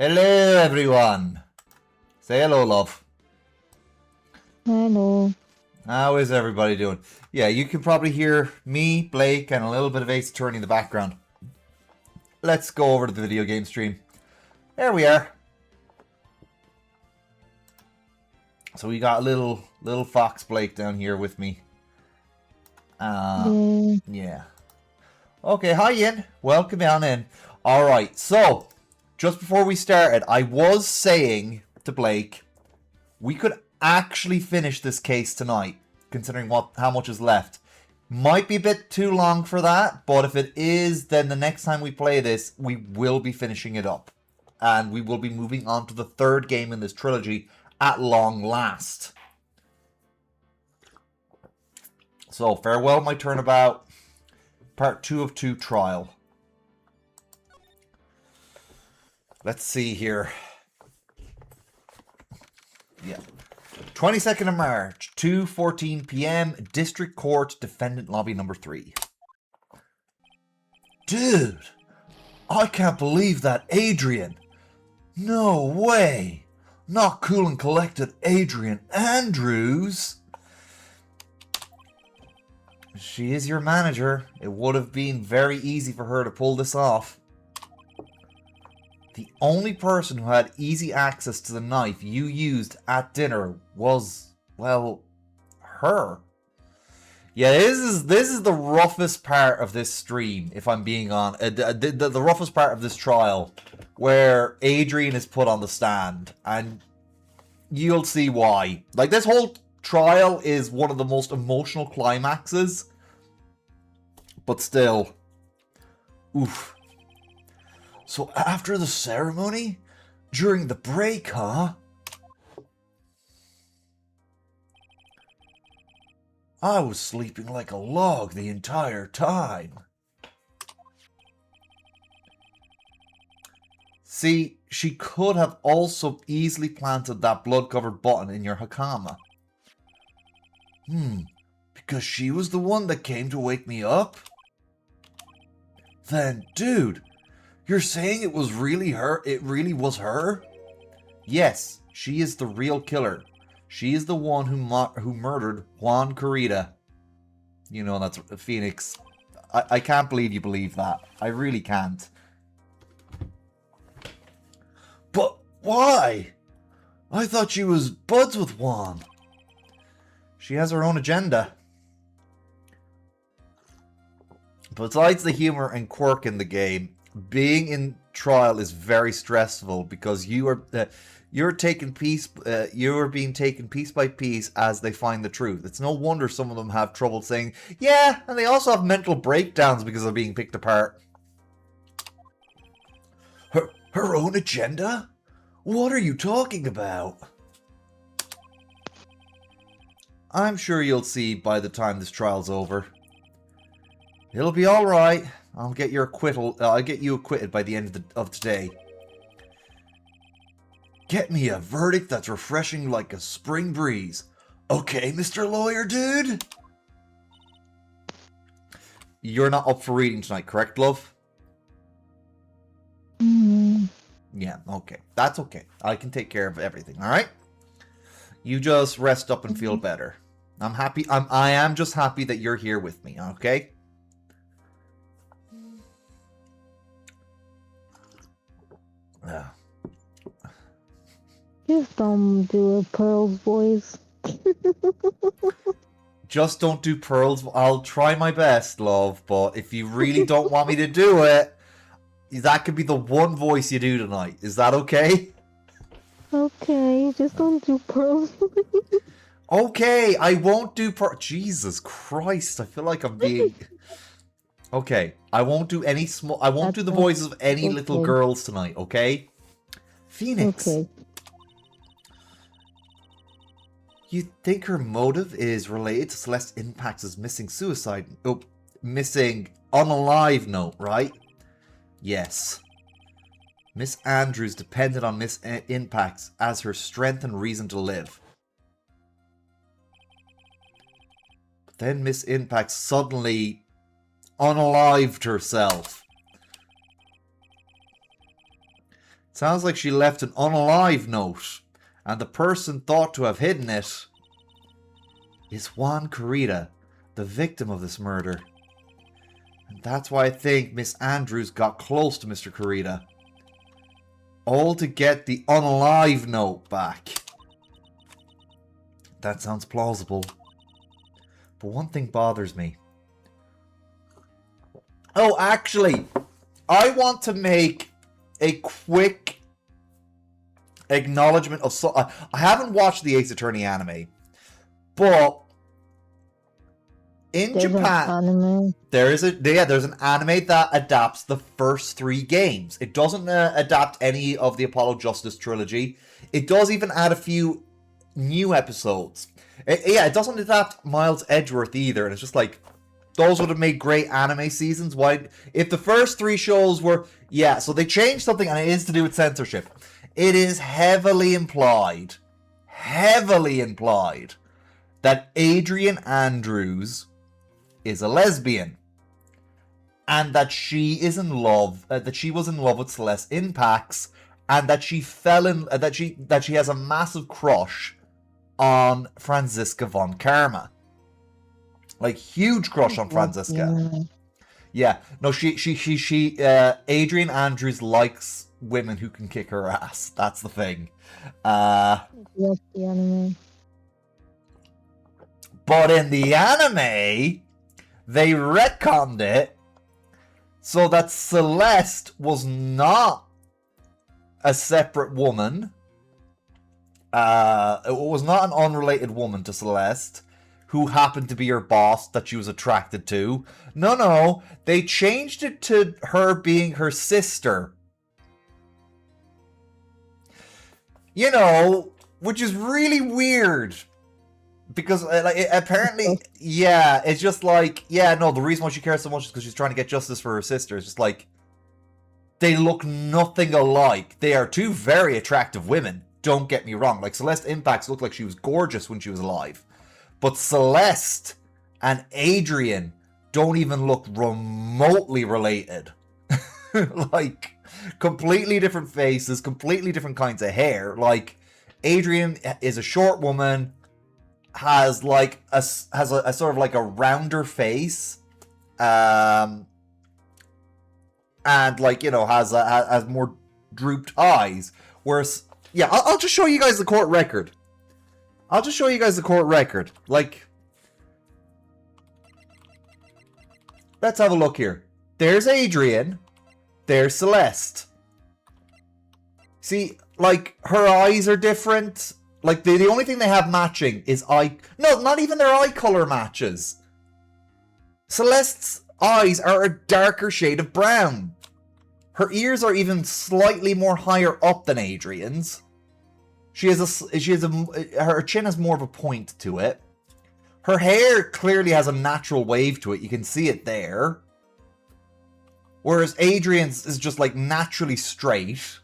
Hello, everyone. Say hello, love. Hello. How is everybody doing? Yeah, you can probably hear me, Blake, and a little bit of Ace Attorney in the background. Let's go over to the video game stream. There we are. So we got a little fox Blake down here with me. Yeah. Okay, hi Ian. Welcome on in. Alright, so just before we started, I was saying to Blake, we could actually finish this case tonight, considering how much is left. Might be a bit too long for that, but if it is, then the next time we play this, we will be finishing it up. And we will be moving on to the third game in this trilogy at long last. So, farewell my turnabout. Part 2 of 2 trial. Let's see here. Yeah. 22nd of March, 2:14 p.m., District Court, Defendant Lobby number 3. Dude, I can't believe that Adrian. No way. Not cool and collected Adrian Andrews. She is your manager. It would have been very easy for her to pull this off. The only person who had easy access to the knife you used at dinner was, well, her. Yeah, this is the roughest part of this stream, if I'm being honest. The roughest part of this trial, where Adrian is put on the stand, and you'll see why. Like, this whole trial is one of the most emotional climaxes, but still, oof. So after the ceremony? During the break, huh? I was sleeping like a log the entire time. See, she could have also easily planted that blood-covered button in your Hakama. Because she was the one that came to wake me up? Then, dude, you're saying it was really her? It really was her? Yes, she is the real killer. She is the one who murdered Juan Corrida. You know, that's Phoenix. I can't believe you believe that. I really can't. But why? I thought she was buds with Juan. She has her own agenda. Besides the humor and quirk in the game, being in trial is very stressful because you're being taken piece by piece as they find the truth. It's no wonder some of them have trouble saying, yeah, and they also have mental breakdowns because of being picked apart. Her own agenda? What are you talking about? I'm sure you'll see by the time this trial's over. It'll be all right. I'll get you acquitted by the end of today. Get me a verdict that's refreshing like a spring breeze. Okay, Mr. Lawyer Dude? You're not up for reading tonight, correct, love? Yeah, okay. That's okay. I can take care of everything, alright? You just rest up and feel better. I'm happy. I am just happy that you're here with me, okay? Just don't do a Pearl's voice. Just don't do Pearl's. I'll try my best, love, but if you really don't want me to do it, that could be the one voice you do tonight. Is that okay? Okay, just don't do Pearl's voice. Okay, I won't do Jesus Christ, I feel like I'm being... Okay, I won't do any I won't do the voices of any little girls tonight, okay? Phoenix. Okay. You think her motive is related to Celeste Impact's missing suicide... Oh, missing unalive note, right? Yes. Miss Andrews depended on Miss Impacts as her strength and reason to live. But then Miss Impact suddenly unalived herself. Sounds like she left an unalive note, and the person thought to have hidden it is Juan Corrida, the victim of this murder. And that's why I think Miss Andrews got close to Mr. Corrida. All to get the unalive note back. That sounds plausible. But one thing bothers me. Oh, actually, I want to make a quick acknowledgement of... I haven't watched the Ace Attorney anime, but in Japan, there's an anime that adapts the first 3 games. It doesn't adapt any of the Apollo Justice trilogy. It does even add a few new episodes. It doesn't adapt Miles Edgeworth either, and it's just like, those would have made great anime seasons. Why? If the first 3 shows were... Yeah, so they changed something, and it is to do with censorship. It is heavily implied that Adrian Andrews is a lesbian, and that she is in love, that she was in love with Celeste in PAX, and that she that she has a massive crush on Franziska von Karma. Like, huge crush on Franziska. Yeah, no, Adrian Andrews likes women who can kick her ass. That's the thing. But in the anime, they retconned it so that Celeste was not a separate woman. It was not an unrelated woman to Celeste, who happened to be her boss that she was attracted to. No, they changed it to her being her sister. You know, which is really weird. Because, apparently, yeah, it's just like, yeah, no, the reason why she cares so much is because she's trying to get justice for her sister. It's just like, they look nothing alike. They are 2 very attractive women, don't get me wrong. Like, Celeste Impax looked like she was gorgeous when she was alive. But Celeste and Adrian don't even look remotely related. Like, completely different faces, completely different kinds of hair. Like, Adrian is a short woman, has like a sort of like a rounder face, and like, you know, has more drooped eyes. Whereas, yeah, I'll just show you guys the court record. Like, let's have a look here. There's Adrian. There's Celeste. See, like, her eyes are different. Like, the only thing they have matching is eye... No, not even their eye color matches. Celeste's eyes are a darker shade of brown. Her ears are even slightly more higher up than Adrian's. Her chin has more of a point to it. Her hair clearly has a natural wave to it. You can see it there. Whereas Adrian's is just like naturally straight.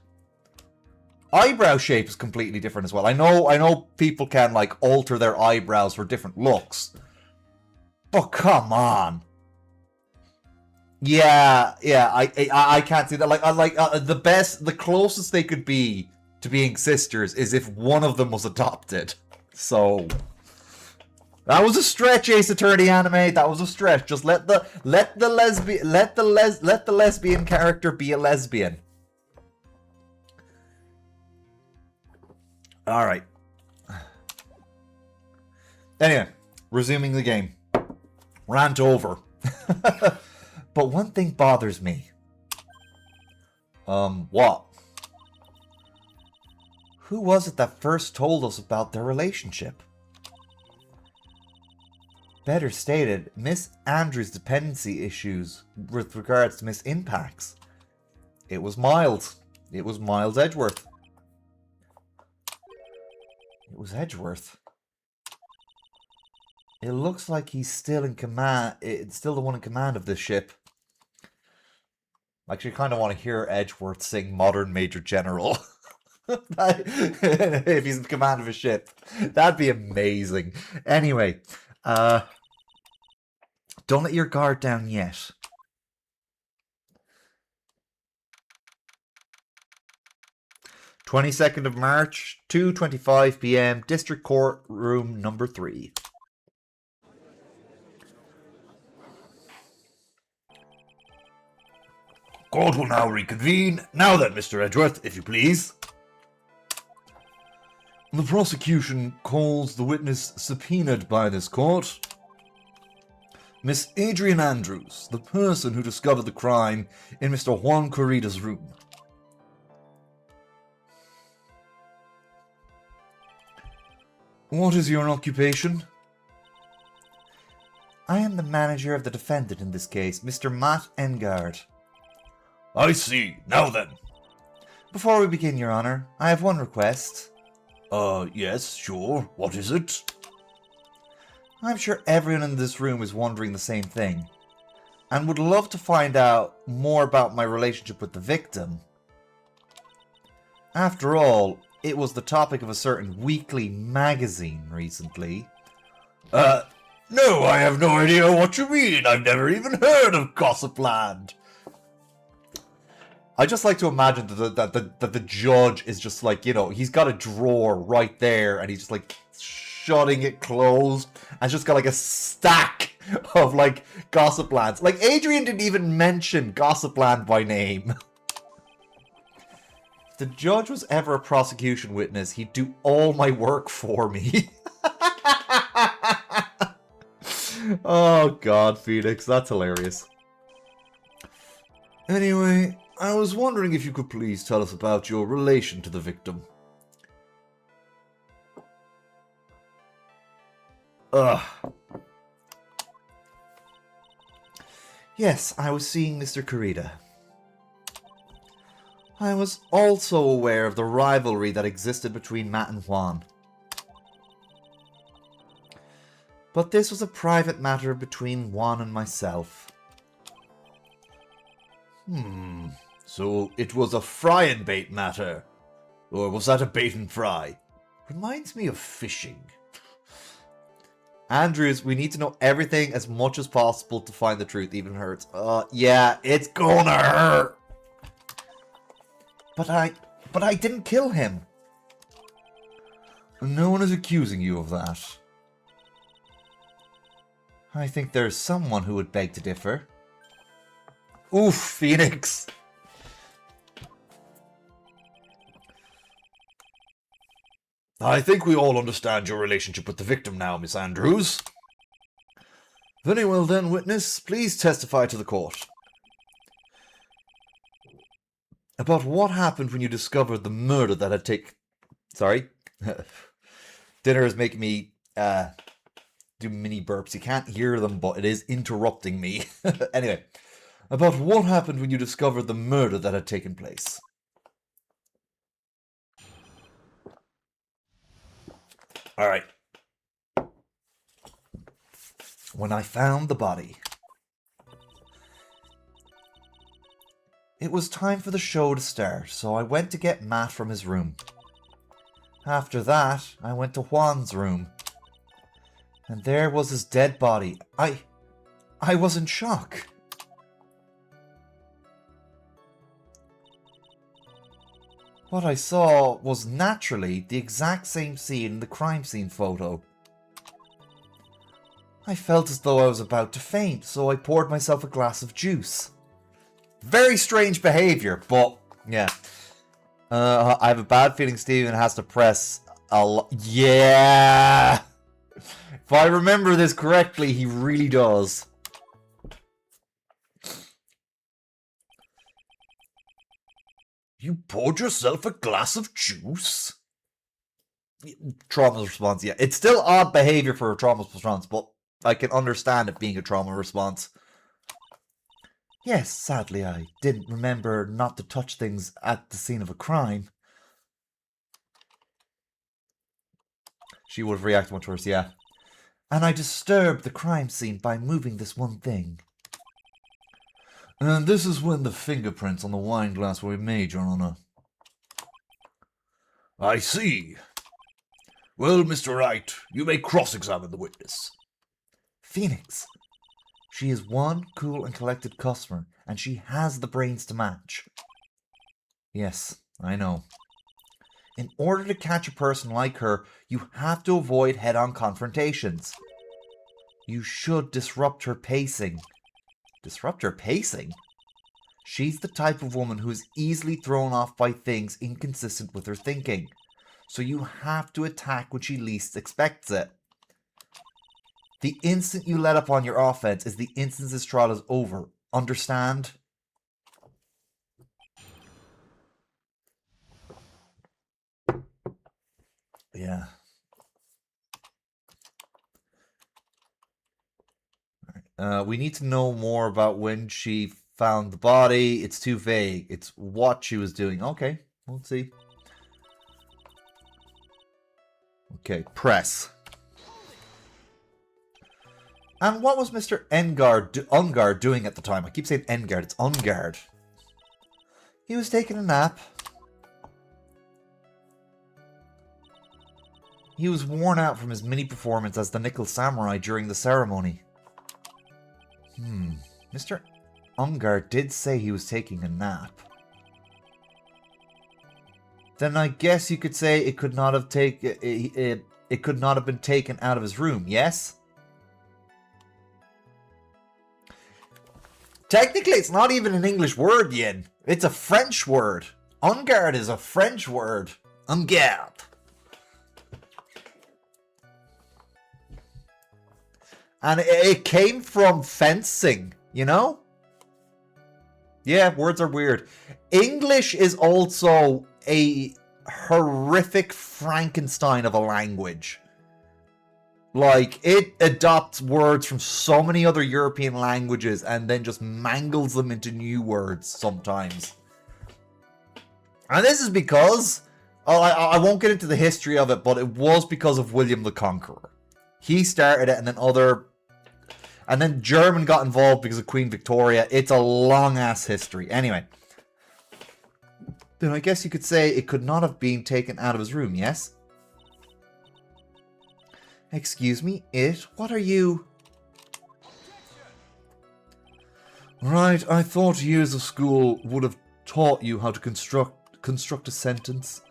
Eyebrow shape is completely different as well. I know people can like alter their eyebrows for different looks. But come on. Yeah, I can't see that. The closest they could be to being sisters is if one of them was adopted. So that was a stretch, Ace Attorney anime. That was a stretch. Just let the lesbian character be a lesbian. All right. Anyway, resuming the game. Rant over. But one thing bothers me. What? Who was it that first told us about their relationship? Better stated, Miss Andrews' dependency issues with regards to Miss Impax. It was Miles. It was Miles Edgeworth. It was Edgeworth. It looks like he's still in command. It's still the one in command of this ship. I actually kind of want to hear Edgeworth sing Modern Major General. If he's in command of a ship. That'd be amazing. Anyway, don't let your guard down yet. 22nd of March, 2:25 p.m., District Court, room number 3. Court will now reconvene. Now then, Mr. Edgeworth, if you please. The prosecution calls the witness subpoenaed by this court, Miss Adrian Andrews, the person who discovered the crime in Mr. Juan Corrida's room. What is your occupation? I am the manager of the defendant in this case, Mr. Matt Engard. I see. Now then. Before we begin, Your Honour, I have one request. Yes, sure. What is it? I'm sure everyone in this room is wondering the same thing, and would love to find out more about my relationship with the victim. After all, it was the topic of a certain weekly magazine recently. No, I have no idea what you mean. I've never even heard of Gossipland. I just like to imagine that the judge is just like, you know, he's got a drawer right there and he's just like shutting it closed and just got like a stack of like Gossiplands. Like Adrian didn't even mention Gossipland by name. If the judge was ever a prosecution witness, he'd do all my work for me. Oh God, Phoenix, that's hilarious. Anyway, I was wondering if you could please tell us about your relation to the victim. Yes, I was seeing Mr. Corrida. I was also aware of the rivalry that existed between Matt and Juan. But this was a private matter between Juan and myself. So it was a fry and bait matter. Or was that a bait and fry? Reminds me of fishing. Andrews, we need to know everything as much as possible to find the truth, even hurts. Yeah, it's gonna hurt. But I didn't kill him. No one is accusing you of that. I think there's someone who would beg to differ. Oof, Phoenix. I think we all understand your relationship with the victim now, Miss Andrews. Very well then, witness, please testify to the court. About what happened when you discovered the murder that had taken... Sorry? Dinner is making me do mini burps. You can't hear them, but it is interrupting me. Anyway, about what happened when you discovered the murder that had taken place. Alright. When I found the body, it was time for the show to start, so I went to get Matt from his room. After that, I went to Juan's room. And there was his dead body. I was in shock. What I saw was naturally the exact same scene in the crime scene photo. I felt as though I was about to faint, so I poured myself a glass of juice. Very strange behavior, but yeah. I have a bad feeling Steven has to press a lot. Yeah! If I remember this correctly, he really does. You poured yourself a glass of juice? Trauma response, yeah. It's still odd behavior for a trauma response, but I can understand it being a trauma response. Yes, sadly I didn't remember not to touch things at the scene of a crime. She would have reacted much worse, yeah. And I disturbed the crime scene by moving this one thing. And this is when the fingerprints on the wine glass were made, Your Honour. I see. Well, Mr. Wright, you may cross-examine the witness. Phoenix. She is one cool and collected customer, and she has the brains to match. Yes, I know. In order to catch a person like her, you have to avoid head-on confrontations. You should disrupt her pacing. Disrupt her pacing? She's the type of woman who is easily thrown off by things inconsistent with her thinking. So you have to attack when she least expects it. The instant you let up on your offense is the instant this trial is over. Understand? Yeah. We need to know more about when she found the body. It's too vague. It's what she was doing. Okay, we'll see. Okay, press. And what was Mr. Ungard doing at the time? I keep saying Engard. It's Ungard. He was taking a nap. He was worn out from his mini performance as the Nickel Samurai during the ceremony. Mr. Ungard did say he was taking a nap. Then I guess you could say it could not have it could not have been taken out of his room, yes? Technically, it's not even an English word, Yin. It's a French word. Ungard is a French word. Ungard. And it came from fencing, you know? Yeah, words are weird. English is also a horrific Frankenstein of a language. Like, it adopts words from so many other European languages and then just mangles them into new words sometimes. And this is because, I won't get into the history of it, but it was because of William the Conqueror. He started it, and then German got involved because of Queen Victoria. It's a long-ass history. Anyway. Then I guess you could say it could not have been taken out of his room, yes? Excuse me, what are you? Right, I thought years of school would have taught you how to construct a sentence.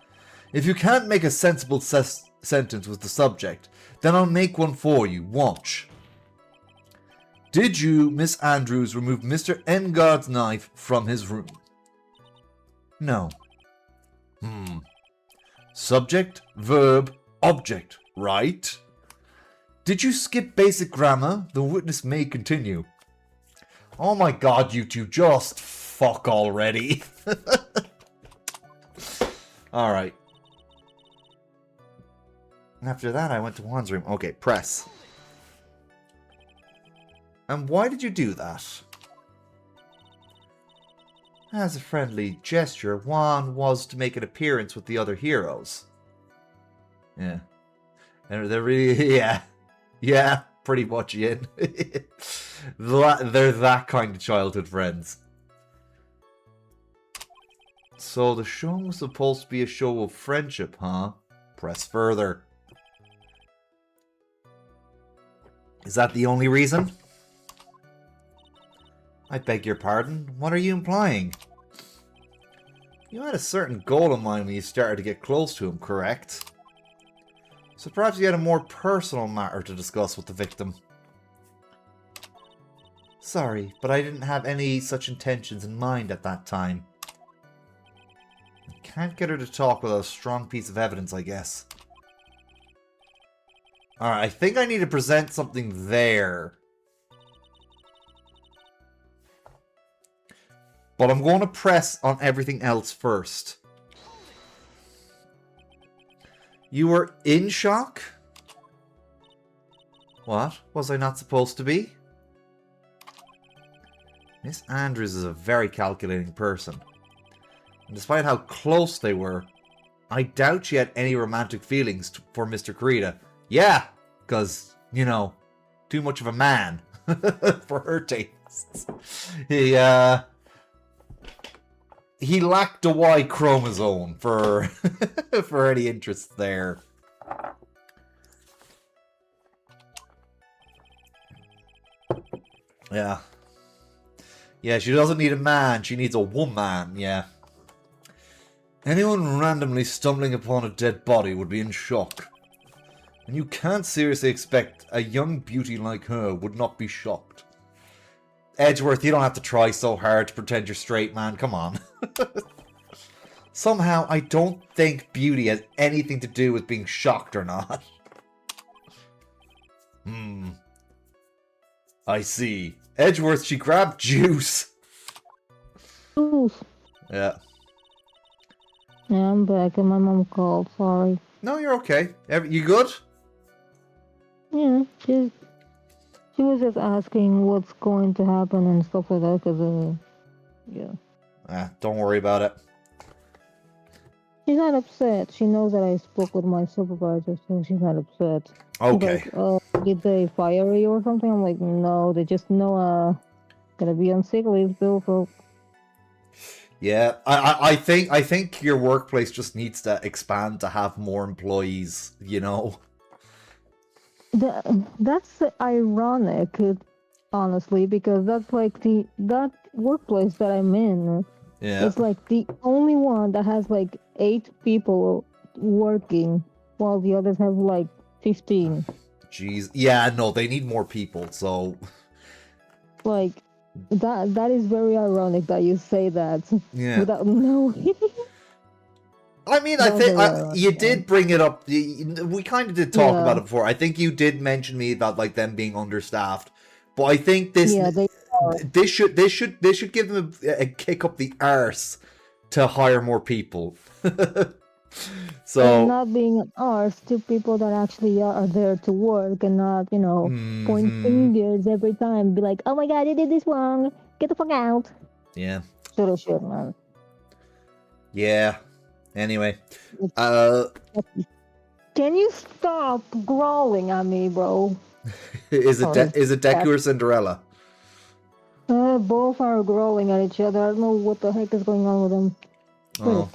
If you can't make a sensible sentence with the subject, then I'll make one for you. Watch. Did you, Miss Andrews, remove Mr. Engard's knife from his room? No. Subject, verb, object, right? Did you skip basic grammar? The witness may continue. Oh my god, you two, just fuck already. Alright. After that, I went to Juan's room. Okay, press. And why did you do that? As a friendly gesture, Juan was to make an appearance with the other heroes. Yeah. And they're really, yeah. Yeah, pretty much in. They're that kind of childhood friends. So the show was supposed to be a show of friendship, huh? Press further. Is that the only reason? I beg your pardon? What are you implying? You had a certain goal in mind when you started to get close to him, correct? So perhaps you had a more personal matter to discuss with the victim. Sorry, but I didn't have any such intentions in mind at that time. I can't get her to talk without a strong piece of evidence, I guess. Alright, I think I need to present something there. But I'm going to press on everything else first. You were in shock? What? Was I not supposed to be? Miss Andrews is a very calculating person. And despite how close they were, I doubt she had any romantic feelings for Mr. Kurita. Yeah, because, you know, too much of a man for her tastes. He lacked a Y chromosome for for any interest there. Yeah. Yeah, she doesn't need a man, she needs a woman, yeah. Anyone randomly stumbling upon a dead body would be in shock. And you can't seriously expect a young beauty like her would not be shocked. Edgeworth, you don't have to try so hard to pretend you're straight, man. Come on. Somehow, I don't think beauty has anything to do with being shocked or not. I see. Edgeworth, she grabbed juice. Oof. Yeah. Yeah, I'm back and my mom called. Sorry. No, you're okay. You good? Yeah, she was just asking what's going to happen and stuff like that, because, yeah. Don't worry about it. She's not upset. She knows that I spoke with my supervisor, so she's not upset. Okay. She's like, did they fire you or something? I'm like, no, they just know gonna be on sick leave still, so... Yeah, I think your workplace just needs to expand to have more employees, you know? That's ironic, honestly, because that's like that workplace that I'm in. Yeah. It's like the only one that has like 8 people working, while the others have like 15. Jeez. Yeah, no, they need more people, so... Like, that is very ironic that you say that. Yeah. Without knowing. I mean, I think you did bring it up. We kind of did talk about it before. I think you did mention me about like them being understaffed, but I think this should give them a kick up the arse to hire more people. So and not being an arse to people that actually are there to work and not, point fingers every time. Be like, oh my god, you did this wrong. Get the fuck out. Yeah. Sort of shit, man. Yeah. Anyway. Can you stop growling at me, bro? Is it Deku or Cinderella? Both are growling at each other. I don't know what the heck is going on with them. Oh.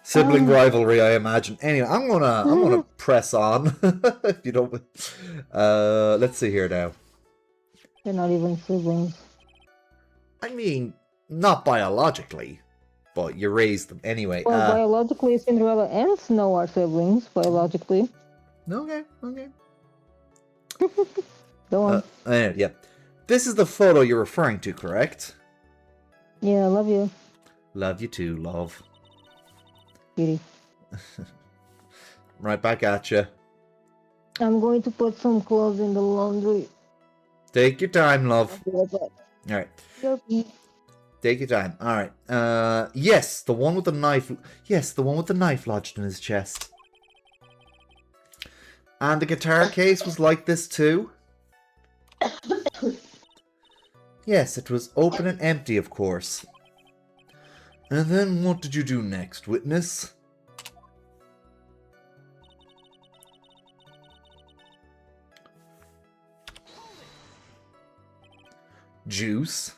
Sibling rivalry, I imagine. Anyway, I'm gonna press on. If you don't, let's see here now. They're not even siblings. I mean, not biologically, but you raised them anyway. Well, biologically, Cinderella and Snow are siblings. Biologically. Okay. Go on. Yeah. This is the photo you're referring to, correct? Yeah, I love you. Love you too, love. Beauty. Right back at you. I'm going to put some clothes in the laundry. Take your time, love. Alright. Yogi. Take your time. Alright. Yes, the one with the knife. Yes, the one with the knife lodged in his chest. And the guitar case was like this too? Yes, it was open and empty, of course. And then what did you do next, witness? Juice?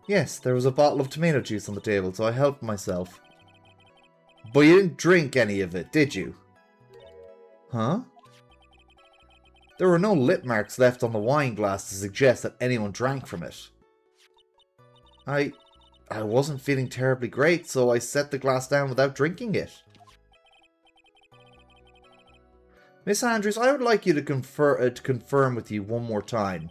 Yes, there was a bottle of tomato juice on the table, so I helped myself. But you didn't drink any of it, did you? Huh? There were no lip marks left on the wine glass to suggest that anyone drank from it. I wasn't feeling terribly great, so I set the glass down without drinking it. Miss Andrews, I would like you to confirm with you one more time.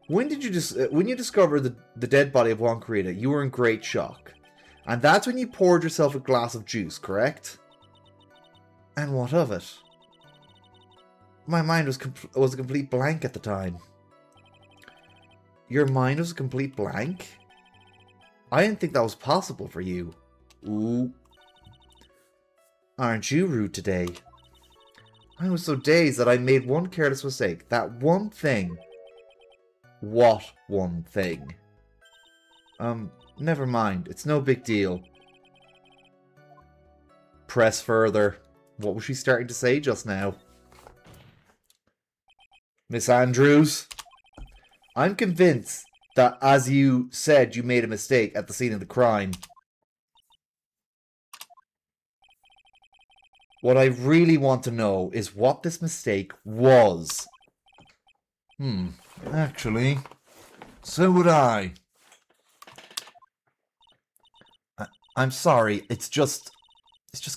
When you discovered the dead body of Juan Carita, you were in great shock. And that's when you poured yourself a glass of juice, correct? And what of it? My mind was a complete blank at the time. Your mind was a complete blank? I didn't think that was possible for you. Ooh. Aren't you rude today? I was so dazed that I made one careless mistake. That one thing. What one thing? Never mind. It's no big deal. Press further. What was she starting to say just now? Miss Andrews? I'm convinced that, as you said, you made a mistake at the scene of the crime. What I really want to know is what this mistake was. Actually, so would I. I'm sorry. It's just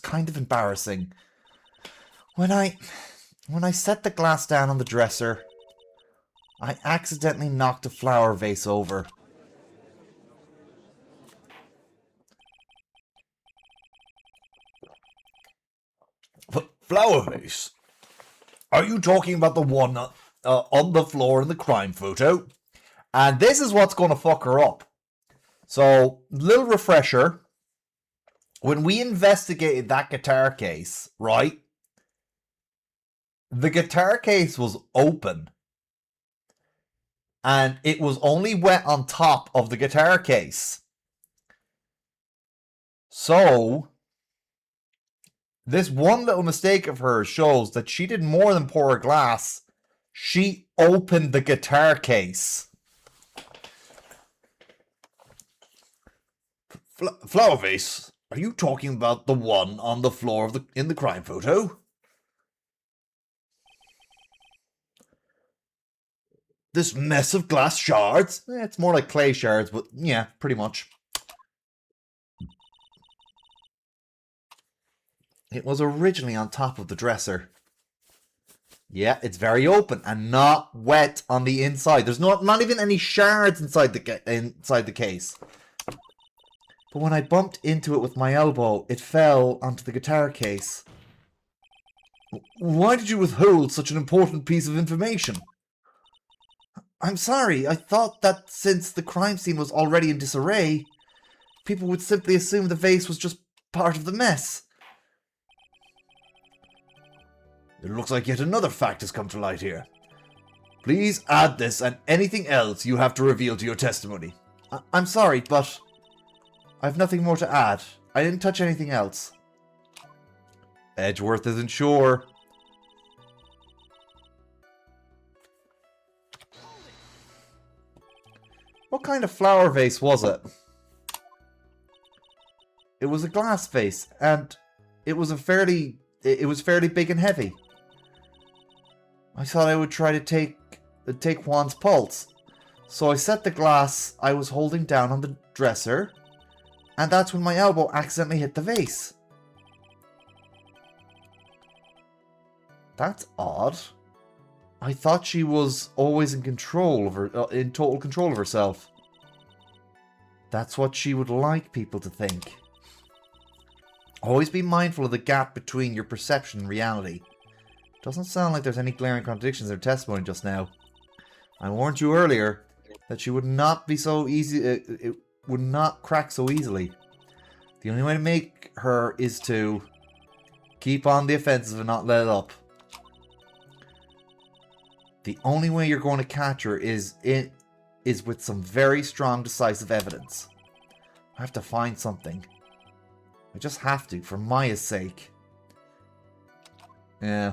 kind of embarrassing. When I set the glass down on the dresser, I accidentally knocked a flower vase over. Flower vase? Are you talking about the one on the floor in the crime photo? And this is what's going to fuck her up. So, little refresher. When we investigated that guitar case, right? The guitar case was open. And it was only wet on top of the guitar case. So, this one little mistake of hers shows that she did more than pour a glass. She opened the guitar case. Flower vase? Are you talking about the one on the floor in the crime photo? This mess of glass shards? It's more like clay shards, but yeah, pretty much. It was originally on top of the dresser. Yeah, it's very open and not wet on the inside. There's not even any shards inside the case. But when I bumped into it with my elbow, it fell onto the guitar case. Why did you withhold such an important piece of information? I'm sorry, I thought that since the crime scene was already in disarray, people would simply assume the vase was just part of the mess. It looks like yet another fact has come to light here. Please add this and anything else you have to reveal to your testimony. I'm sorry, but I've nothing more to add. I didn't touch anything else. Edgeworth isn't sure. What kind of flower vase was it? It was a glass vase, and it was fairly big and heavy. I thought I would try to take Juan's pulse. So I set the glass I was holding down on the dresser, and that's when my elbow accidentally hit the vase. That's odd. I thought she was always in control of her, in total control of herself. That's what she would like people to think. Always be mindful of the gap between your perception and reality. Doesn't sound like there's any glaring contradictions in her testimony just now. I warned you earlier that she would not be so easy. It would not crack so easily. The only way to make her is to keep on the offensive and not let up. The only way you're going to catch her is with some very strong, decisive evidence. I have to find something. I just have to, for Maya's sake. Yeah.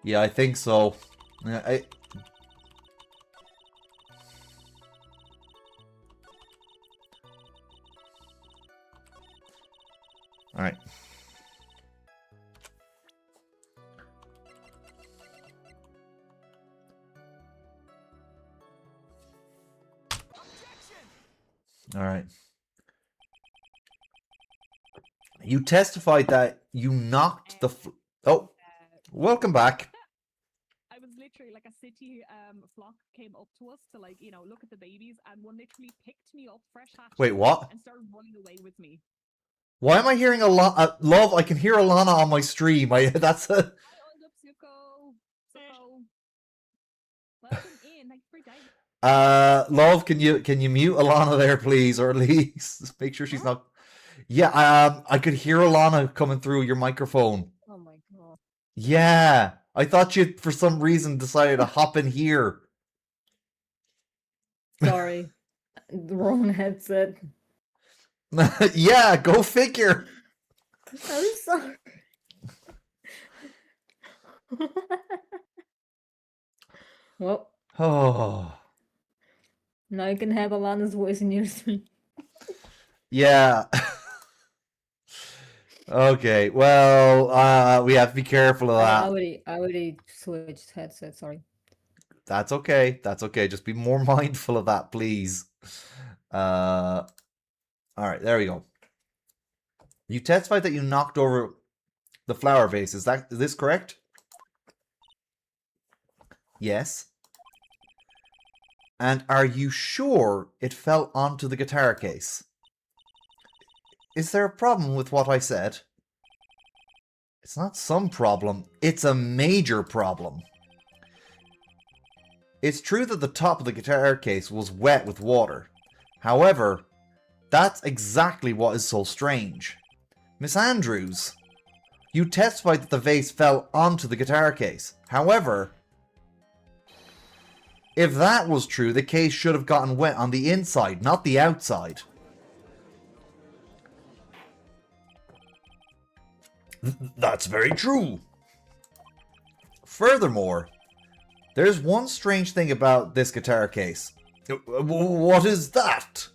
Yeah, I think so. Yeah, Alright. Alright. You testified that you knocked the... Oh, welcome back. I was literally like a city flock came up to us to look at the babies, and one literally picked me up fresh hatched. Wait, what? And started running away with me. Why am I hearing Love, I can hear Alana on my stream. That's a... Hi, Old Up Suko. Welcome in. Thanks for your day. Love, can you mute Alana there, please, or at least make sure she's not... Yeah, I could hear Alana coming through your microphone. Oh my god. Yeah, I thought you, for some reason, decided to hop in here. Sorry. The wrong headset. Yeah, go figure. I'm sorry. Well, Oh, now you can have Alana's voice in your stream. yeah. Okay, well, we have to be careful of I that. already switched headset, sorry. That's okay. That's okay. Just be more mindful of that, please. Alright, there we go. You testified that you knocked over the flower vase. Is this correct? Yes. And are you sure it fell onto the guitar case? Is there a problem with what I said? It's not some problem, it's a major problem. It's true that the top of the guitar case was wet with water. However, that's exactly what is so strange. Miss Andrews, you testified that the vase fell onto the guitar case. However, if that was true, the case should have gotten wet on the inside, not the outside. That's very true. Furthermore, there's one strange thing about this guitar case. What is that?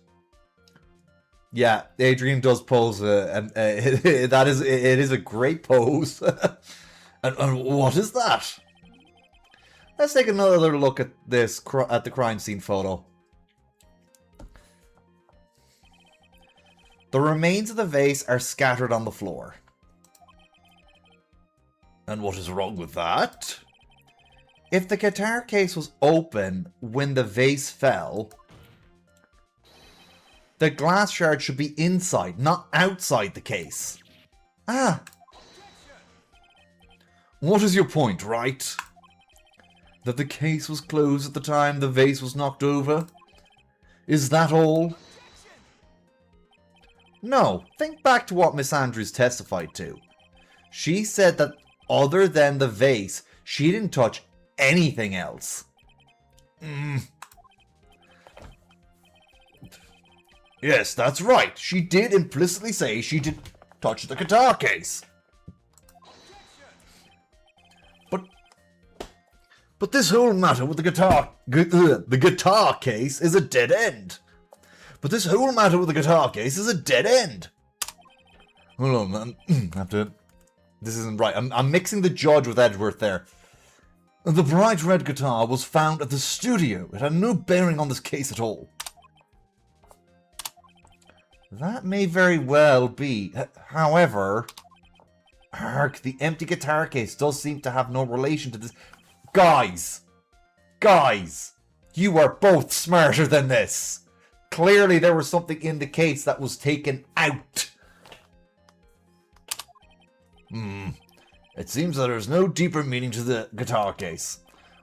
Yeah, Adrian does pose, and it is a great pose. and what is that? Let's take another look at this at the crime scene photo. The remains of the vase are scattered on the floor. And what is wrong with that? If the guitar case was open when the vase fell, the glass shard should be inside, not outside the case. Ah. What is your point, right? That the case was closed at the time the vase was knocked over? Is that all? No, think back to what Miss Andrews testified to. She said that other than the vase, she didn't touch anything else. Yes, that's right. She did implicitly say she did touch the guitar case. But this whole matter with the guitar case is a dead end. This Hold on, man. This isn't right. I'm mixing the judge with Edgeworth there. The bright red guitar was found at the studio. It had no bearing on this case at all. That may very well be. However, the empty guitar case does seem to have no relation to this. Guys, you are both smarter than this. Clearly there was something in the case that was taken out. It seems that there's no deeper meaning to the guitar case.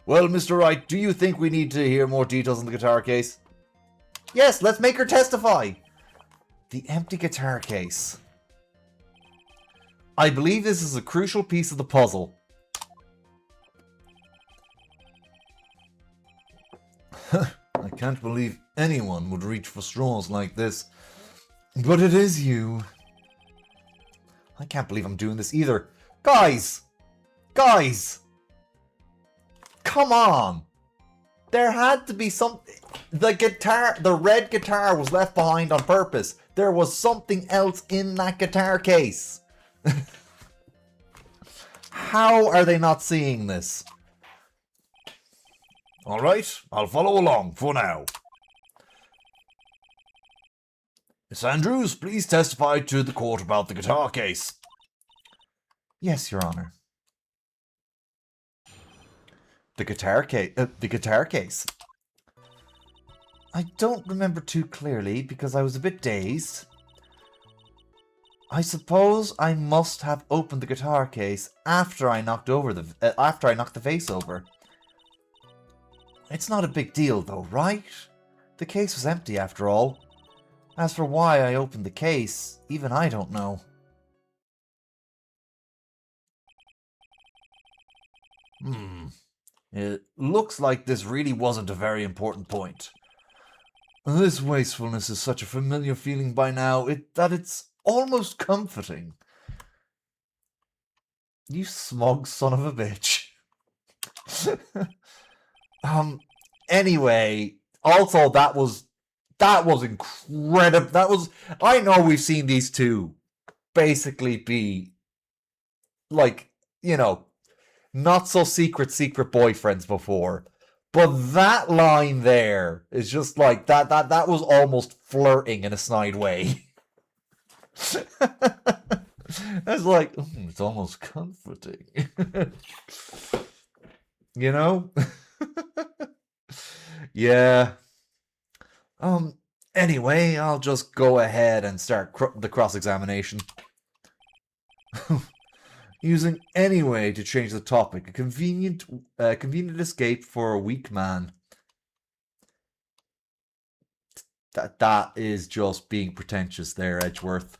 Well, Mr. Wright, do you think we need to hear more details on the guitar case? Yes, let's make her testify. The empty guitar case. I believe this is a crucial piece of the puzzle. I can't believe anyone would reach for straws like this. But it is you. I can't believe I'm doing this either. Guys! Come on! There had to be something. The red guitar was left behind on purpose. There was something else in that guitar case. How are they not seeing this? Alright, I'll follow along for now. Miss Andrews, please testify to the court about the guitar case. Yes, Your Honor. The guitar case. I don't remember too clearly because I was a bit dazed. I suppose I must have opened the guitar case after I knocked the vase over. It's not a big deal though, right? The case was empty after all. As for why I opened the case, even I don't know. It looks like this really wasn't a very important point. This wastefulness is such a familiar feeling by now that it's almost comforting. You smug son of a bitch. Anyway, also that was incredible. I know we've seen these two basically be like, not so secret boyfriends before, But that line there is just like that was almost flirting in a snide way. That's like, it's almost comforting. You know? Yeah. Anyway, I'll just go ahead and start the cross-examination. Using any way to change the topic. A convenient escape for a weak man. That is just being pretentious there, Edgeworth.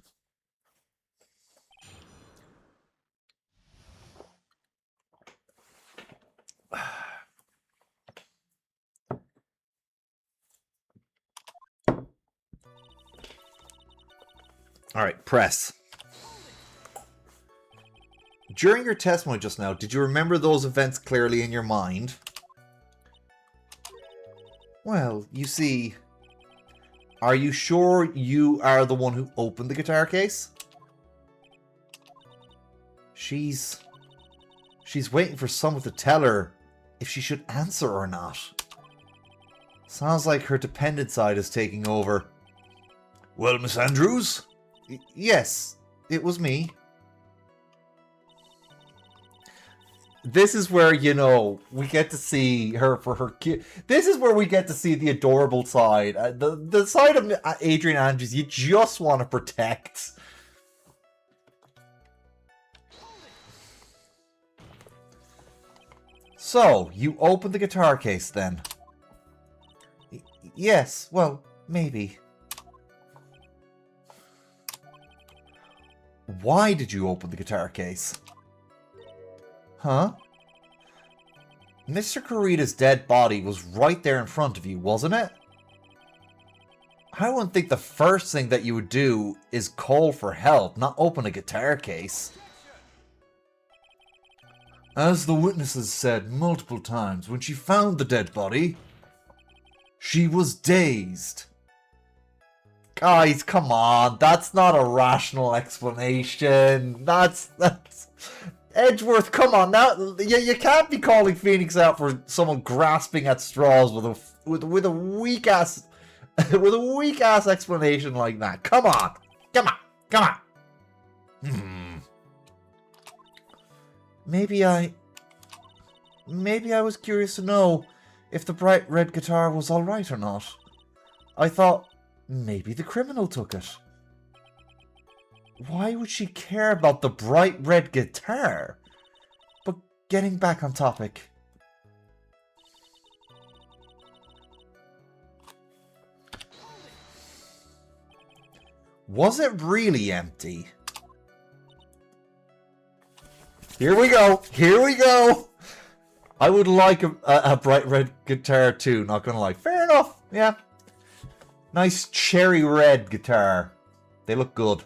Alright, press. During your testimony just now, did you remember those events clearly in your mind? Well, you see... Are you sure you are the one who opened the guitar case? She's waiting for someone to tell her if she should answer or not. Sounds like her dependent side is taking over. Well, Miss Andrews? Yes, it was me. This is where, you know, we get to see her for her kid. This is where we get to see the adorable side. The side of Adrian Andrews you just want to protect. So, you opened the guitar case then? Yes, well, maybe. Why did you open the guitar case? Huh? Mr. Kurita's dead body was right there in front of you, wasn't it? I wouldn't think the first thing that you would do is call for help, not open a guitar case. As the witnesses said multiple times, when she found the dead body, she was dazed. Guys, come on, that's not a rational explanation. That's... Edgeworth, come on now! You can't be calling Phoenix out for someone grasping at straws with a weak ass with a weak ass explanation like that. Come on, come on. Maybe I was curious to know if the bright red guitar was all right or not. I thought maybe the criminal took it. Why would she care about the bright red guitar? But getting back on topic. Was it really empty? Here we go! Here we go! I would like a bright red guitar too, not gonna lie. Fair enough, yeah. Nice cherry red guitar. They look good.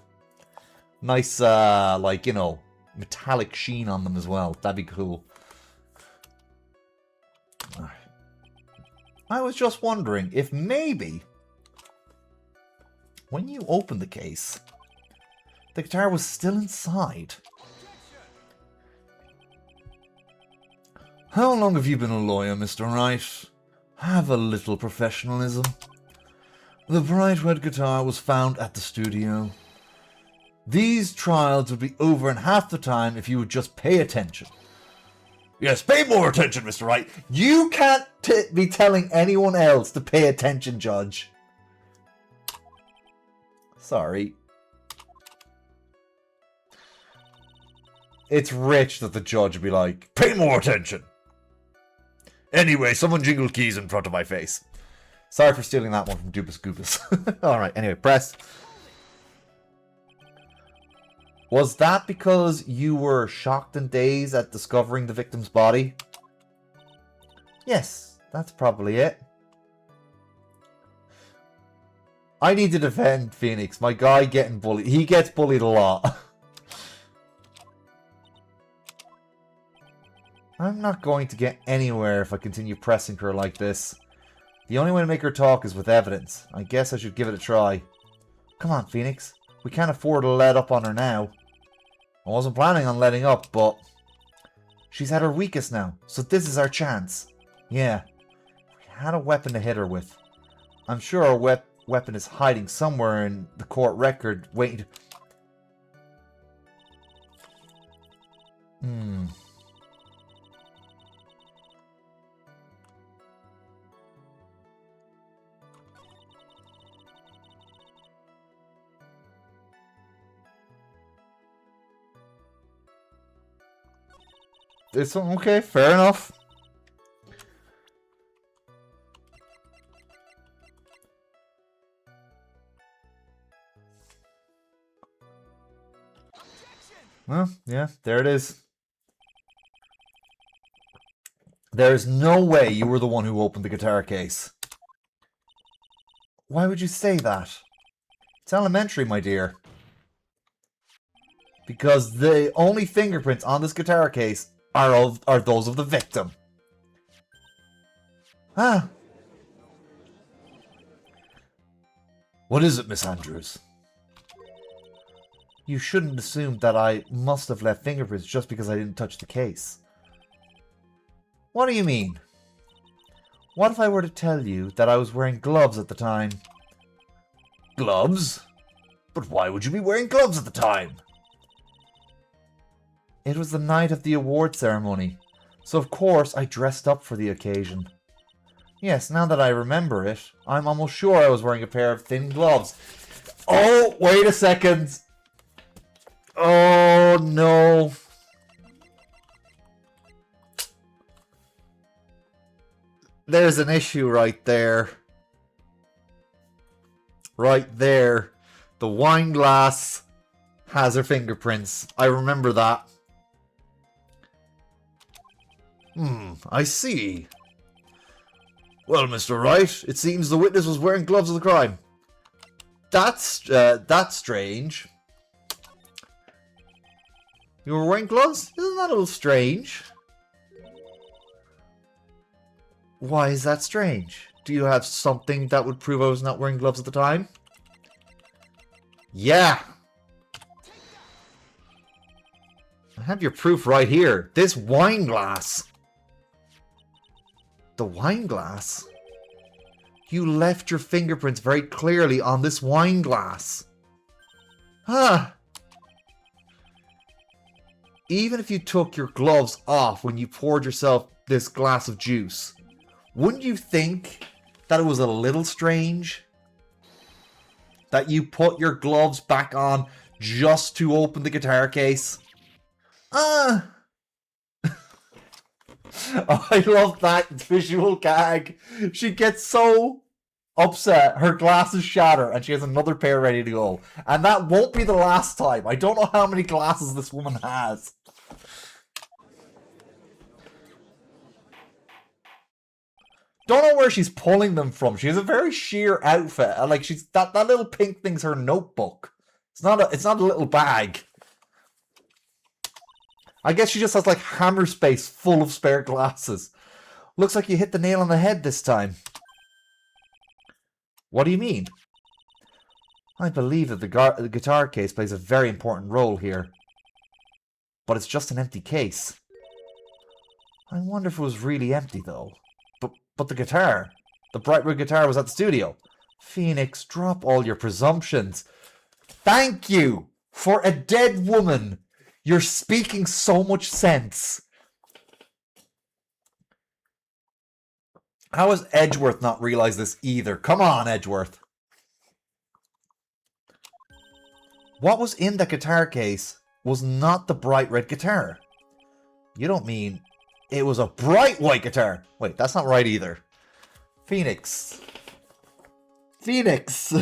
Nice, like, you know, metallic sheen on them as well. That'd be cool. I was just wondering if maybe when you opened the case, the guitar was still inside. How long have you been a lawyer, Mr. Wright? Have a little professionalism. The bright red guitar was found at the studio. These trials would be over in half the time if you would just pay attention. Yes, pay more attention, Mr. Wright. You can't be telling anyone else to pay attention, Judge. Sorry. It's rich that the judge would be like, pay more attention. Anyway, someone jingle keys in front of my face. Sorry for stealing that one from Dupus Goopus. Alright, anyway, press. Was that because you were shocked and dazed at discovering the victim's body? Yes, that's probably it. I need to defend Phoenix. My guy getting bullied. He gets bullied a lot. I'm not going to get anywhere if I continue pressing her like this. The only way to make her talk is with evidence. I guess I should give it a try. Come on, Phoenix. We can't afford to let up on her now. I wasn't planning on letting up, but she's at her weakest now, so this is our chance. Yeah. had a weapon to hit her with. I'm sure our weapon is hiding somewhere in the court record, waiting to... It's okay, fair enough. Well, yeah, there it is. There's no way you were the one who opened the guitar case. Why would you say that? It's elementary, my dear. Because the only fingerprints on this guitar case are those of the victim. Ah. What is it, Miss Andrews? You shouldn't assume that I must have left fingerprints just because I didn't touch the case. What do you mean? What if I were to tell you that I was wearing gloves at the time? Gloves? But why would you be wearing gloves at the time? It was the night of the award ceremony, so of course I dressed up for the occasion. Yes, now that I remember it, I'm almost sure I was wearing a pair of thin gloves. Oh, wait a second! Oh, no. There's an issue right there. Right there. The wine glass has her fingerprints. I remember that. I see. Well, Mr. Wright, it seems the witness was wearing gloves of the crime. That's strange. You were wearing gloves? Isn't that a little strange? Why is that strange? Do you have something that would prove I was not wearing gloves at the time? Yeah. I have your proof right here. This wine glass. The wine glass? You left your fingerprints very clearly on this wine glass. Ah. Even if you took your gloves off when you poured yourself this glass of juice, wouldn't you think that it was a little strange that you put your gloves back on just to open the guitar case? Ah! I love that visual gag. She gets so upset, her glasses shatter, and she has another pair ready to go. And that won't be the last time. I don't know how many glasses this woman has. Don't know where she's pulling them from. She has a very sheer outfit. Like she's that little pink thing's her notebook. It's not a little bag. I guess she just has like hammer space full of spare glasses. Looks like you hit the nail on the head this time. What do you mean? I believe that the guitar case plays a very important role here. But it's just an empty case. I wonder if it was really empty though. But the guitar. The bright red guitar was at the studio. Phoenix, drop all your presumptions. Thank you! For a dead woman, you're speaking so much sense. How has Edgeworth not realized this either? Come on, Edgeworth. What was in the guitar case was not the bright red guitar. You don't mean it was a bright white guitar? Wait, that's not right either. Phoenix. Phoenix.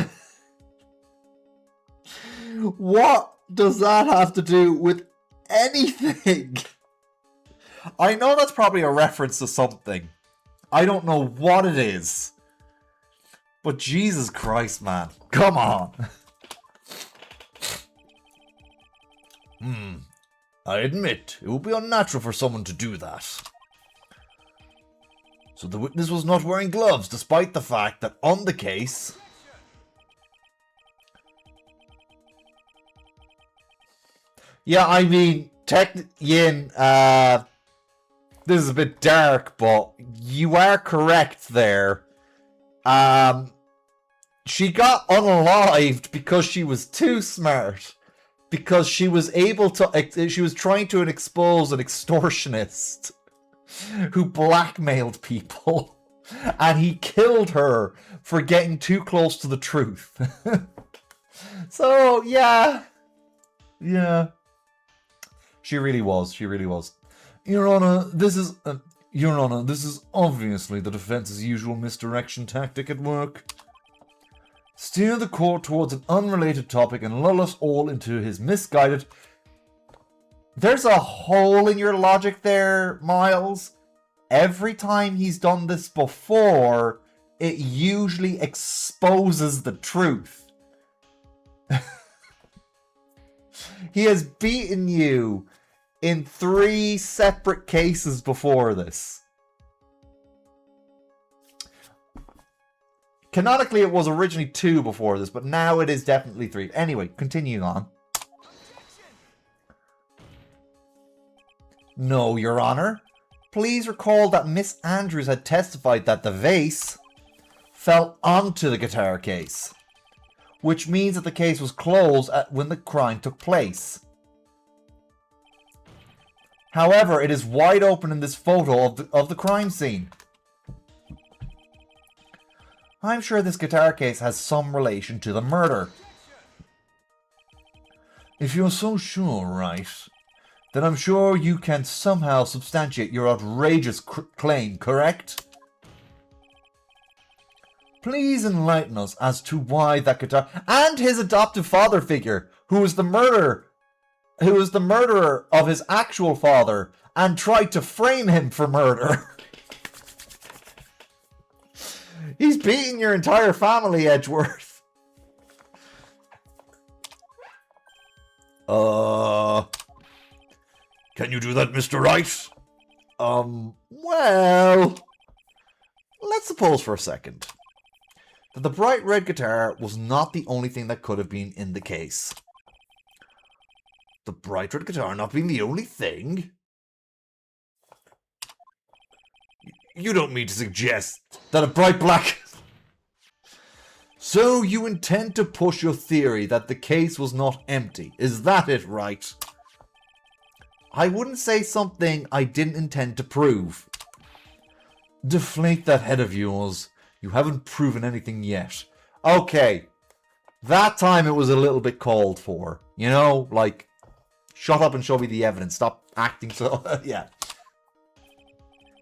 What does that have to do with anything? I know that's probably a reference to something. I don't know what it is. But Jesus Christ, man. Come on. I admit, it would be unnatural for someone to do that. So the witness was not wearing gloves, despite the fact that on the case... Yeah, I mean, Yin, this this is a bit dark, but you are correct there. She got unalived because she was too smart. Because she was able to, she was trying to expose an extortionist who blackmailed people. And he killed her for getting too close to the truth. So, yeah. Yeah. She really was. She really was. Your Honor, this is obviously the defense's usual misdirection tactic at work. Steer the court towards an unrelated topic and lull us all into his misguided... There's a hole in your logic there, Miles. Every time he's done this before, it usually exposes the truth. He has beaten you in 3 separate cases before this. Canonically, it was originally 2 before this, but now it is definitely 3. Anyway, continuing on. No, Your Honor. Please recall that Miss Andrews had testified that the vase fell onto the guitar case, which means that the case was closed when the crime took place. However, it is wide open in this photo of the crime scene. I'm sure this guitar case has some relation to the murder. If you're so sure, right, then I'm sure you can somehow substantiate your outrageous claim, correct? Please enlighten us as to why that guitar... And his adoptive father figure, who was the murderer of his actual father and tried to frame him for murder. He's beating your entire family, Edgeworth. Can you do that, Mr. Wright? Well... Let's suppose for a second that the bright red guitar was not the only thing that could have been in the case. The bright red guitar not being the only thing? You don't mean to suggest that a bright black... So you intend to push your theory that the case was not empty. Is that it, right? I wouldn't say something I didn't intend to prove. Deflate that head of yours. You haven't proven anything yet. Okay. That time it was a little bit called for. You know, like, shut up and show me the evidence. Stop acting so... yeah.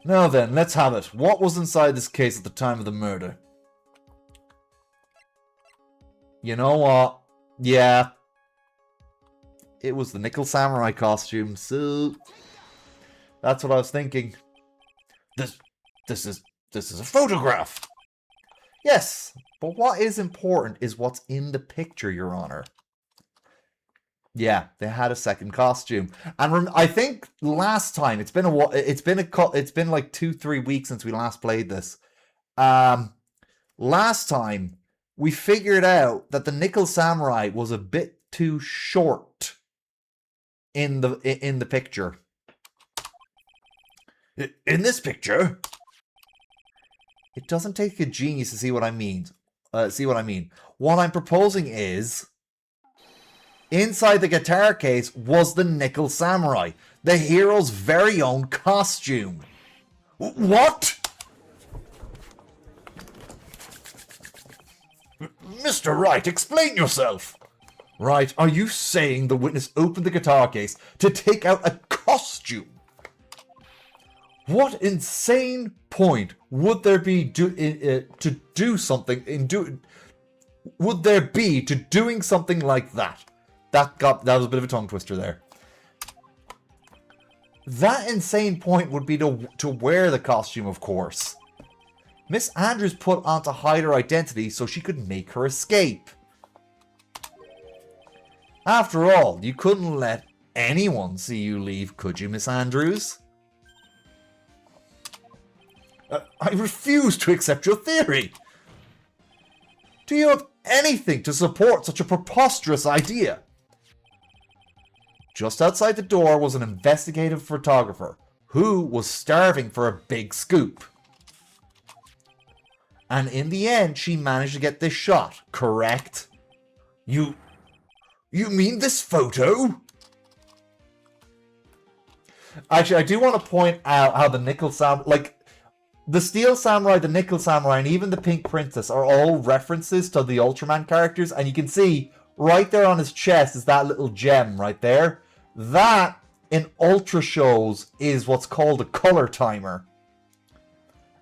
Now then, let's have it. What was inside this case at the time of the murder? You know what? Yeah. It was the Nickel Samurai costume, so... That's what I was thinking. This is a photograph! Yes, but what is important is what's in the picture, Your Honor. Yeah, they had a second costume, and I think last time it's been like 2-3 weeks since we last played this. Last time we figured out that the Nickel Samurai was a bit too short in the picture. In this picture, it doesn't take a genius to see what I mean. What I'm proposing is, inside the guitar case was the Nickel Samurai, the hero's very own costume. What? Mr. Wright, explain yourself. Right, are you saying the witness opened the guitar case to take out a costume? What insane point would there be to do something would there be to doing something like that? That was a bit of a tongue twister there. That insane point would be to wear the costume, of course. Miss Andrews put on to hide her identity so she could make her escape. After all, you couldn't let anyone see you leave, could you, Miss Andrews? I refuse to accept your theory. Do you have anything to support such a preposterous idea? Just outside the door was an investigative photographer, who was starving for a big scoop. And in the end, she managed to get this shot, correct? You mean this photo? Actually, I do want to point out how the Nickel like, the Steel Samurai, the Nickel Samurai, and even the Pink Princess are all references to the Ultraman characters, and you can see right there on his chest is that little gem right there. That, in Ultra shows, is what's called a color timer.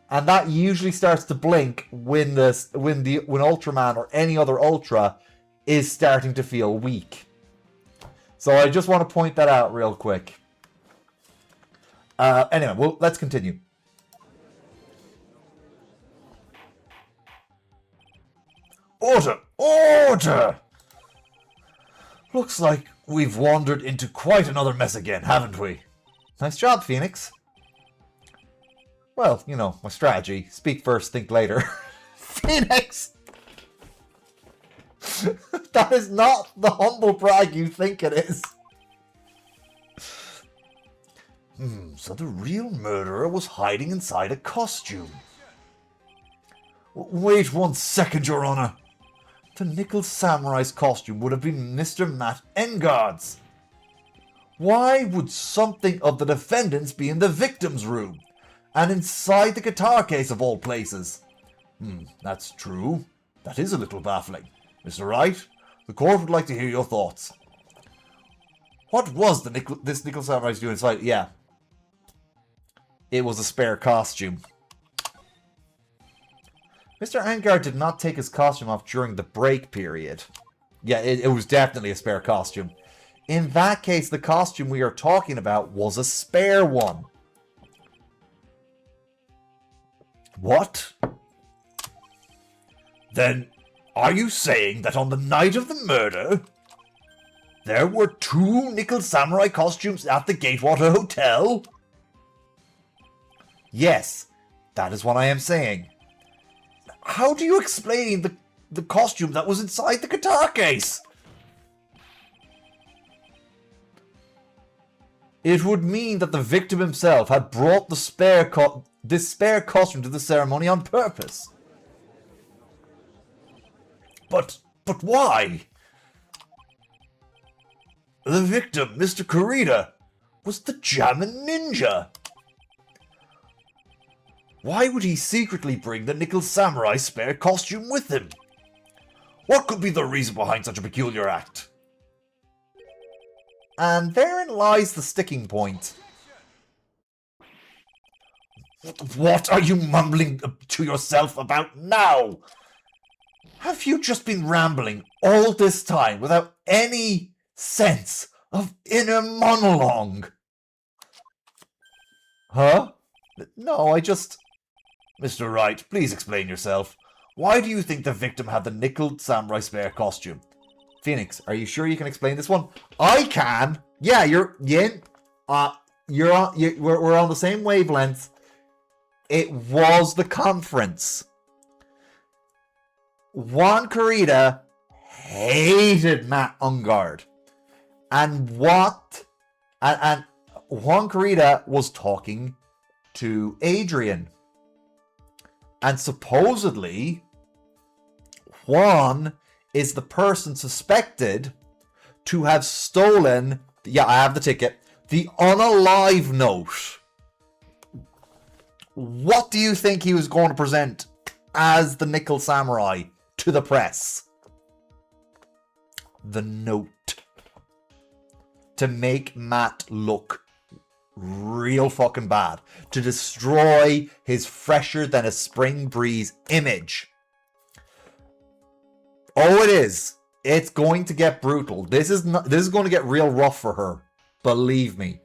And that usually starts to blink when Ultraman or any other Ultra is starting to feel weak. So I just want to point that out real quick. Anyway, well, let's continue. Order! Order! Looks like we've wandered into quite another mess again, haven't we? Nice job, Phoenix. Well, you know, my strategy. Speak first, think later. Phoenix! That is not the humble brag you think it is. So the real murderer was hiding inside a costume. Wait 1 second, Your Honor. The Nickel Samurai's costume would have been Mr. Matt Engard's. Why would something of the defendant's be in the victim's room? And inside the guitar case of all places? That's true. That is a little baffling. Mr. Wright, the court would like to hear your thoughts. What was this Nickel Samurai's doing inside? Yeah. It was a spare costume. Mr. Engard did not take his costume off during the break period. Yeah, it was definitely a spare costume. In that case, the costume we are talking about was a spare one. What? Then, are you saying that on the night of the murder, there were 2 Nickel Samurai costumes at the Gatewater Hotel? Yes, that is what I am saying. How do you explain the costume that was inside the guitar case? It would mean that the victim himself had brought this spare costume to the ceremony on purpose. But why? The victim, Mr. Kurita, was the German ninja. Why would he secretly bring the Nickel Samurai spare costume with him? What could be the reason behind such a peculiar act? And therein lies the sticking point. What are you mumbling to yourself about now? Have you just been rambling all this time without any sense of inner monologue? Huh? No, I just... Mr. Wright, please explain yourself. Why do you think the victim had the Nickel Samurai spare costume? Phoenix, are you sure you can explain this one? I can! Yeah, you're... Yin, we're on the same wavelength. It was the conference. Juan Kurita hated Matt Engard. And Juan Kurita was talking to Adrian. And supposedly, Juan is the person suspected to have stolen, yeah, I have the ticket, the unalive note. What do you think he was going to present as the Nickel Samurai to the press? The note. To make Matt look real fucking bad. To destroy his fresher than a spring breeze image. Oh, it is. It's going to get brutal. This is going to get real rough for her. Believe me.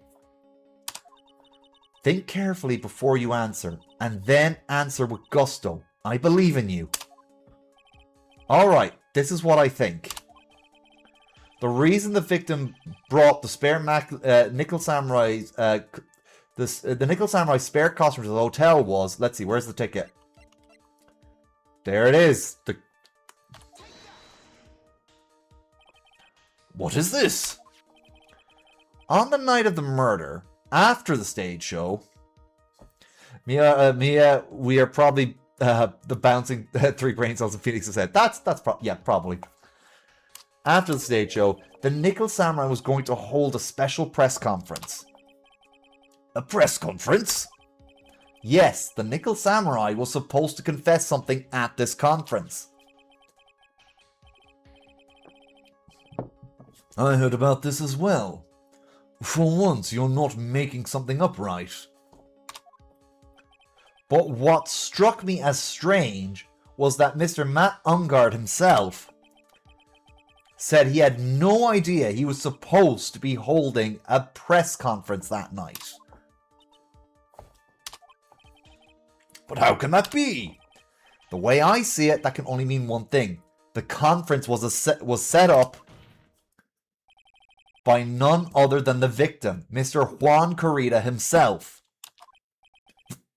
Think carefully before you answer, and then answer with gusto. I believe in you. Alright, this is what I think. The reason the victim brought the spare Nickel Samurai's the Nickel Samurai spare costume to the hotel was, let's see, where's the ticket? There it is. What is this? On the night of the murder, After the stage show, Mia, we are probably the bouncing three brain cells of Phoenix's head. Yeah, probably. After the stage show, the Nickel Samurai was going to hold a special press conference. A press conference? Yes, the Nickel Samurai was supposed to confess something at this conference. I heard about this as well. For once, you're not making something up right. But what struck me as strange was that Mr. Matt Ungard himself said he had no idea he was supposed to be holding a press conference that night. But how can that be? The way I see it, that can only mean one thing. The conference was set up by none other than the victim, Mr. Juan Corrida himself.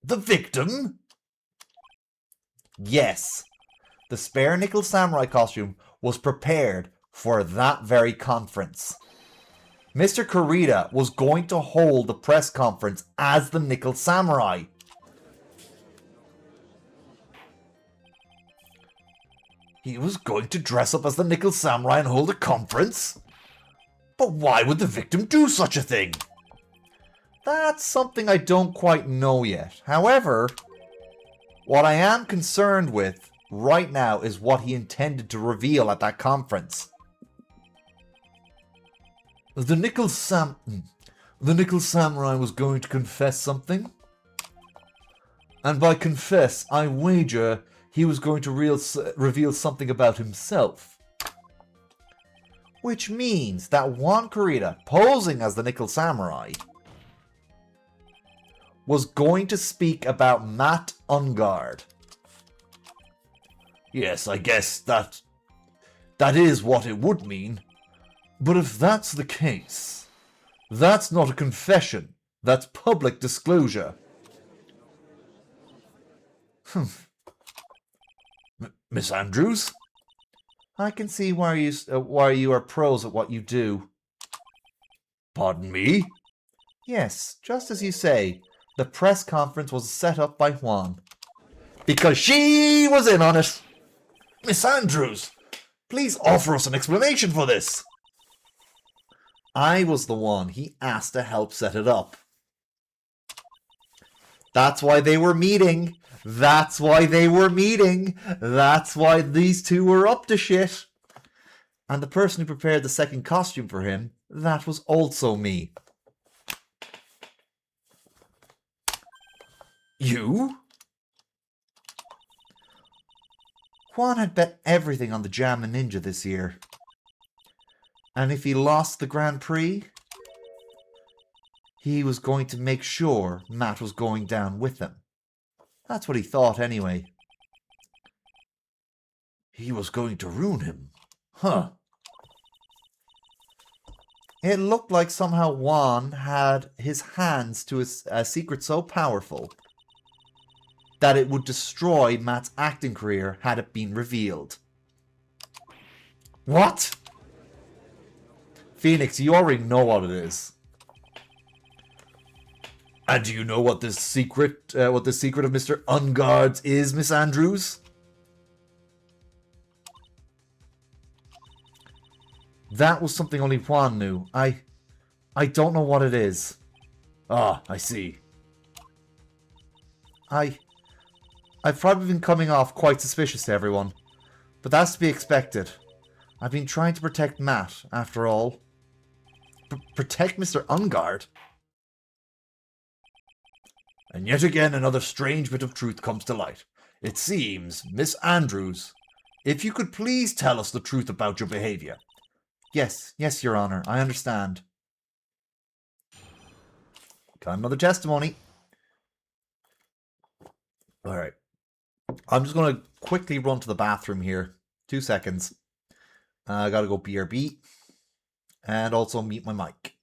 The victim? Yes. The spare Nickel Samurai costume was prepared for that very conference. Mr. Corrida was going to hold the press conference as the Nickel Samurai. He was going to dress up as the Nickel Samurai and hold a conference? But why would the victim do such a thing? That's something I don't quite know yet. However, what I am concerned with right now is what he intended to reveal at that conference. The Nickel Samurai was going to confess something. And by confess, I wager he was going to reveal something about himself. Which means that Juan Corrida, posing as the Nickel Samurai, was going to speak about Matt Ungard. Yes, I guess that is what it would mean. But if that's the case, that's not a confession. That's public disclosure. Miss Andrews? I can see why you are pros at what you do. Pardon me? Yes, just as you say. The press conference was set up by Juan. Because she was in on it. Miss Andrews, please offer us an explanation for this. I was the one he asked to help set it up. That's why they were meeting. That's why these two were up to shit. And the person who prepared the second costume for him, that was also me. You? Juan had bet everything on the Jammin' Ninja this year. And if he lost the Grand Prix, he was going to make sure Matt was going down with him. That's what he thought anyway. He was going to ruin him. Huh. It looked like somehow Juan had his hands to a secret so powerful that it would destroy Matt's acting career had it been revealed. What? Phoenix, you already know what it is. And do you know what the secret of Mr. Ungard's is, Miss Andrews? That was something only Juan knew. I don't know what it is. Ah, I see. I've probably been coming off quite suspicious to everyone, but that's to be expected. I've been trying to protect Matt, after all. Protect Mr. Ungard? And yet again another strange bit of truth comes to light. It seems, Miss Andrews, if you could please tell us the truth about your behaviour. Yes, Your Honour, I understand. Got another testimony. Alright. I'm just going to quickly run to the bathroom here. 2 seconds. I gotta go BRB. And also mute my mic.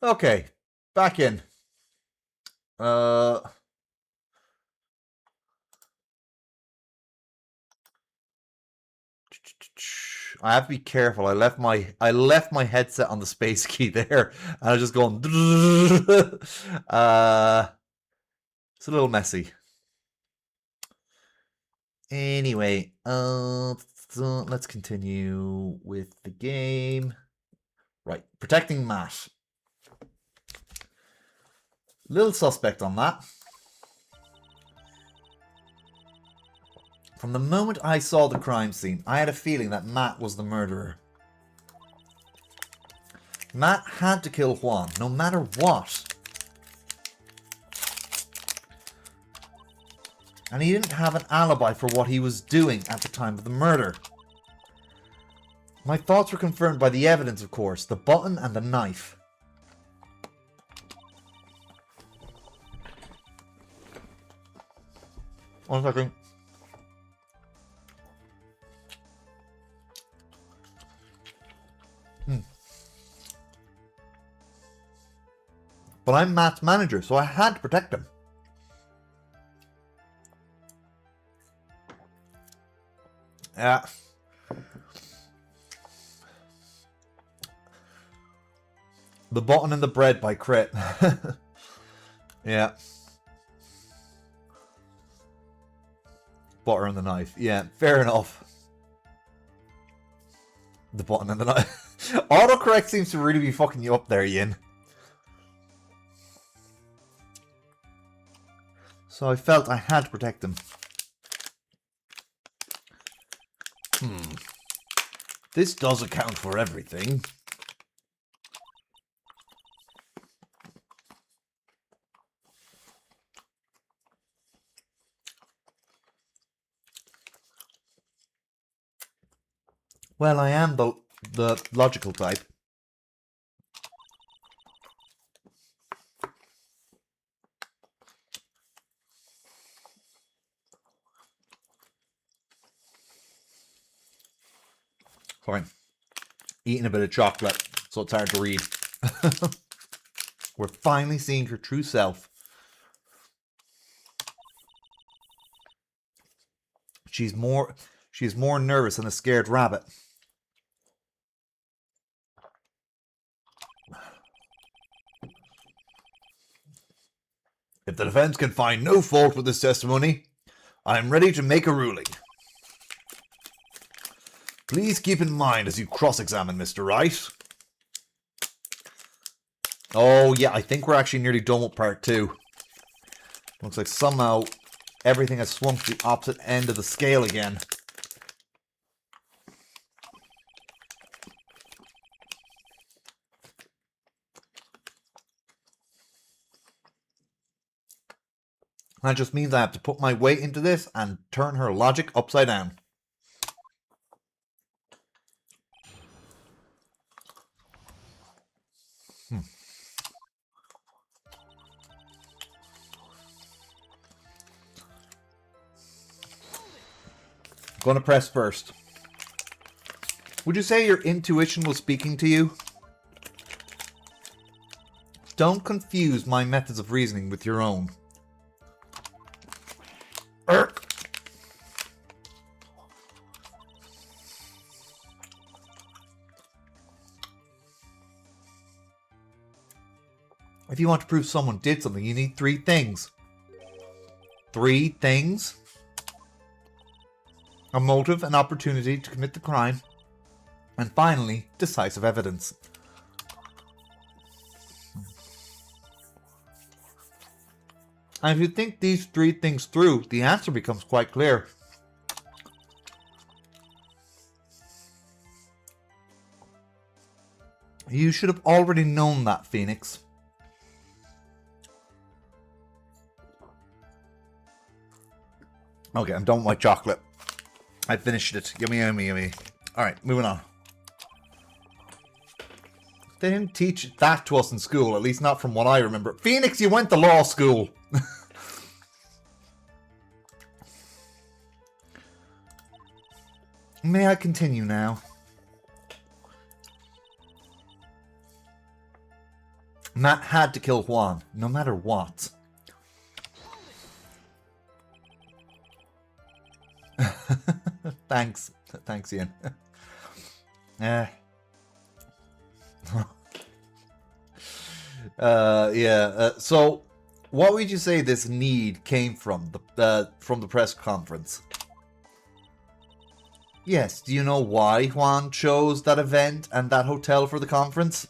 Okay, back in. I have to be careful. I left my headset on the space key there, and I was just going. It's a little messy. Anyway, so let's continue with the game. Right, protecting Matt. Little suspect on that. From the moment I saw the crime scene, I had a feeling that Matt was the murderer. Matt had to kill Juan, no matter what. And he didn't have an alibi for what he was doing at the time of the murder. My thoughts were confirmed by the evidence, of course, the button and the knife. One second. But I'm Matt's manager, so I had to protect him. Yeah. The button and the bread by Crit. Yeah. Butter and the knife. Yeah, fair enough. The button and the knife. Autocorrect seems to really be fucking you up there, Yin. So I felt I had to protect him. This does account for everything. Well, I am the logical type. Fine. Eating a bit of chocolate, so it's hard to read. We're finally seeing her true self. She's more nervous than a scared rabbit. If the defense can find no fault with this testimony, I am ready to make a ruling. Please keep in mind as you cross-examine Mr. Wright. Oh yeah, I think we're actually nearly done with part 2. Looks like somehow everything has swung to the opposite end of the scale again. That just means I have to put my weight into this and turn her logic upside down. Gonna press first. Would you say your intuition was speaking to you? Don't confuse my methods of reasoning with your own. If you want to prove someone did something, you need 3 things. 3 things? A motive, an opportunity to commit the crime, and finally, decisive evidence. And if you think these 3 things through, the answer becomes quite clear. You should have already known that, Phoenix. Okay, I'm done with my chocolate. I finished it. Yummy, yummy, yummy. Alright, moving on. They didn't teach that to us in school, at least not from what I remember. Phoenix, you went to law school! May I continue now? Matt had to kill Juan, no matter what. Thanks. Thanks, Ian. So, what would you say this need came from the press conference? Yes, do you know why Juan chose that event and that hotel for the conference?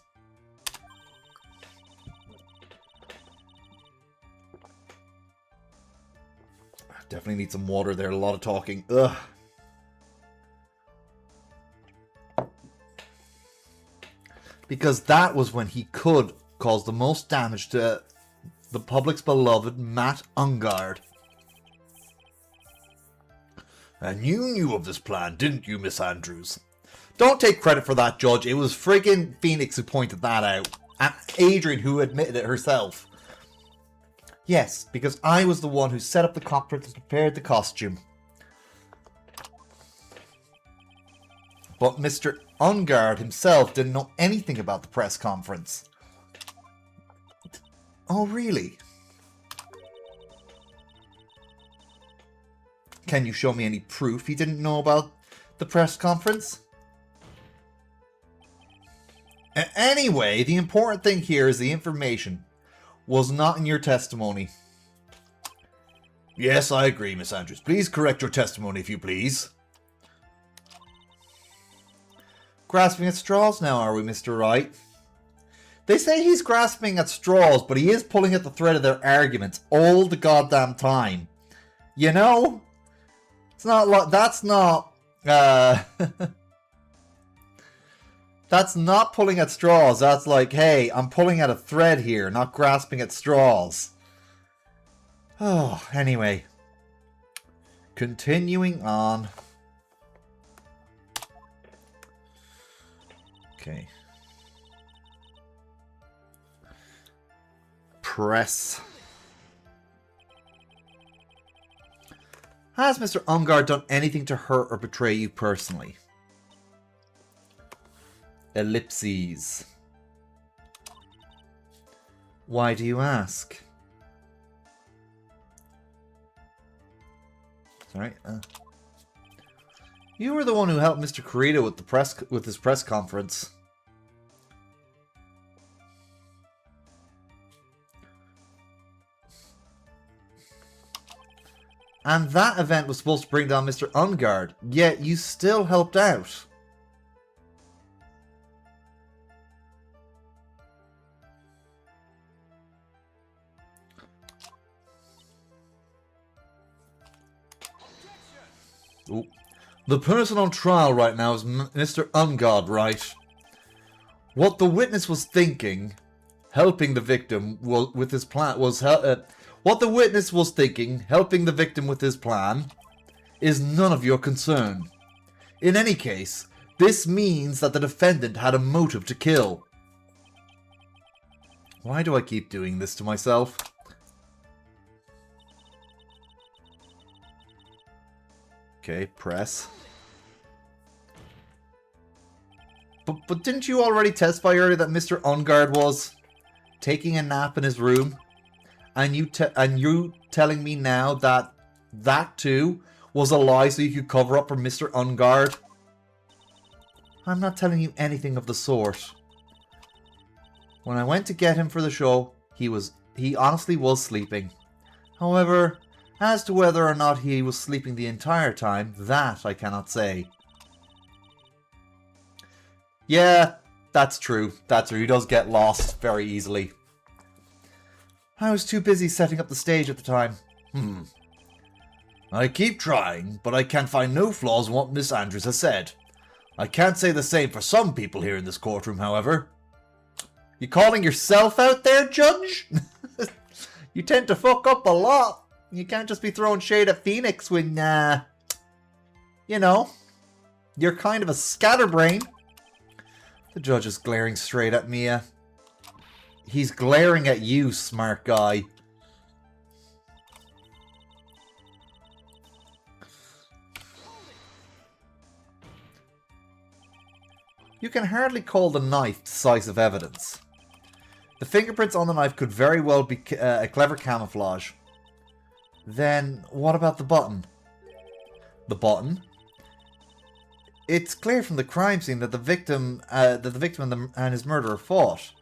Definitely need some water there, a lot of talking. Ugh. Because that was when he could cause the most damage to the public's beloved Matt Ungard. And you knew of this plan, didn't you, Miss Andrews? Don't take credit for that, Judge. It was friggin' Phoenix who pointed that out. And Adrian who admitted it herself. Yes, because I was the one who set up the conference and prepared the costume. But Mr. Ungard himself didn't know anything about the press conference. Oh, really? Can you show me any proof he didn't know about the press conference? Anyway, the important thing here is the information was not in your testimony. Yes, I agree, Miss Andrews. Please correct your testimony, if you please. Grasping at straws now, are we, Mr. Wright? They say he's grasping at straws, but he is pulling at the thread of their arguments all the goddamn time. You know? It's not like... That's not... That's not pulling at straws. That's like, hey, I'm pulling at a thread here, not grasping at straws. Oh, anyway. Continuing on. Okay. Press. Has Mr. Ungard done anything to hurt or betray you personally? Ellipses. Why do you ask? Sorry. You were the one who helped Mr. Corito with his press conference. And that event was supposed to bring down Mr. Ungard, yet you still helped out. Ooh. The person on trial right now is Mr. Ungard, right? What the witness was thinking, helping the victim with his plan was what the witness was thinking, helping the victim with his plan, is none of your concern. In any case, this means that the defendant had a motive to kill. Why do I keep doing this to myself? Okay, press. But didn't you already testify earlier that Mr. Ungard was taking a nap in his room? And you telling me now that that too was a lie so you could cover up for Mr. Ungard? I'm not telling you anything of the sort. When I went to get him for the show, he honestly was sleeping. However, as to whether or not he was sleeping the entire time, that I cannot say. Yeah, that's true. That's true. He does get lost very easily. I was too busy setting up the stage at the time. I keep trying, but I can find no flaws in what Miss Andrews has said. I can't say the same for some people here in this courtroom, however. You calling yourself out there, Judge? You tend to fuck up a lot. You can't just be throwing shade at Phoenix when, you know, you're kind of a scatterbrain. The judge is glaring straight at Mia. He's glaring at you, smart guy. You can hardly call the knife decisive evidence. The fingerprints on the knife could very well be a clever camouflage. Then, what about the button? The button? It's clear from the crime scene that the victim and his murderer fought.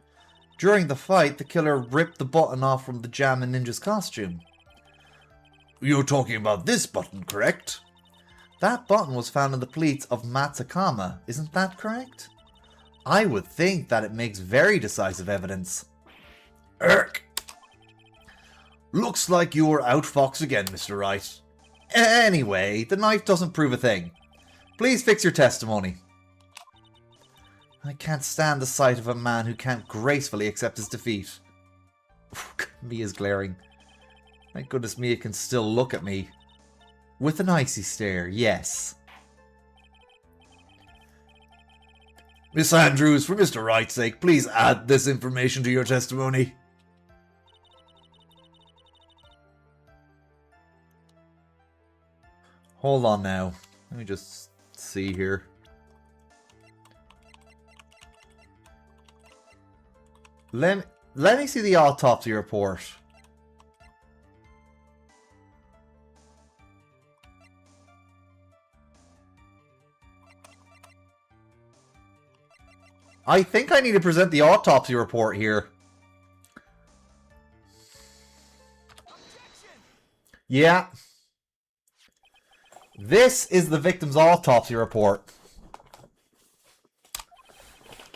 During the fight, the killer ripped the button off from the Jammin' Ninja's costume. You're talking about this button, correct? That button was found in the pleats of Matsukama, isn't that correct? I would think that it makes very decisive evidence. Erk! Looks like you were outfoxed again, Mr. Wright. Anyway, the knife doesn't prove a thing. Please fix your testimony. I can't stand the sight of a man who can't gracefully accept his defeat. Mia's glaring. Thank goodness Mia can still look at me. With an icy stare, yes. Miss Andrews, for Mr. Wright's sake, please add this information to your testimony. Hold on now. Let me just see here. Let me see the autopsy report. I think I need to present the autopsy report here. Yeah. This is the victim's autopsy report.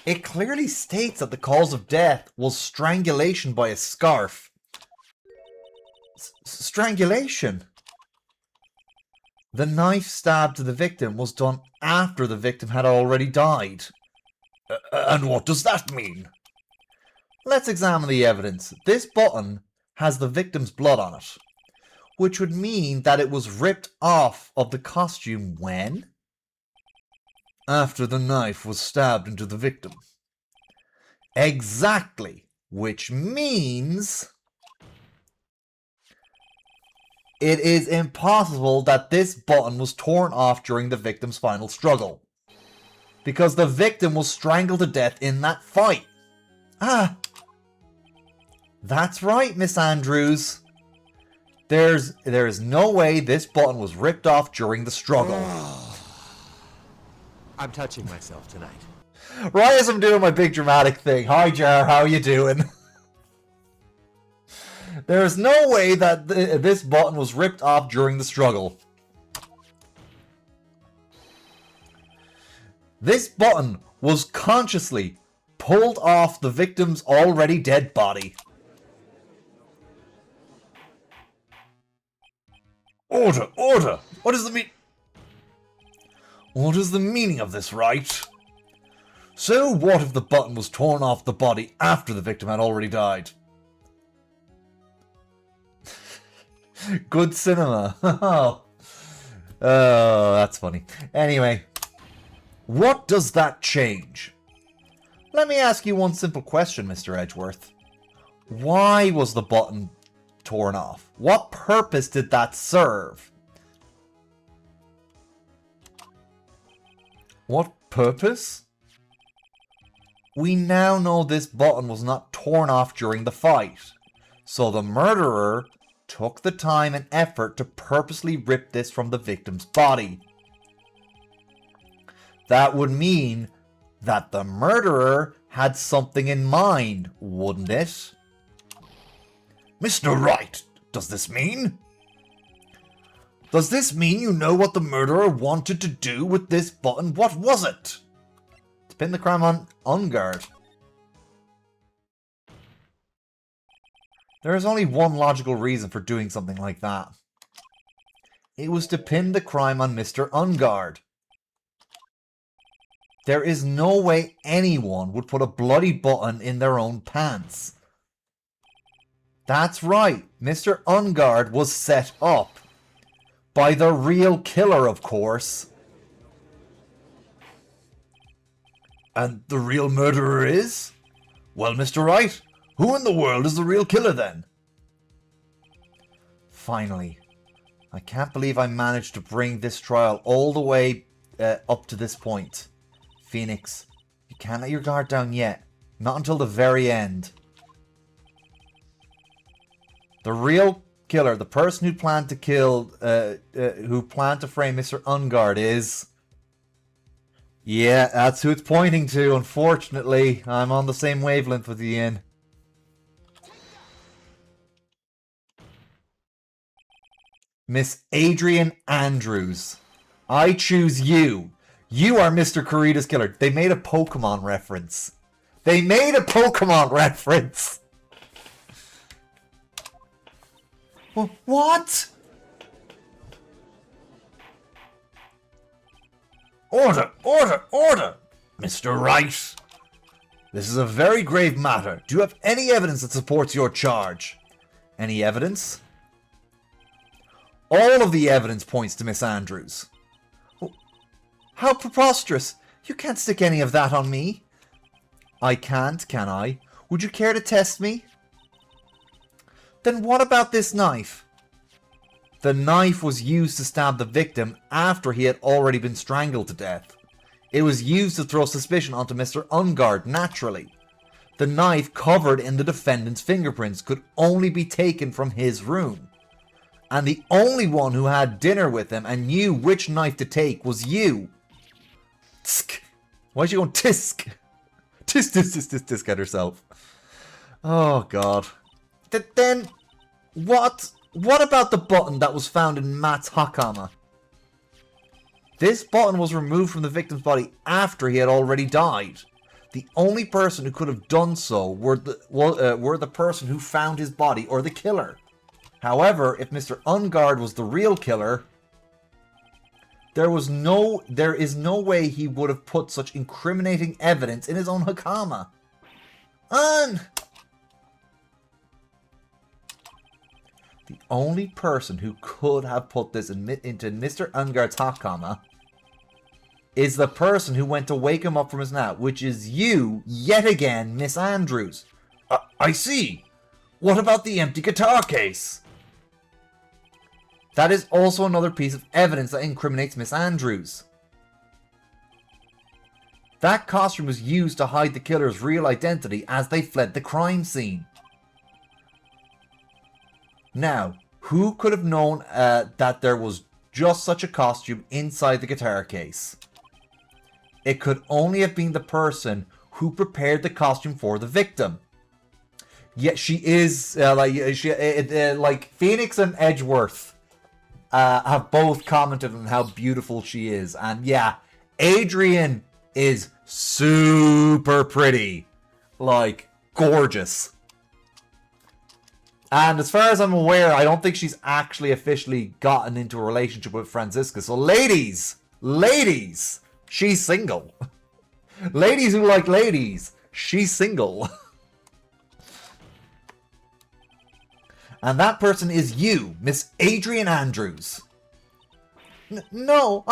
It clearly states that the cause of death was strangulation by a scarf. Strangulation? The knife stab to the victim was done after the victim had already died. And what does that mean? Let's examine the evidence. This button has the victim's blood on it, which would mean that it was ripped off of the costume when? After the knife was stabbed into the victim. Exactly, which means it is impossible that this button was torn off during the victim's final struggle, because the victim was strangled to death in that fight. Ah, that's right, Miss Andrews. There is no way this button was ripped off during the struggle. I'm touching myself tonight. Right as I'm doing my big dramatic thing. Hi, Jar, how you doing? There is no way that this button was ripped off during the struggle. This button was consciously pulled off the victim's already dead body. Order! Order! What is the meaning of this, right? So what if the button was torn off the body after the victim had already died? Good cinema. Oh, that's funny. Anyway, what does that change? Let me ask you one simple question, Mr. Edgeworth. Why was the button torn off? What purpose did that serve? What purpose? We now know this button was not torn off during the fight, so the murderer took the time and effort to purposely rip this from the victim's body. That would mean that the murderer had something in mind, wouldn't it? Mr. Wright, does this mean? Does this mean you know what the murderer wanted to do with this button? What was it? To pin the crime on guard. There is only one logical reason for doing something like that. It was to pin the crime on Mr. Ungard. There is no way anyone would put a bloody button in their own pants. That's right, Mr. Ungard was set up. By the real killer, of course. And the real murderer is? Well, Mr. Wright, who in the world is the real killer then? Finally, I can't believe I managed to bring this trial all the way up to this point. Phoenix, you can't let your guard down yet. Not until the very end. The real killer, the person who planned to kill, who planned to frame Mr. Ungard is... Yeah, that's who it's pointing to, unfortunately. I'm on the same wavelength with Ian. Miss Adrian Andrews. I choose you. You are Mr. Kurita's killer. They made a Pokemon reference. They made a Pokemon reference! What? Order! Order! Order! Mr. Wright. This is a very grave matter. Do you have any evidence that supports your charge? Any evidence? All of the evidence points to Miss Andrews. How preposterous! You can't stick any of that on me. I can't, can I? Would you care to test me? Then what about this knife? The knife was used to stab the victim after he had already been strangled to death. It was used to throw suspicion onto Mr. Ungard, naturally. The knife covered in the defendant's fingerprints could only be taken from his room. And the only one who had dinner with him and knew which knife to take was you. Tsk. Why'd you go tisk? Tisk, tisk, tisk, tisk, tisk at herself. Oh, God. Then, what about the button that was found in Matt's Hakama? This button was removed from the victim's body after he had already died. The only person who could have done so were the person who found his body or the killer. However, if Mr. Ungard was the real killer, there is no way he would have put such incriminating evidence in his own Hakama. The only person who could have put this into Mr. Ungard's Hakama is the person who went to wake him up from his nap, which is you, yet again, Miss Andrews. I see. What about the empty guitar case? That is also another piece of evidence that incriminates Miss Andrews. That costume was used to hide the killer's real identity as they fled the crime scene. Now, who could have known that there was just such a costume inside the guitar case? It could only have been the person who prepared the costume for the victim. Yet she is like Phoenix and Edgeworth have both commented on how beautiful she is, and yeah, Adrian is super pretty, like gorgeous. And as far as I'm aware, I don't think she's actually officially gotten into a relationship with Franziska. So ladies, she's single. Ladies who like ladies, she's single. And that person is you, Miss Adrian Andrews. No,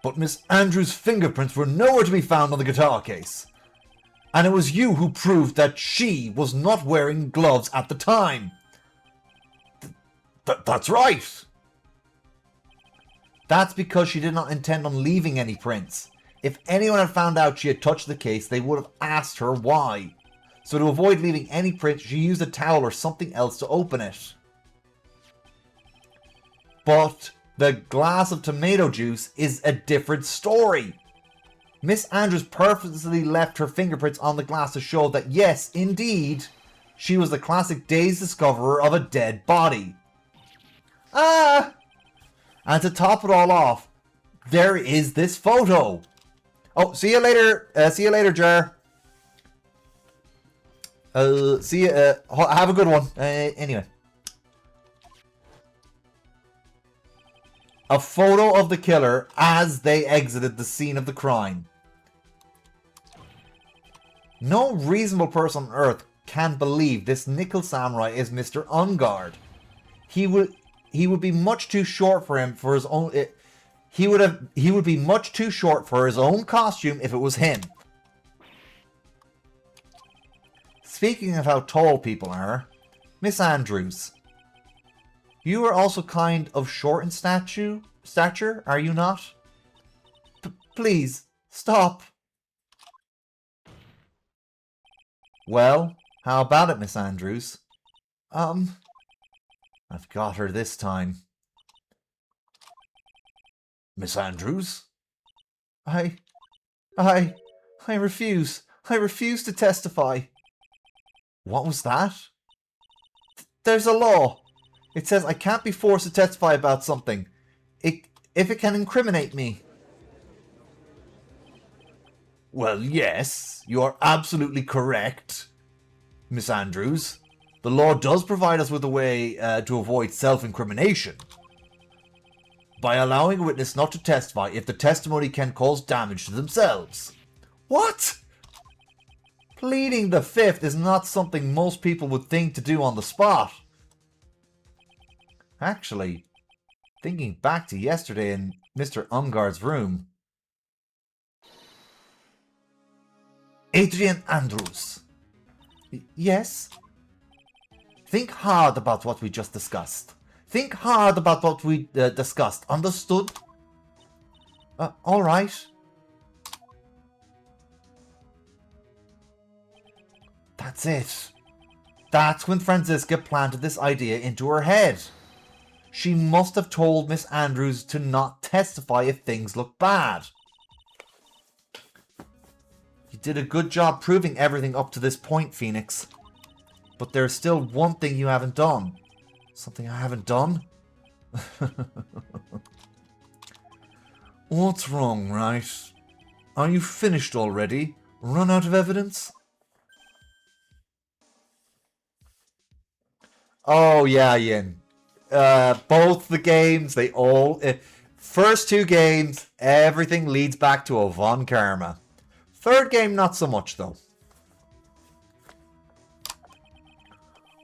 But Miss Andrews' fingerprints were nowhere to be found on the guitar case. And it was you who proved that she was not wearing gloves at the time. That's right. That's because she did not intend on leaving any prints. If anyone had found out she had touched the case, they would have asked her why. So to avoid leaving any prints, she used a towel or something else to open it. But the glass of tomato juice is a different story. Miss Andrews purposely left her fingerprints on the glass to show that yes, indeed, she was the classic dazed discoverer of a dead body. And to top it all off, there is this photo. Oh, see you later, Jar. See you, have a good one. Anyway. A photo of the killer as they exited the scene of the crime. No reasonable person on Earth can believe this nickel samurai is Mr. Ungard. He would be much too short for him for his own. He would be much too short for his own costume if it was him. Speaking of how tall people are, Miss Andrews, you are also kind of short in stature, are you not? Please, stop. Well, How about it, Miss Andrews? I've got her this time. Miss Andrews? I refuse. I refuse to testify. What was that? There's a law. It says I can't be forced to testify about something. If it can incriminate me. Well, yes, you are absolutely correct, Miss Andrews. The law does provide us with a way to avoid self-incrimination by allowing a witness not to testify if the testimony can cause damage to themselves. What? Pleading the fifth is not something most people would think to do on the spot. Actually, thinking back to yesterday in Mr. Umgard's room. Adrian Andrews. Yes? Think hard about what we just discussed. Think hard about what we discussed. Understood? All right. That's it. That's when Franziska planted this idea into her head. She must have told Miss Andrews to not testify if things look bad. You did a good job proving everything up to this point, Phoenix. But there's still one thing you haven't done. Something I haven't done? What's wrong, right? Are you finished already? Run out of evidence? Oh, yeah, Yin. Both the games, they all... first two games, everything leads back to a Von Karma. Third game, not so much, though.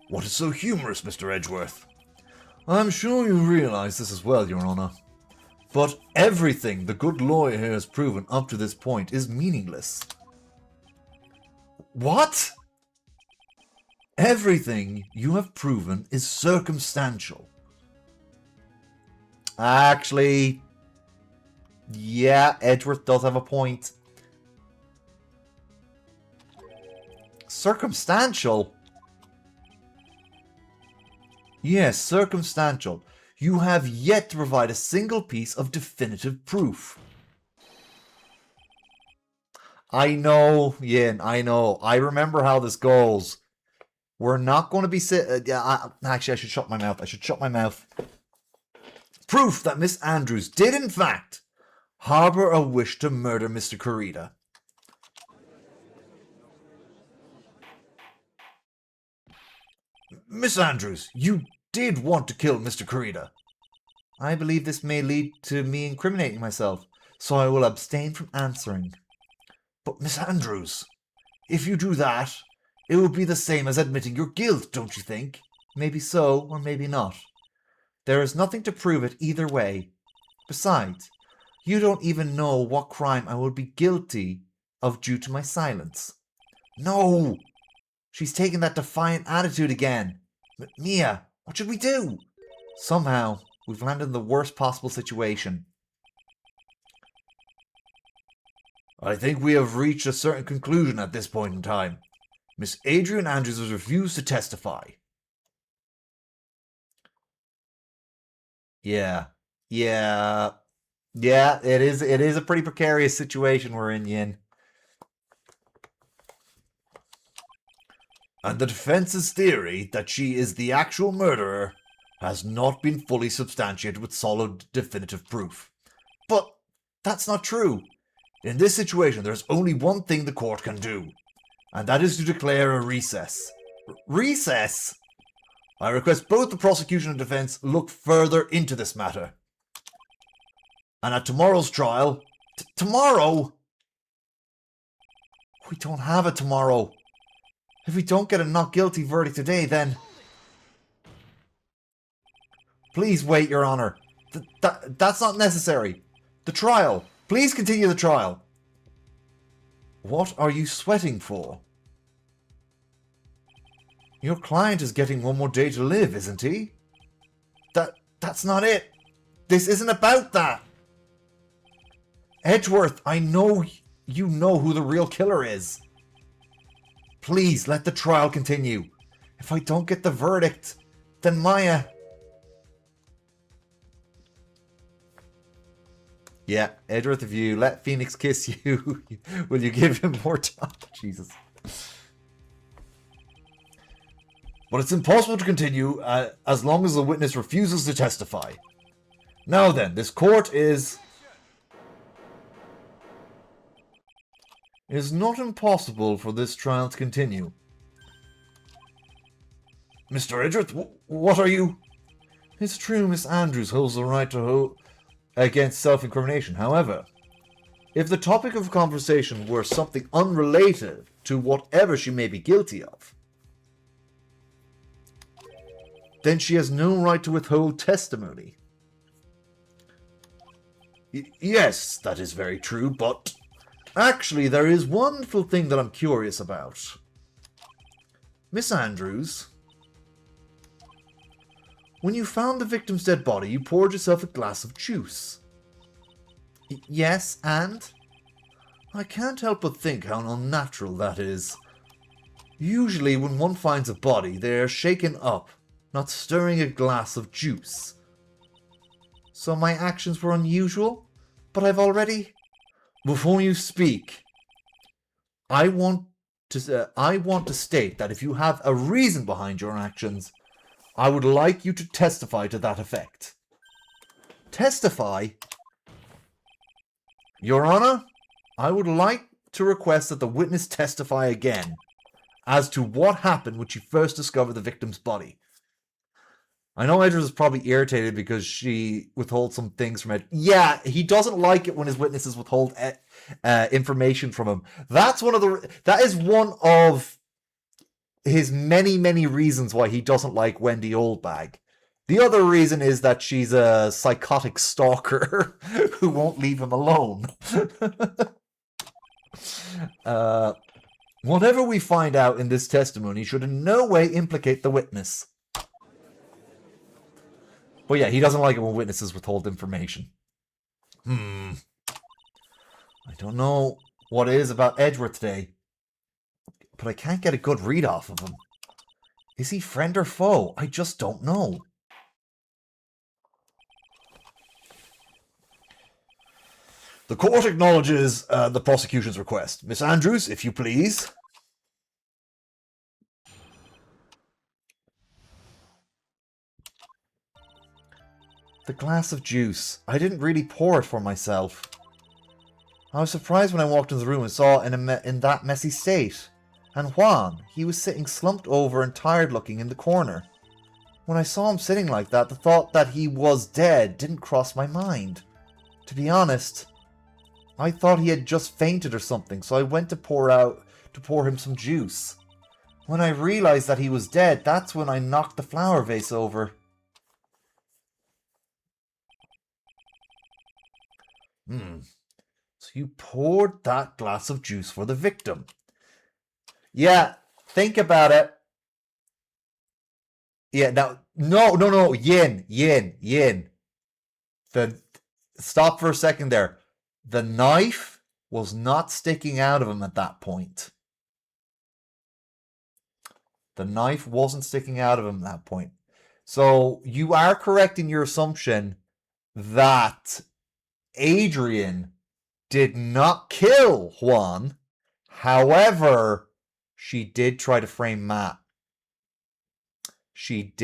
What is so humorous, Mr. Edgeworth? I'm sure you realize this as well, Your Honor. But everything the good lawyer here has proven up to this point is meaningless. What? Everything you have proven is circumstantial. Actually, yeah, Edgeworth does have a point. Circumstantial? Yes, circumstantial. You have yet to provide a single piece of definitive proof. I know, Yin, I know. I remember how this goes. We're not going to be... actually, I should shut my mouth. I should shut my mouth. Proof that Miss Andrews did, in fact, harbor a wish to murder Mr. Kurita. Miss Andrews, you did want to kill Mr. Kurita. I believe this may lead to me incriminating myself, so I will abstain from answering. But Miss Andrews, if you do that, it will be the same as admitting your guilt, don't you think? Maybe so, or maybe not. There is nothing to prove it either way. Besides, you don't even know what crime I will be guilty of due to my silence. No! She's taken that defiant attitude again. Mia, what should we do? Somehow, we've landed in the worst possible situation. I think we have reached a certain conclusion at this point in time. Miss Adrian Andrews has refused to testify. Yeah, it is a pretty precarious situation we're in, Yin. And the defense's theory that she is the actual murderer has not been fully substantiated with solid definitive proof. But that's not true. In this situation, there's only one thing the court can do, and that is to declare a recess. Recess? I request both the prosecution and defense look further into this matter. And at tomorrow's trial... Tomorrow? We don't have a tomorrow. If we don't get a not guilty verdict today, then... Please wait, Your Honor. That's not necessary. The trial. Please continue the trial. What are you sweating for? Your client is getting one more day to live, isn't he? That's not it. This isn't about that. Edgeworth, I know you know who the real killer is. Please, let the trial continue. If I don't get the verdict, then Maya... Yeah, Edgeworth, if you let Phoenix kiss you, will you give him more time? Jesus. But it's impossible to continue as long as the witness refuses to testify. Now then, this court is... It is not impossible for this trial to continue. Mr. Edgeworth, what are you... It's true Miss Andrews holds the right to hold against self-incrimination. However, if the topic of conversation were something unrelated to whatever she may be guilty of, then she has no right to withhold testimony. Yes, that is very true, but actually there is one little thing that I'm curious about. Miss Andrews, when you found the victim's dead body, you poured yourself a glass of juice. Yes, and? I can't help but think how unnatural that is. Usually when one finds a body, they are shaken up, not stirring a glass of juice. So my actions were unusual, but I've already... Before you speak, I want to state that if you have a reason behind your actions, I would like you to testify to that effect. Testify? Your Honor, I would like to request that the witness testify again as to what happened when she first discovered the victim's body. I know Edward is probably irritated because she withholds some things from it. Yeah, he doesn't like it when his witnesses withhold information from him. That is one of his many, many reasons why he doesn't like Wendy Oldbag. The other reason is that she's a psychotic stalker who won't leave him alone. Whatever we find out in this testimony should in no way implicate the witness. But yeah, he doesn't like it when witnesses withhold information. I don't know what it is about Edgeworth today, but I can't get a good read off of him. Is he friend or foe? I just don't know. The court acknowledges the prosecution's request. Miss Andrews, if you please. The glass of juice. I didn't really pour it for myself. I was surprised when I walked into the room and saw it in that messy state. And Juan, he was sitting slumped over and tired looking in the corner. When I saw him sitting like that, the thought that he was dead didn't cross my mind. To be honest, I thought he had just fainted or something, so I went to pour him some juice. When I realized that he was dead, that's when I knocked the flower vase over. So you poured that glass of juice for the victim. Yeah, think about it. Yeah, now, no, Yin. Stop for a second there. The knife was not sticking out of him at that point. The knife wasn't sticking out of him at that point. So you are correct in your assumption that Adrian did not kill Juan. However, she did try to frame Matt. She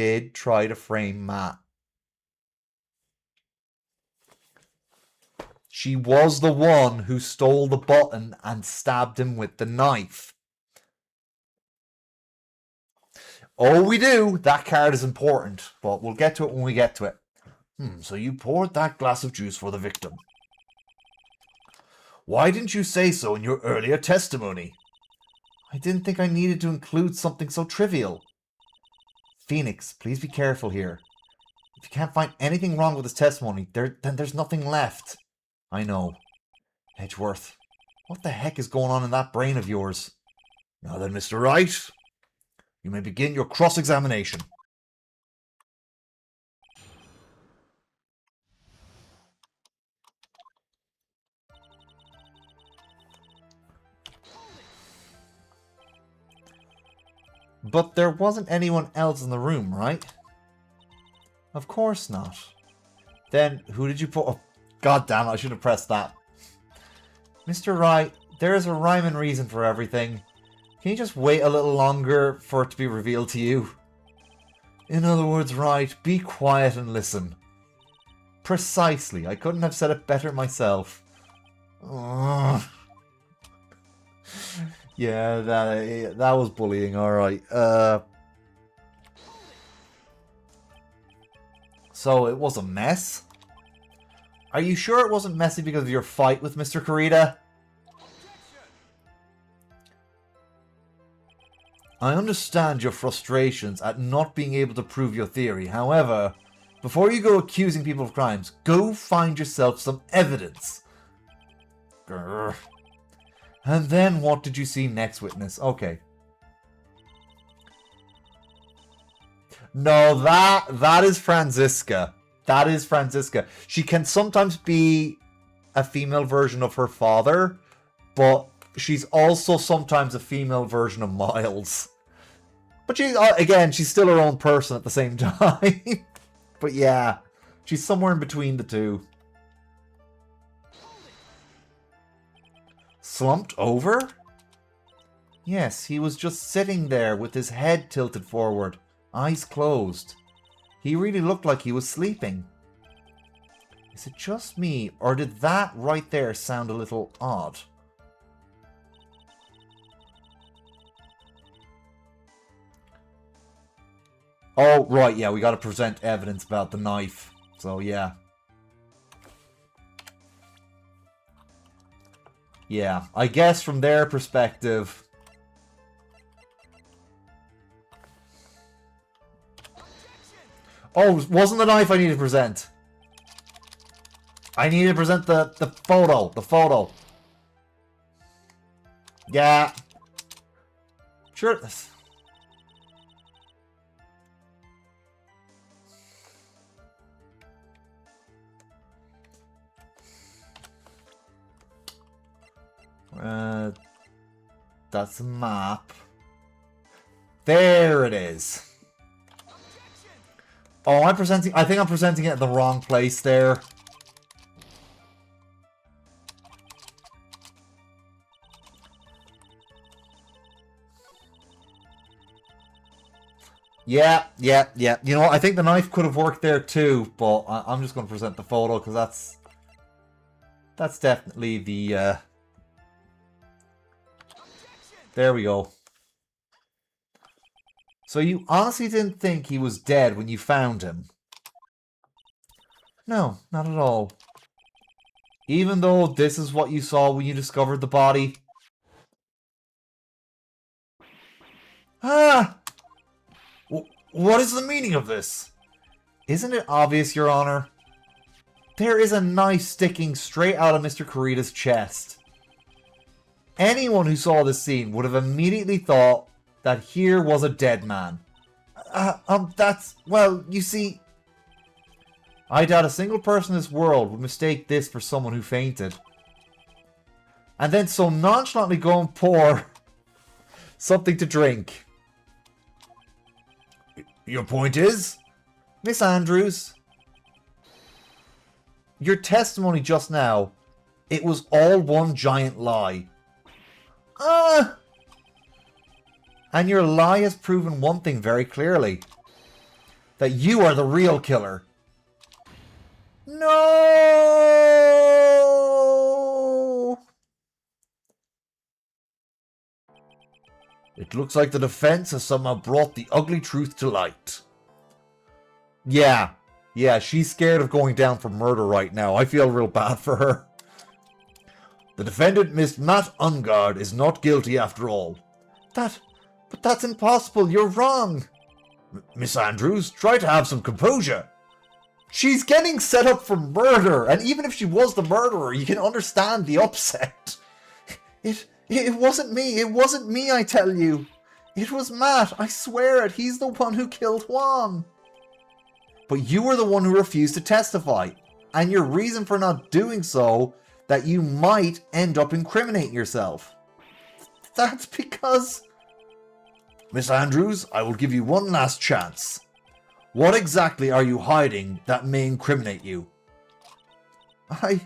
was the one who stole the button and stabbed him with the knife. Oh, we do. That card is important, but we'll get to it when we get to it. So you poured that glass of juice for the victim. Why didn't you say so in your earlier testimony? I didn't think I needed to include something so trivial. Phoenix, please be careful here. If you can't find anything wrong with his testimony, then there's nothing left. I know. Edgeworth, what the heck is going on in that brain of yours? Now then, Mr. Wright, you may begin your cross-examination. But there wasn't anyone else in the room, right? Of course not. Then, who did you put... Oh, God damn it, I should have pressed that. Mr. Wright, there is a rhyme and reason for everything. Can you just wait a little longer for it to be revealed to you? In other words, Wright, be quiet and listen. Precisely. I couldn't have said it better myself. Ugh. Yeah, that was bullying, alright. So it was a mess? Are you sure it wasn't messy because of your fight with Mr. Kurita? I understand your frustrations at not being able to prove your theory. However, before you go accusing people of crimes, go find yourself some evidence. Grr. And then what did you see next, witness? Okay. No, that is Franziska. That is Franziska. She can sometimes be a female version of her father, but she's also sometimes a female version of Miles. But she, again, she's still her own person at the same time. But yeah, she's somewhere in between the two. Slumped over? Yes, he was just sitting there with his head tilted forward, eyes closed. He really looked like he was sleeping. Is it just me, or did that right there sound a little odd? Oh, right, yeah, we gotta present evidence about the knife. So, yeah. Yeah, I guess from their perspective... Oh, wasn't the knife I needed to present? I needed to present the photo. The photo. Yeah. Sure. That's a map. There it is. Oh, I think I'm presenting it in the wrong place there. Yeah. You know what? I think the knife could have worked there too, but I'm just going to present the photo because that's definitely the... There we go. So you honestly didn't think he was dead when you found him? No, not at all. Even though this is what you saw when you discovered the body? Ah! What is the meaning of this? Isn't it obvious, Your Honor? There is a knife sticking straight out of Mr. Kurita's chest. Anyone who saw this scene would have immediately thought that here was a dead man. Well, you see... I doubt a single person in this world would mistake this for someone who fainted. And then so nonchalantly go and pour something to drink. Your point is? Miss Andrews, your testimony just now, it was all one giant lie. And your lie has proven one thing very clearly. That you are the real killer. No! It looks like the defense has somehow brought the ugly truth to light. Yeah, she's scared of going down for murder right now. I feel real bad for her. The defendant, Miss Matt Ungard, is not guilty after all. But that's impossible. You're wrong. Miss Andrews, try to have some composure. She's getting set up for murder, and even if she was the murderer, you can understand the upset. It wasn't me. It wasn't me, I tell you. It was Matt. I swear it. He's the one who killed Juan. But you were the one who refused to testify, and your reason for not doing so, that you might end up incriminating yourself. That's because... Miss Andrews, I will give you one last chance. What exactly are you hiding that may incriminate you? I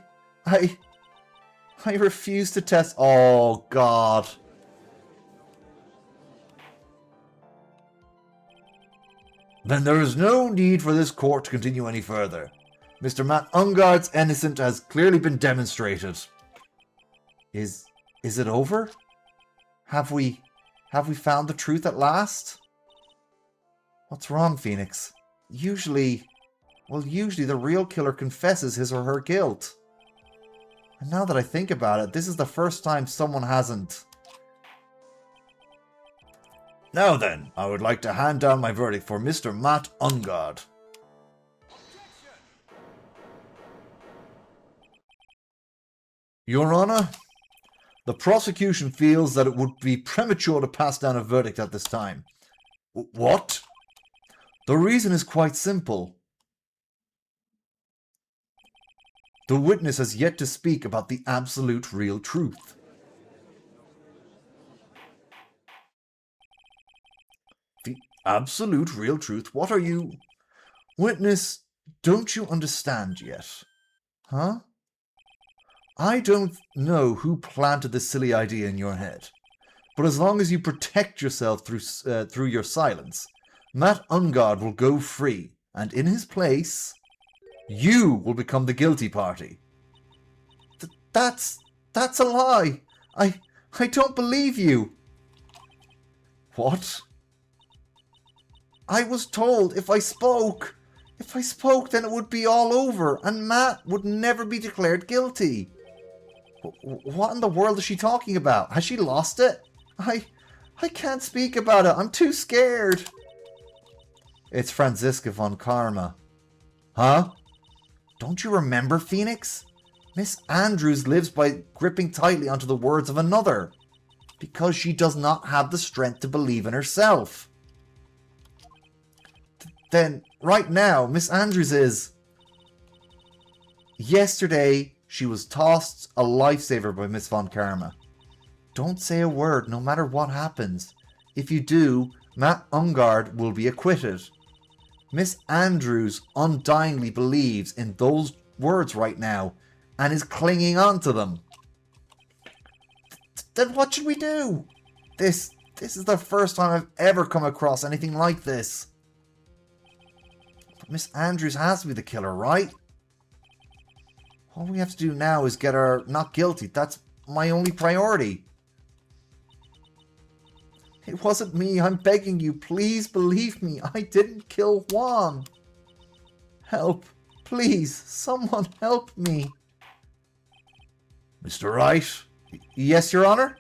refuse to test. Oh, God. Then there is no need for this court to continue any further. Mr. Matt Ungard's innocence has clearly been demonstrated. Is it over? Have we found the truth at last? What's wrong, Phoenix? Usually the real killer confesses his or her guilt. And now that I think about it, this is the first time someone hasn't. Now then, I would like to hand down my verdict for Mr. Matt Ungard. Your Honor, the prosecution feels that it would be premature to pass down a verdict at this time. What? The reason is quite simple. The witness has yet to speak about the absolute real truth. The absolute real truth? What are you... Witness, don't you understand yet? Huh? I don't know who planted this silly idea in your head, but as long as you protect yourself through your silence, Matt Ungard will go free, and in his place, you will become the guilty party. That's a lie. I don't believe you. What? I was told if I spoke, then it would be all over, and Matt would never be declared guilty. What in the world is she talking about? Has she lost it? I can't speak about it. I'm too scared. It's Franziska von Karma. Huh? Don't you remember, Phoenix? Miss Andrews lives by gripping tightly onto the words of another, because she does not have the strength to believe in herself. Then, right now, Miss Andrews is... Yesterday, she was tossed a lifesaver by Miss Von Karma. Don't say a word, no matter what happens. If you do, Matt Ungard will be acquitted. Miss Andrews undyingly believes in those words right now, and is clinging on to them. Then what should we do? This is the first time I've ever come across anything like this. But Miss Andrews has to be the killer, right? All we have to do now is get her not guilty. That's my only priority. It wasn't me. I'm begging you. Please believe me. I didn't kill Juan. Help. Please. Someone help me. Mr. Wright? Yes, Your Honor?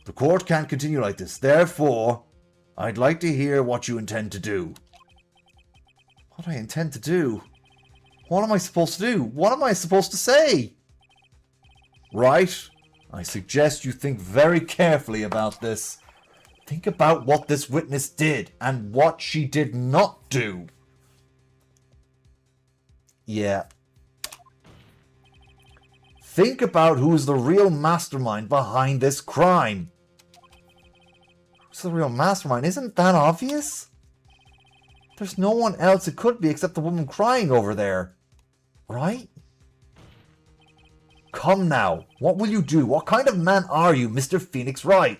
The court can't continue like this. Therefore, I'd like to hear what you intend to do. What I intend to do? What am I supposed to do? What am I supposed to say? Right. I suggest you think very carefully about this. Think about what this witness did and what she did not do. Yeah. Think about who is the real mastermind behind this crime. Who's the real mastermind? Isn't that obvious? There's no one else it could be except the woman crying over there. Right? Come now. What will you do? What kind of man are you, Mr. Phoenix Wright?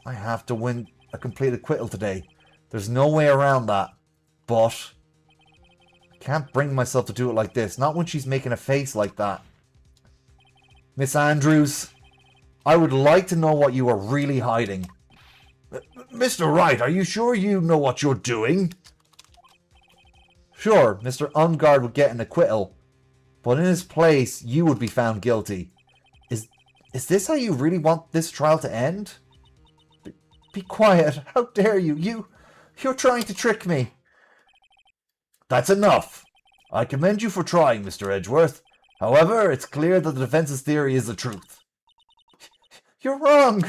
I have to win a complete acquittal today. There's no way around that. But I can't bring myself to do it like this. Not when she's making a face like that. Miss Andrews, I would like to know what you are really hiding. Mr. Wright, are you sure you know what you're doing? Sure, Mr. Ungard would get an acquittal, but in his place, you would be found guilty. Is this how you really want this trial to end? Be quiet. How dare you? You're trying to trick me. That's enough. I commend you for trying, Mr. Edgeworth. However, it's clear that the defense's theory is the truth. You're wrong.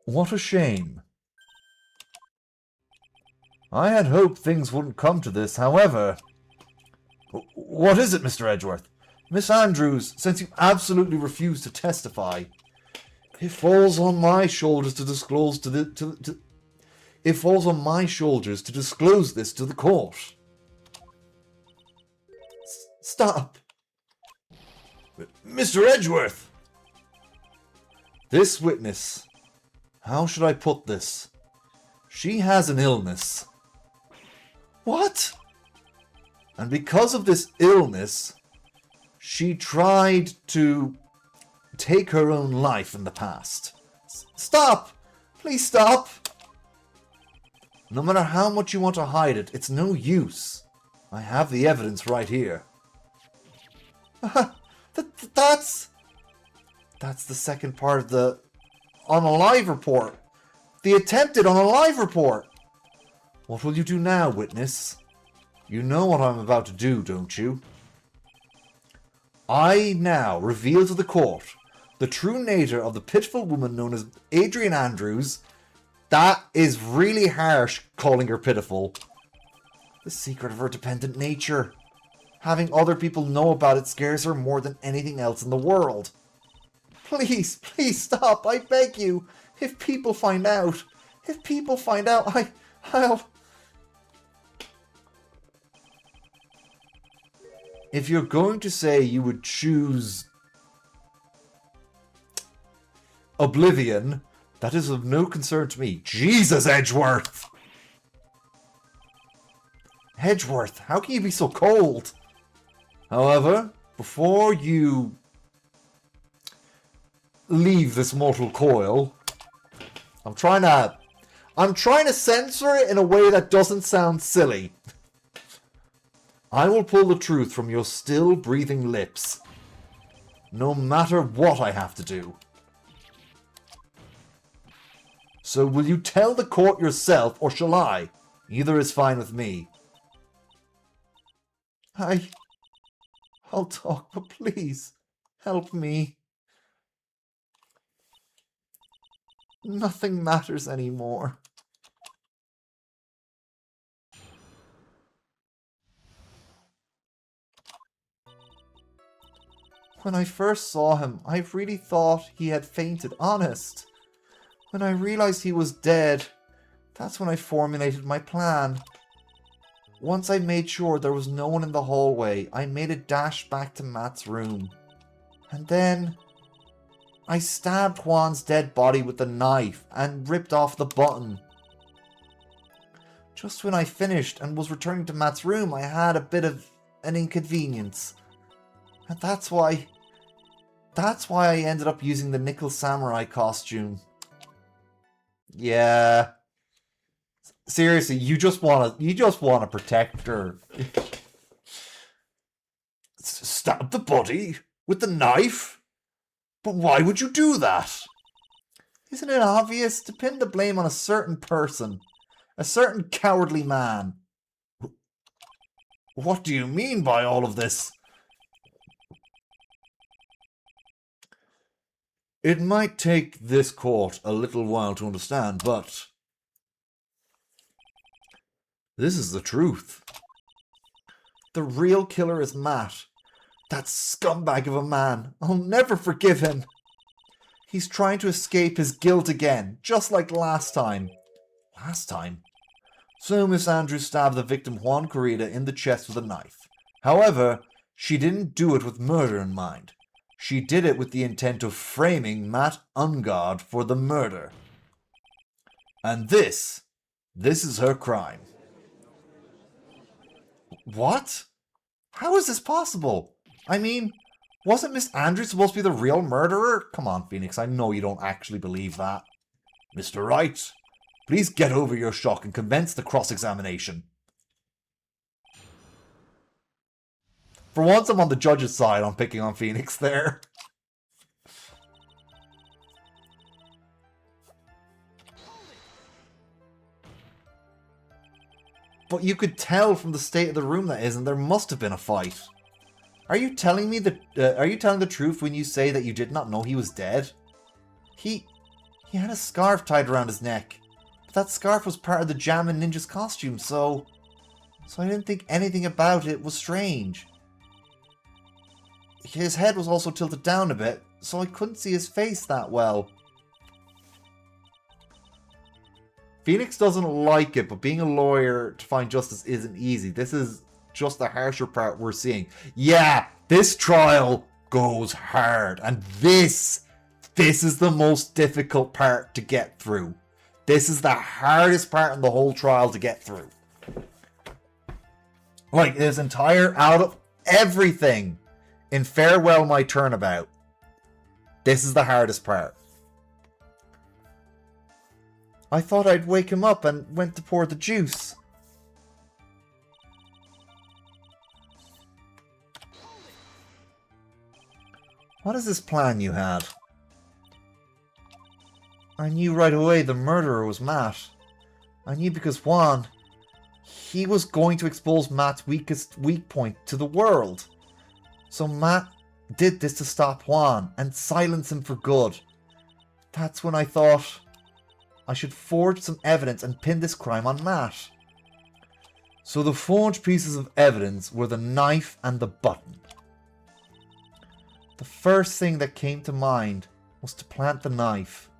What a shame. I had hoped things wouldn't come to this, however... What is it, Mr. Edgeworth? Miss Andrews, since you absolutely refuse to testify, it falls on my shoulders to disclose it falls on my shoulders to disclose this to the court. Stop! Mr. Edgeworth! This witness, how should I put this? She has an illness. What? And because of this illness, she tried to take her own life in the past. Stop! Please stop! No matter how much you want to hide it, it's no use. I have the evidence right here. That's the second part of the unalive report. The attempted unalive report. What will you do now, witness? You know what I'm about to do, don't you? I now reveal to the court the true nature of the pitiful woman known as Adrian Andrews. That is really harsh, calling her pitiful. The secret of her dependent nature. Having other people know about it scares her more than anything else in the world. Please, please stop, I beg you. If people find out, I'll... If you're going to say you would choose oblivion, that is of no concern to me. Jesus, Edgeworth! Edgeworth, how can you be so cold? However, before you leave this mortal coil, I'm trying to censor it in a way that doesn't sound silly. I will pull the truth from your still breathing lips, no matter what I have to do. So will you tell the court yourself, or shall I? Either is fine with me. I'll talk, but please, help me. Nothing matters anymore. When I first saw him, I really thought he had fainted, honest. When I realized he was dead, that's when I formulated my plan. Once I made sure there was no one in the hallway, I made a dash back to Matt's room. And then I stabbed Juan's dead body with the knife and ripped off the button. Just when I finished and was returning to Matt's room, I had a bit of an inconvenience. And that's why I ended up using the nickel samurai costume. Yeah. Seriously, you just want to protect her. Stab the body with the knife? But why would you do that? Isn't it obvious? To pin the blame on a certain person. A certain cowardly man. What do you mean by all of this? It might take this court a little while to understand, but this is the truth. The real killer is Matt. That scumbag of a man. I'll never forgive him. He's trying to escape his guilt again, just like last time. Last time? So Miss Andrews stabbed the victim Juan Corrida in the chest with a knife. However, she didn't do it with murder in mind. She did it with the intent of framing Matt Ungard for the murder. And this is her crime. What? How is this possible? I mean, wasn't Miss Andrews supposed to be the real murderer? Come on, Phoenix, I know you don't actually believe that. Mr. Wright, please get over your shock and commence the cross-examination. For once I'm on the judge's side on picking on Phoenix there. But you could tell from the state of the room that is, and there must have been a fight. Are you telling me are you telling the truth when you say that you did not know he was dead? He had a scarf tied around his neck. that scarf was part of the Jammin' Ninja's costume, so I didn't think anything about it was strange. His head was also tilted down a bit, so I couldn't see his face that well. Phoenix doesn't like it, but being a lawyer to find justice isn't easy. This is just the harsher part we're seeing. Yeah, this trial goes hard, and this is the most difficult part to get through. This is the hardest part in the whole trial to get through. Like, this entire, out of everything in Farewell My Turnabout, this is the hardest part. I thought I'd wake him up and went to pour the juice. What is this plan you had? I knew right away the murderer was Matt. I knew because Juan, he was going to expose Matt's weak point to the world. So Matt did this to stop Juan and silence him for good. That's when I thought I should forge some evidence and pin this crime on Matt. So the forged pieces of evidence were the knife and the button. The first thing that came to mind was to plant the knife.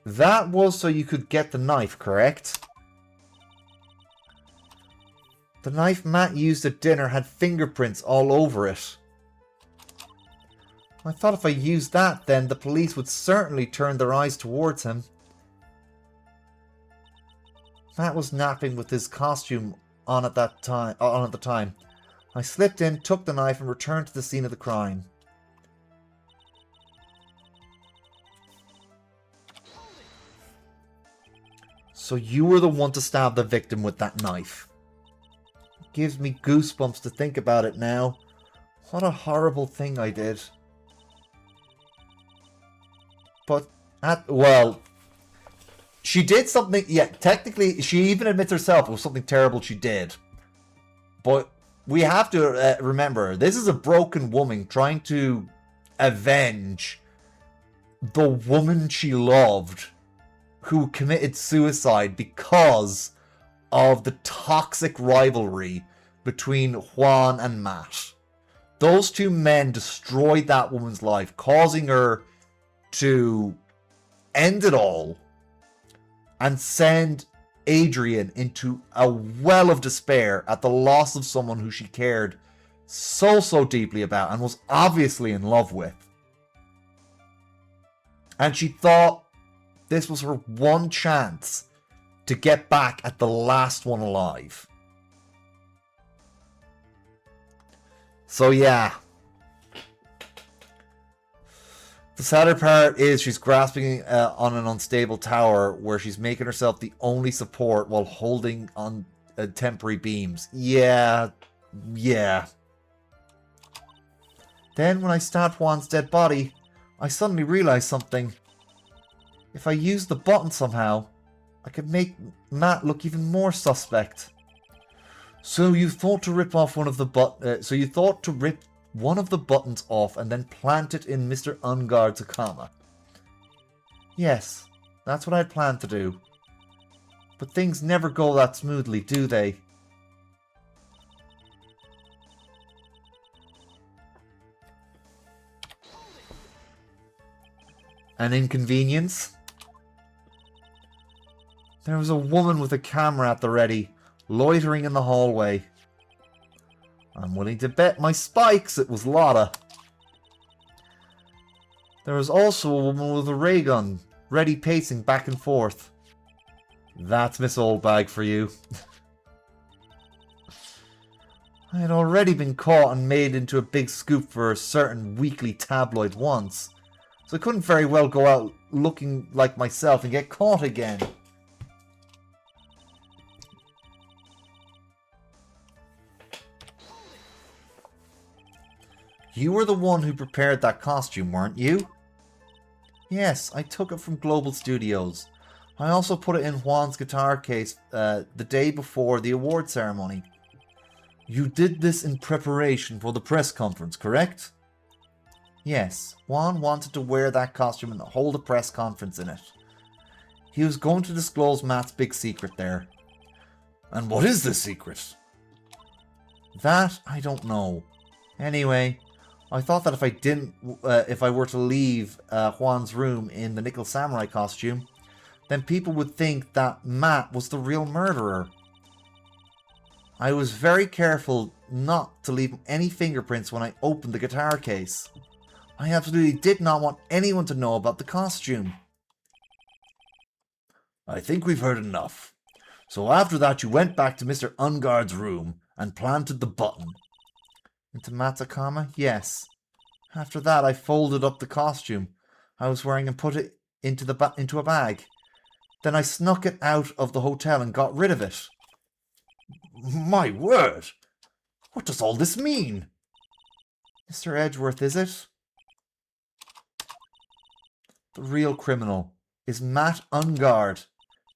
That was so you could get the knife, correct? The knife Matt used at dinner had fingerprints all over it. I thought if I used that, then the police would certainly turn their eyes towards him. Matt was napping with his costume on at the time. I slipped in, took the knife, and returned to the scene of the crime. So you were the one to stab the victim with that knife. It gives me goosebumps to think about it now. What a horrible thing I did. But, well, she did something, yeah, technically, she even admits herself it was something terrible she did. But we have to remember, this is a broken woman trying to avenge the woman she loved who committed suicide because of the toxic rivalry between Juan and Matt. Those two men destroyed that woman's life, causing her to end it all and send Adrian into a well of despair at the loss of someone who she cared so deeply about and was obviously in love with. And she thought this was her one chance to get back at the last one alive. So yeah. The sadder part is she's grasping on an unstable tower where she's making herself the only support while holding on temporary beams. Yeah. Then when I stabbed Juan's dead body, I suddenly realized something. If I used the button somehow, I could make Matt look even more suspect. So you thought to rip off one of the one of the buttons off and then plant it in Mr. Ungard's Akama. Yes, that's what I planned to do. But things never go that smoothly, do they? An inconvenience? There was a woman with a camera at the ready, loitering in the hallway. I'm willing to bet my spikes it was Lotta. There was also a woman with a ray gun, ready pacing back and forth. That's Miss Oldbag for you. I had already been caught and made into a big scoop for a certain weekly tabloid once, so I couldn't very well go out looking like myself and get caught again. You were the one who prepared that costume, weren't you? Yes, I took it from Global Studios. I also put it in Juan's guitar case the day before the award ceremony. You did this in preparation for the press conference, correct? Yes, Juan wanted to wear that costume and hold a press conference in it. He was going to disclose Matt's big secret there. And what is this secret? That I don't know. Anyway, I thought that if I were to leave Juan's room in the Nickel Samurai costume, then people would think that Matt was the real murderer. I was very careful not to leave any fingerprints when I opened the guitar case. I absolutely did not want anyone to know about the costume. I think we've heard enough. So after that you went back to Mr. Ungard's room and planted the button. Into Matt's Akama? Yes. After that I folded up the costume I was wearing and put it into a bag. Then I snuck it out of the hotel and got rid of it. My word! What does all this mean? Mr. Edgeworth, is it? The real criminal is Matt Ungard.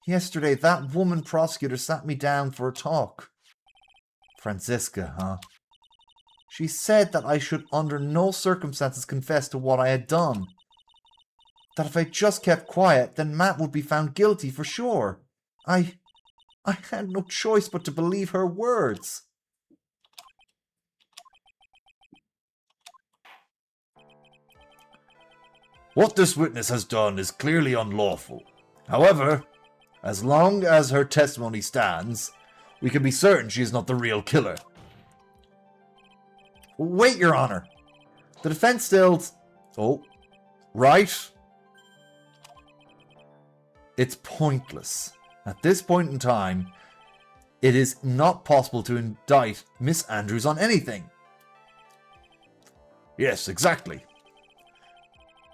Yesterday, that woman prosecutor sat me down for a talk. Franziska, huh? She said that I should under no circumstances confess to what I had done. That if I just kept quiet, then Matt would be found guilty for sure. I had no choice but to believe her words. What this witness has done is clearly unlawful. However, as long as her testimony stands, we can be certain she is not the real killer. Wait, Your Honor. The defense still... Oh, right. It's pointless. At this point in time, it is not possible to indict Miss Andrews on anything. Yes, exactly.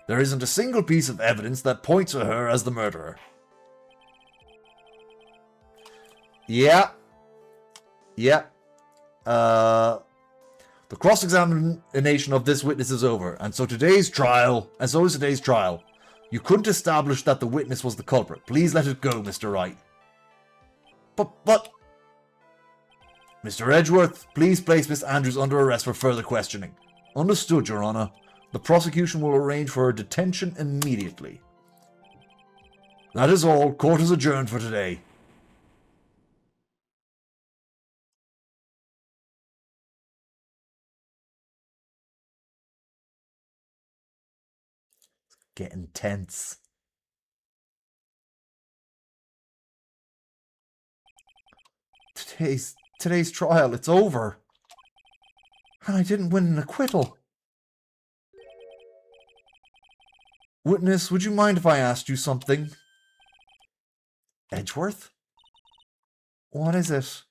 There isn't a single piece of evidence that points to her as the murderer. Yeah. The cross-examination of this witness is over, and so is today's trial. You couldn't establish that the witness was the culprit. Please let it go, Mr. Wright. But... Mr. Edgeworth, please place Miss Andrews under arrest for further questioning. Understood, Your Honor. The prosecution will arrange for her detention immediately. That is all. Court is adjourned for today. Getting tense. Today's trial, it's over. And I didn't win an acquittal. Witness, would you mind if I asked you something? Edgeworth? What is it?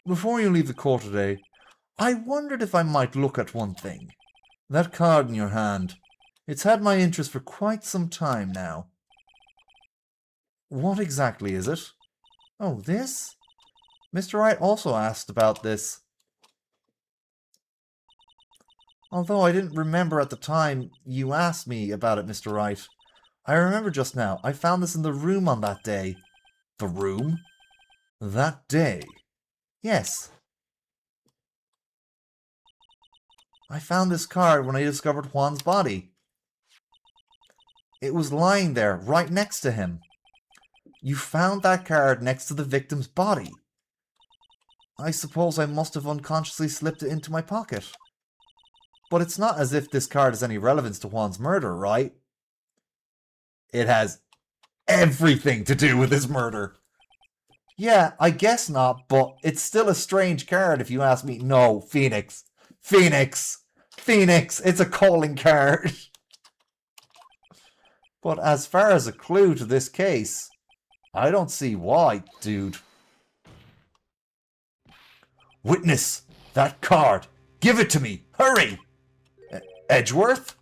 Before you leave the court today, I wondered if I might look at one thing. That card in your hand. It's had my interest for quite some time now. What exactly is it? Oh, this? Mr. Wright also asked about this. Although I didn't remember at the time you asked me about it, Mr. Wright. I remember just now. I found this in the room on that day. The room? That day? Yes. I found this card when I discovered Juan's body. It was lying there, right next to him. You found that card next to the victim's body. I suppose I must have unconsciously slipped it into my pocket. But it's not as if this card has any relevance to Juan's murder, right? It has everything to do with his murder. Yeah, I guess not, but it's still a strange card if you ask me. No, Phoenix. Phoenix! Phoenix! It's a calling card. But as far as a clue to this case, I don't see why, dude. Witness! That card! Give it to me! Hurry! Edgeworth?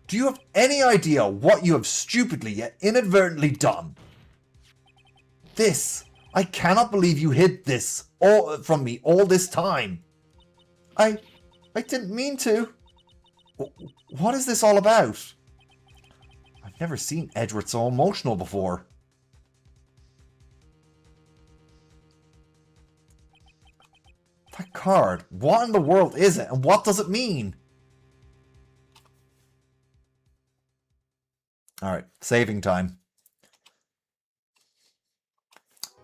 Do you have any idea what you have stupidly yet inadvertently done? This! I cannot believe you hid this from me all this time. I didn't mean to. What is this all about? I've never seen Edgeworth so emotional before. That card. What in the world is it? And what does it mean? Alright, saving time.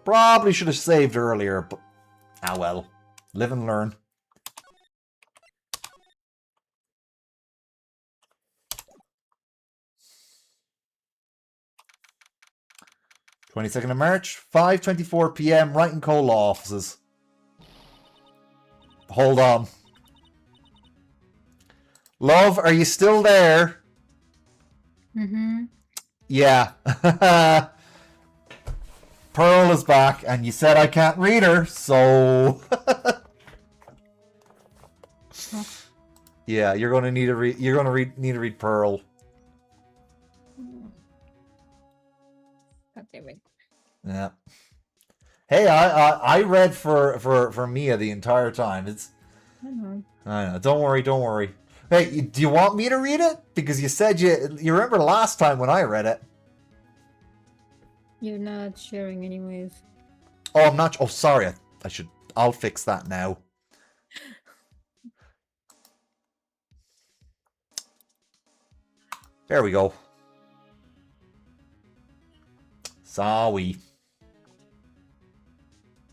Probably should have saved earlier, but... ah well. Live and learn. (22nd of March, 5:24 PM, right in Cole Law offices. Hold on. Love, are you still there? Mm-hmm. Yeah. Pearl is back, and you said I can't read her, so... yeah, you're gonna need to read. You're gonna need to read Pearl. God damn it. Yeah. Hey, I read for Mia the entire time. It's. I know. Don't worry. Don't worry. Hey, do you want me to read it? Because you said you remember last time when I read it. You're not sharing anyways. Oh, I'm not. Oh, sorry. I should. I'll fix that now. There we go. Sorry.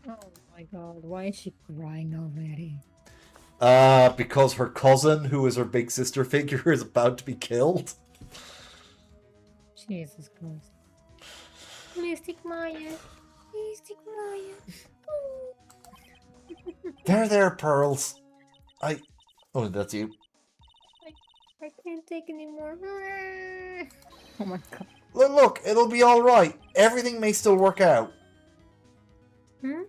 Oh my god, why is she crying already? Because her cousin, who is her big sister figure, is about to be killed. Jesus Christ. Mystic Maya. Mystic Maya. There, Pearls. Oh, that's you. I can't take anymore. Oh my god. Look, it'll be alright. Everything may still work out. Hmm?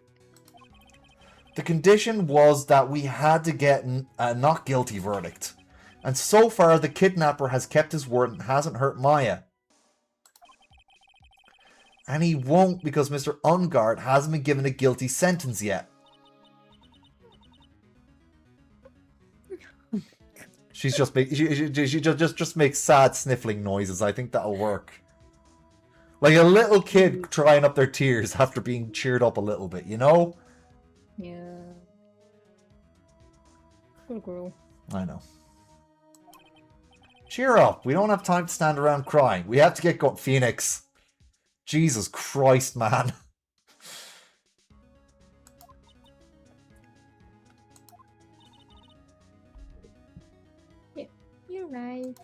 The condition was that we had to get a not guilty verdict. And so far, the kidnapper has kept his word and hasn't hurt Maya. And he won't because Mr. Ungard hasn't been given a guilty sentence yet. She's just she just makes sad sniffling noises. I think that'll work. Like a little kid crying up their tears after being cheered up a little bit, you know? Yeah. Poor girl. I know. Cheer up. We don't have time to stand around crying. We have to get going. Phoenix. Jesus Christ, man. Yeah, you're right.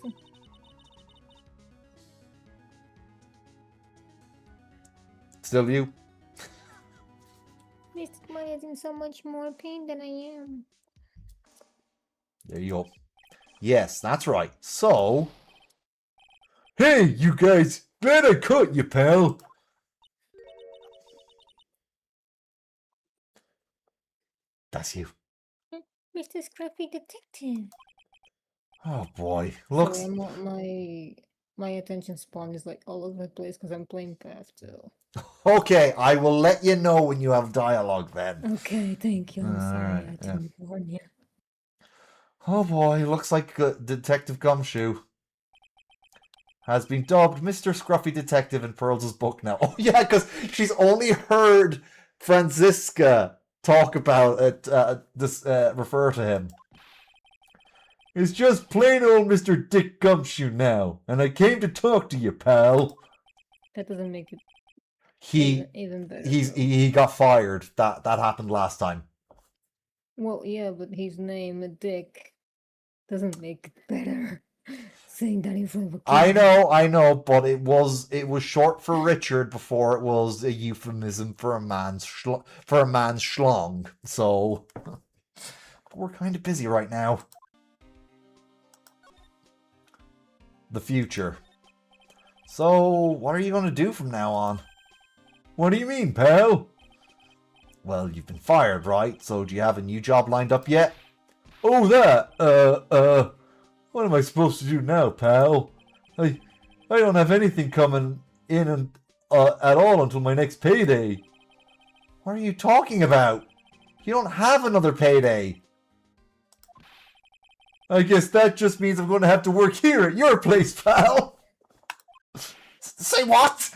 Still you? Mystic Maya is in so much more pain than I am. There you go. Yes, that's right. So... hey, you guys! Glad I caught you, pal! That's you. Mr. Scruffy Detective. Oh boy. Looks... Sorry, my attention span is like all over the place because I'm playing Path too. okay, I will let you know when you have dialogue then. Okay, thank you. I'm sorry Alright, I didn't warn you. Oh boy, looks like Detective Gumshoe has been dubbed Mr. Scruffy Detective in Pearls' book now. Oh yeah, because she's only heard Franziska talk about it, refer to him. It's just plain old Mr. Dick Gumshoe now, and I came to talk to you, pal. That doesn't make it He even better. he got fired. That happened last time. Well, yeah, but his name, Dick, doesn't make it better. Saying that in front of a kid. I know, but it was short for Richard before it was a euphemism for a man's schlong. So we're kind of busy right now. The future. So what are you going to do from now on? What do you mean, pal? Well, you've been fired, right? So do you have a new job lined up yet? Oh, that. What am I supposed to do now, pal? I don't have anything coming in at all until my next payday. What are you talking about? You don't have another payday. I guess that just means I'm going to have to work here at your place, pal. Say what?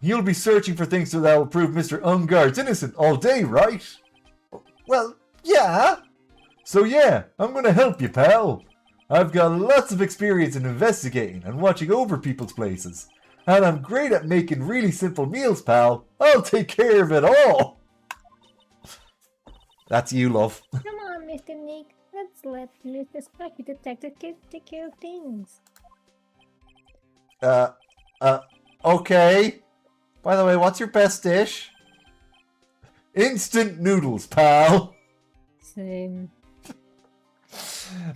You'll be searching for things that will prove Mr. Ungard's innocent all day, right? Well, yeah. So yeah, I'm gonna help you, pal. I've got lots of experience in investigating and watching over people's places. And I'm great at making really simple meals, pal. I'll take care of it all. That's you, love. Come on, Mr. Nick. Let's let Mr. Sparky Detective take care of things. Okay. By the way, what's your best dish? Instant noodles, pal. Same.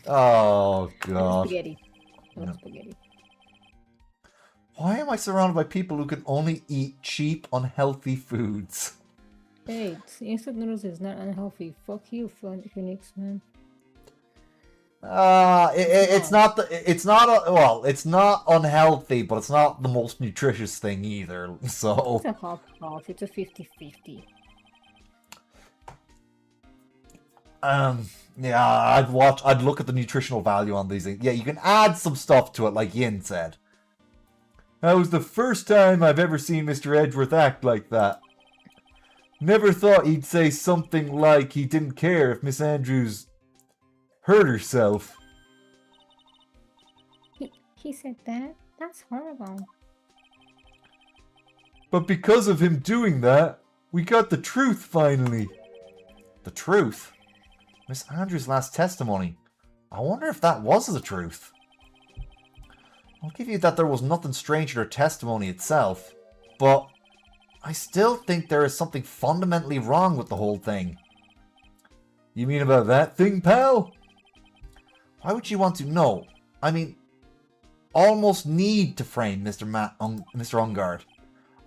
Oh, God. Spaghetti. No No. spaghetti. Why am I surrounded by people who can only eat cheap, unhealthy foods? Hey, instant noodles is not unhealthy. Fuck you, Phoenix, man. It's not it's not unhealthy, but it's not the most nutritious thing either. So It's a half-half. It's a 50-50. yeah, I'd look at the nutritional value on these things. Yeah, you can add some stuff to it, like Yin said. That was the first time I've ever seen Mr. Edgeworth act like that. Never thought he'd say something like he didn't care if Miss Andrews hurt herself. He said that? That's horrible. But because of him doing that, we got the truth finally. The truth? Miss Andrews' last testimony. I wonder if that was the truth. I'll give you that there was nothing strange in her testimony itself, but I still think there is something fundamentally wrong with the whole thing. You mean about that thing, pal? Why would you want to know? I mean, almost need to frame Mr. Ungard.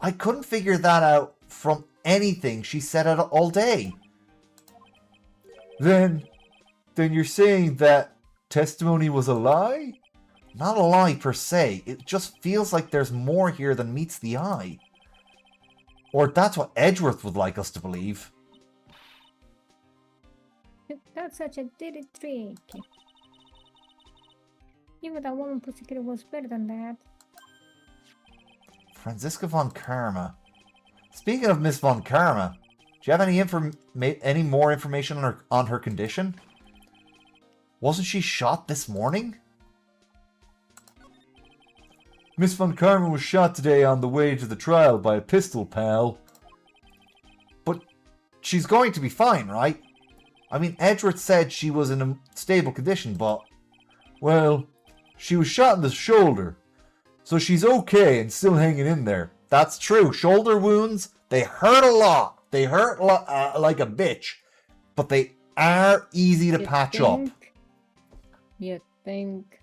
I couldn't figure that out from anything she said all day. Then you're saying that testimony was a lie? Not a lie per se, it just feels like there's more here than meets the eye. Or that's what Edgeworth would like us to believe. That's such a dirty trick. Even that woman prosecutor was better than that. Franziska von Karma. Speaking of Miss von Karma, do you have any more information on her condition? Wasn't she shot this morning? Miss von Karma was shot today on the way to the trial by a pistol, pal. But she's going to be fine, right? I mean, Edgeworth said she was in a stable condition, but... Well, she was shot in the shoulder. So she's okay and still hanging in there. That's true. Shoulder wounds, they hurt a lot. They hurt like a bitch. But they are easy to patch up. You think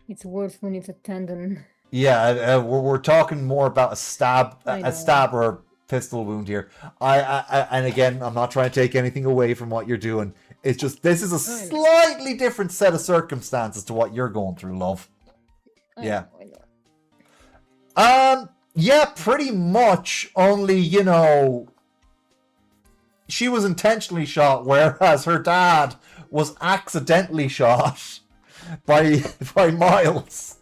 it's worse when it's a tendon. Yeah, we're talking more about a stab or a pistol wound here. And again, I'm not trying to take anything away from what you're doing. It's just this is a slightly different set of circumstances to what you're going through, love. Yeah. Yeah, pretty much. Only, you know, she was intentionally shot, whereas her dad was accidentally shot by Miles.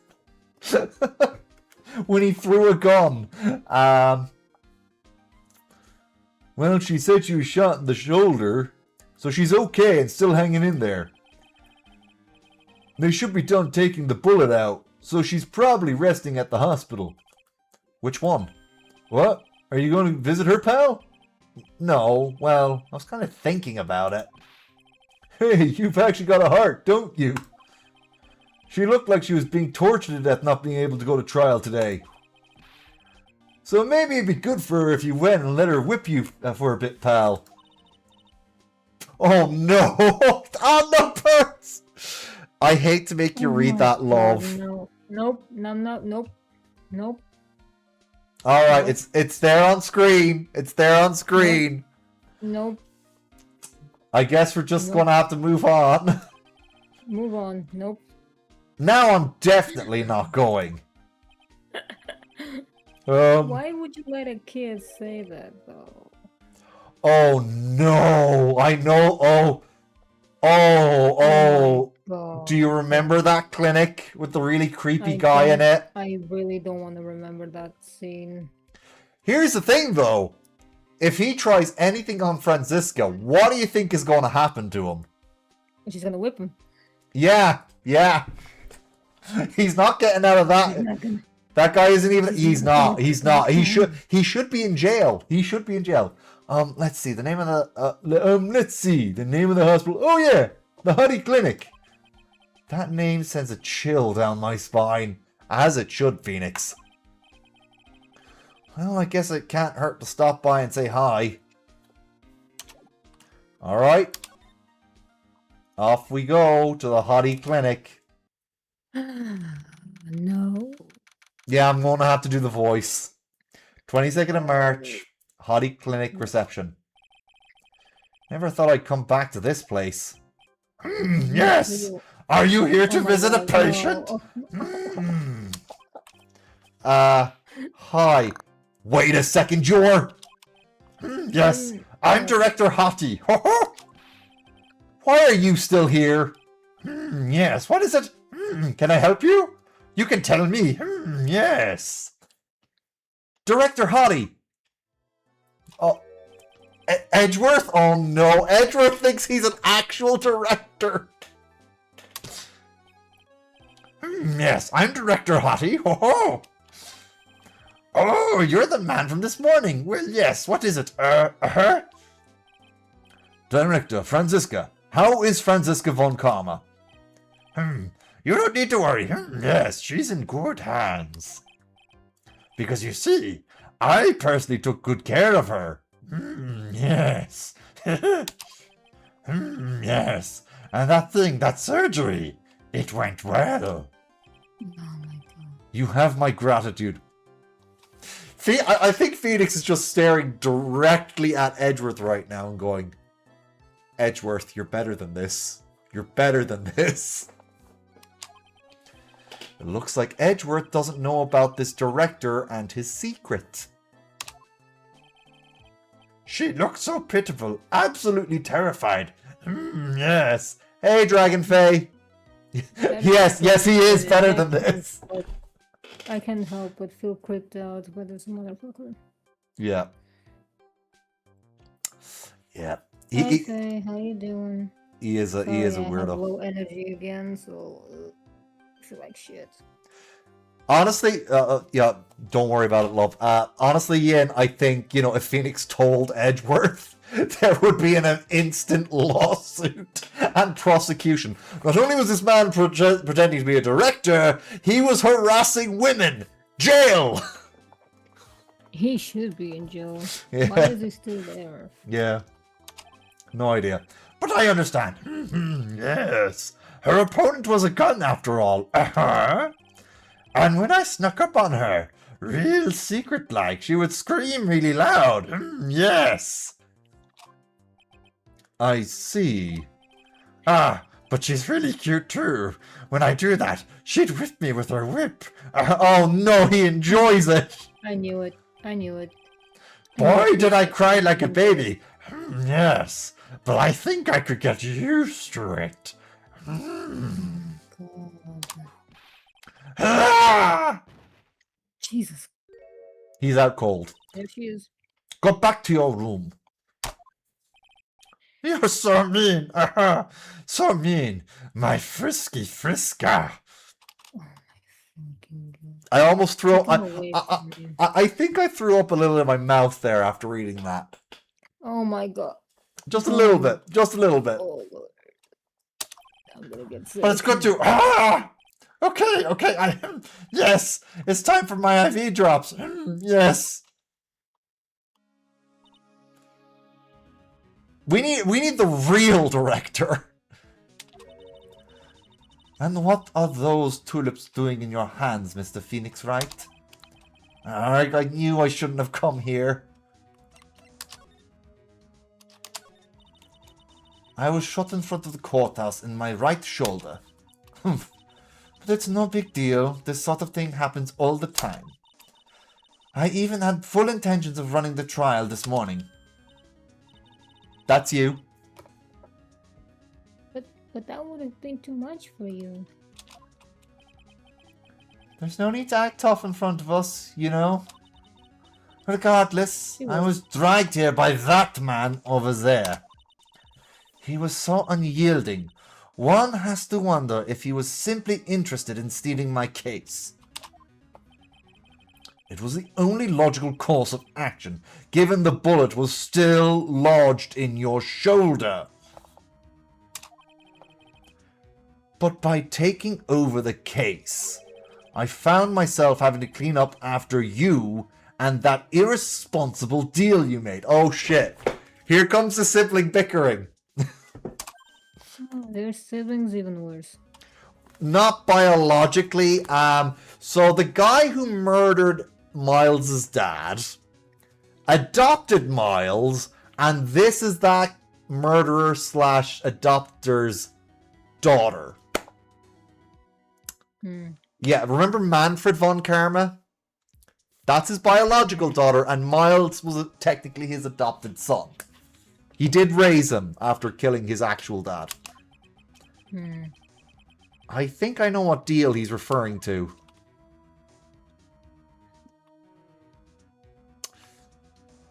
When he threw a gun. Well, she said she was shot in the shoulder, so she's okay and still hanging in there. They should be done taking the bullet out, so she's probably resting at the hospital. Which one? What? Are you going to visit her, pal? No, well, I was kind of thinking about it. Hey, you've actually got a heart, don't you? She looked like she was being tortured to death not being able to go to trial today. So maybe it'd be good for her if you went and let her whip you for a bit, pal. Oh no! On the purse! I hate to make you read that, love. No. Nope. Alright, it's there on screen. It's there on screen. Nope. I guess we're just gonna have to move on. Move on. Nope. Now I'm definitely not going. Why would you let a kid say that, though? Oh no! I know. Oh. God. Do you remember that clinic with the really creepy guy in it? I really don't want to remember that scene. Here's the thing, though. If he tries anything on Franziska, what do you think is going to happen to him? She's gonna whip him. Yeah. He's not getting out of that. She's not gonna... That guy isn't even. He's not. He should be in jail. Let's see the name of the. Let's see the name of the hospital. Oh yeah, the Honey Clinic. That name sends a chill down my spine, as it should, Phoenix. Well, I guess it can't hurt to stop by and say hi. All right. Off we go to the Honey Clinic. No. Yeah, I'm going to have to do the voice. 22nd of March, Hottie Clinic reception. Never thought I'd come back to this place. Yes! Are you here to visit a patient? No. Hi. Wait a second, you're... Yes, I'm Director Hottie. Why are you still here? Yes, what is it? Can I help you? You can tell me. Yes. Director Hottie. Oh, Edgeworth? Oh no, Edgeworth thinks he's an actual director. Yes, I'm Director Hottie. Oh, you're the man from this morning. Well, yes, what is it? Director Franziska. How is Franziska von Karma? You don't need to worry. Yes, she's in good hands. Because you see, I personally took good care of her. Yes. Yes. And that surgery, it went well. Oh my god. You have my gratitude. I think Phoenix is just staring directly at Edgeworth right now and going, Edgeworth, you're better than this. You're better than this. It looks like Edgeworth doesn't know about this director and his secret. She looks so pitiful, absolutely terrified. Yes. Hey, Dragon Fae. yes, he is better than this. I can't help but feel creeped out by this motherfucker. Yeah. Yeah. Hi, Faye, how you doing? He is a I have weirdo. low energy again, so I feel like shit. Honestly, yeah, don't worry about it, love. Honestly, Ian, I think, if Phoenix told Edgeworth, there would be an instant lawsuit and prosecution. Not only was this man pretending to be a director, he was harassing women. Jail! He should be in jail. Yeah. Why is he still there? Yeah. No idea. But I understand. Yes. Her opponent was a gun after all. And when I snuck up on her, real secret-like, she would scream really loud. Yes. I see. But she's really cute too. When I do that, she'd whip me with her whip. Oh no, he enjoys it. I knew it. Boy, did I cry like a baby. Yes, but I think I could get used to it. God. Jesus. He's out cold. There she is. Go back to your room. You're so mean. So mean. My frisky Friska. Oh my fucking god. I almost threw up. Get away from me. I think I threw up a little in my mouth there after reading that. Oh my god. Just a little bit. Just a little bit. Oh lord. I'm gonna get sick. But it's good to. Okay. Yes, it's time for my IV drops. Yes. We need the real director. And what are those tulips doing in your hands, Mr. Phoenix Wright? I knew I shouldn't have come here. I was shot in front of the courthouse in my right shoulder. But it's no big deal. This sort of thing happens all the time. I even had full intentions of running the trial this morning. That's you. But that would have been too much for you. There's no need to act tough in front of us, you know. Regardless, She I was. was dragged here by that man over there. He was so unyielding. One has to wonder if he was simply interested in stealing my case. It was the only logical course of action, given the bullet was still lodged in your shoulder. But by taking over the case, I found myself having to clean up after you and that irresponsible deal you made. Oh shit. Here comes the sibling bickering. Oh, their siblings even worse. Not biologically. So the guy who murdered Miles's dad adopted Miles, and this is that murderer slash adopter's daughter. Yeah, remember Manfred von Karma? That's his biological daughter, and Miles was technically his adopted son. He did raise him after killing his actual dad. I think I know what deal he's referring to.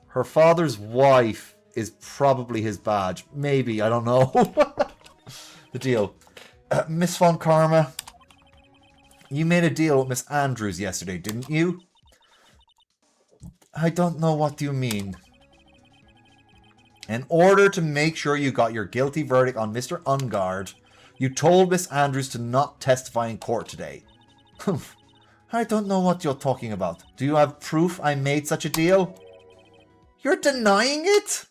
Her father's wife is probably his badge. Maybe, I don't know. The deal. Miss Von Karma, you made a deal with Miss Andrews yesterday, didn't you? I don't know what you mean. In order to make sure you got your guilty verdict on Mr. Ungard, you told Miss Andrews to not testify in court today. I don't know what you're talking about. Do you have proof I made such a deal? You're denying it?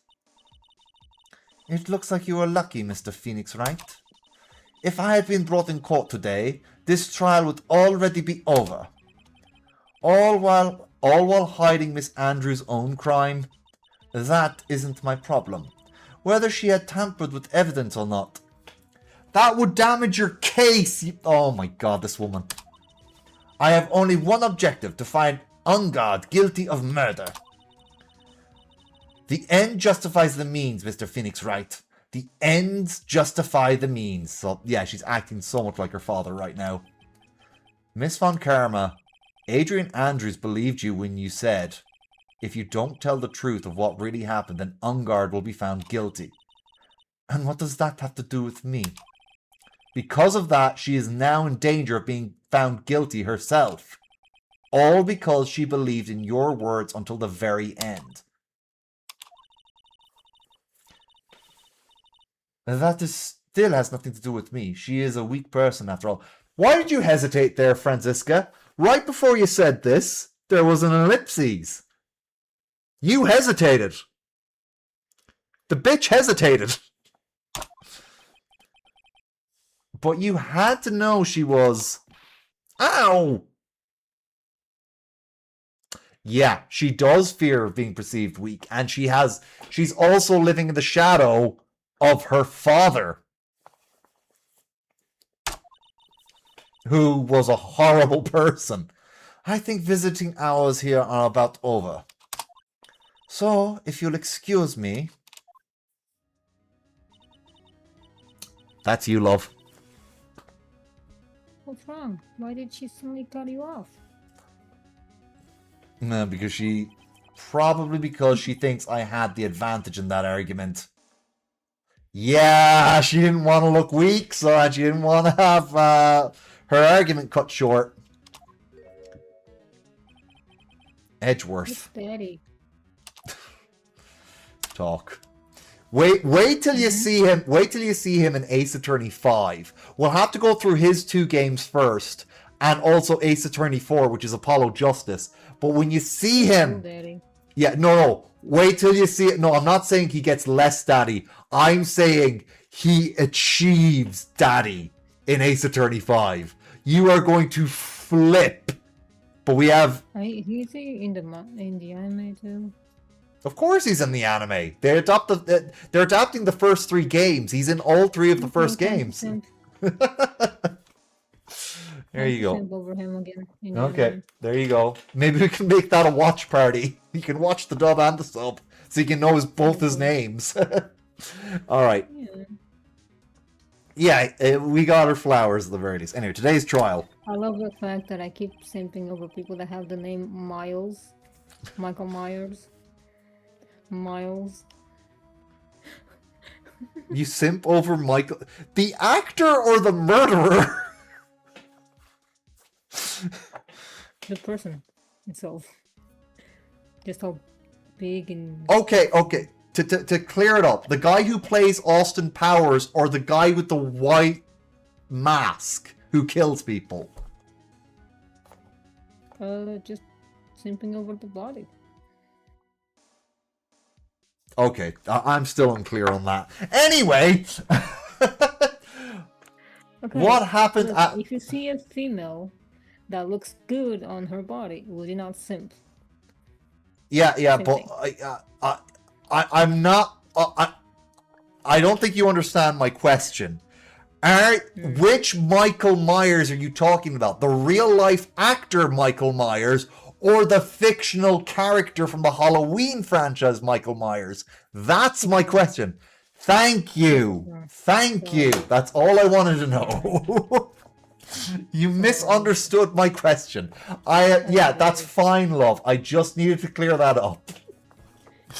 It looks like you were lucky, Mr. Phoenix Wright. If I had been brought in court today, this trial would already be over. All while hiding Miss Andrews' own crime. That isn't my problem. Whether she had tampered with evidence or not. That would damage your case. Oh my god, this woman. I have only one objective, to find Ungard guilty of murder. The end justifies the means, Mr. Phoenix Wright. The ends justify the means. So, yeah, she's acting so much like her father right now. Miss Von Karma, Adrian Andrews believed you when you said, if you don't tell the truth of what really happened, then Ungard will be found guilty. And what does that have to do with me? Because of that, she is now in danger of being found guilty herself. All because she believed in your words until the very end. That still has nothing to do with me. She is a weak person after all. Why did you hesitate there, Franziska? Right before you said this, there was an ellipses. You hesitated. The bitch hesitated. But you had to know she was... Ow! Yeah, she does fear of being perceived weak. And she's also living in the shadow of her father, who was a horrible person. I think visiting hours here are about over. So, if you'll excuse me... That's you, love. What's wrong? Why did she suddenly cut you off? No, because probably because she thinks I had the advantage in that argument. Yeah, she didn't want to look weak, so she didn't want to have her argument cut short. Edgeworth. Daddy. Talk. Wait till you see him. Wait till you see him in Ace Attorney 5. We'll have to go through his 2 games first, and also Ace Attorney 4, which is Apollo Justice. But when you see him, Daddy. yeah, no. Wait till you see it. No, I'm not saying he gets less daddy. I'm saying he achieves daddy in Ace Attorney 5. You are going to flip. But we have... Is he in the anime too? Of course he's in the anime. They're adapting the first 3 games. He's in all 3 of the first games. There you go. Over him again Okay, anime. there you go. Maybe we can make that a watch party. You can watch the dub and the sub, so you can know both his names. All right. Yeah, we got our flowers at the very least. Anyway, today's trial. I love the fact that I keep simping over people that have the name Miles. Michael Myers. Miles. You simp over Michael... The actor or the murderer? The person itself. Just how big and... Okay. To clear it up, the guy who plays Austin Powers or the guy with the white mask who kills people? Just simping over the body. Okay, I'm still unclear on that. Anyway, Okay, what happened look, at... if you see a female that looks good on her body, would you not simp? Yeah, Same but thing. I'm not... I don't think you understand my question. Which Michael Myers are you talking about? The real-life actor Michael Myers or the fictional character from the Halloween franchise Michael Myers? That's my question. Thank you. Thank you. That's all I wanted to know. You misunderstood my question. Yeah, that's fine, love. I just needed to clear that up.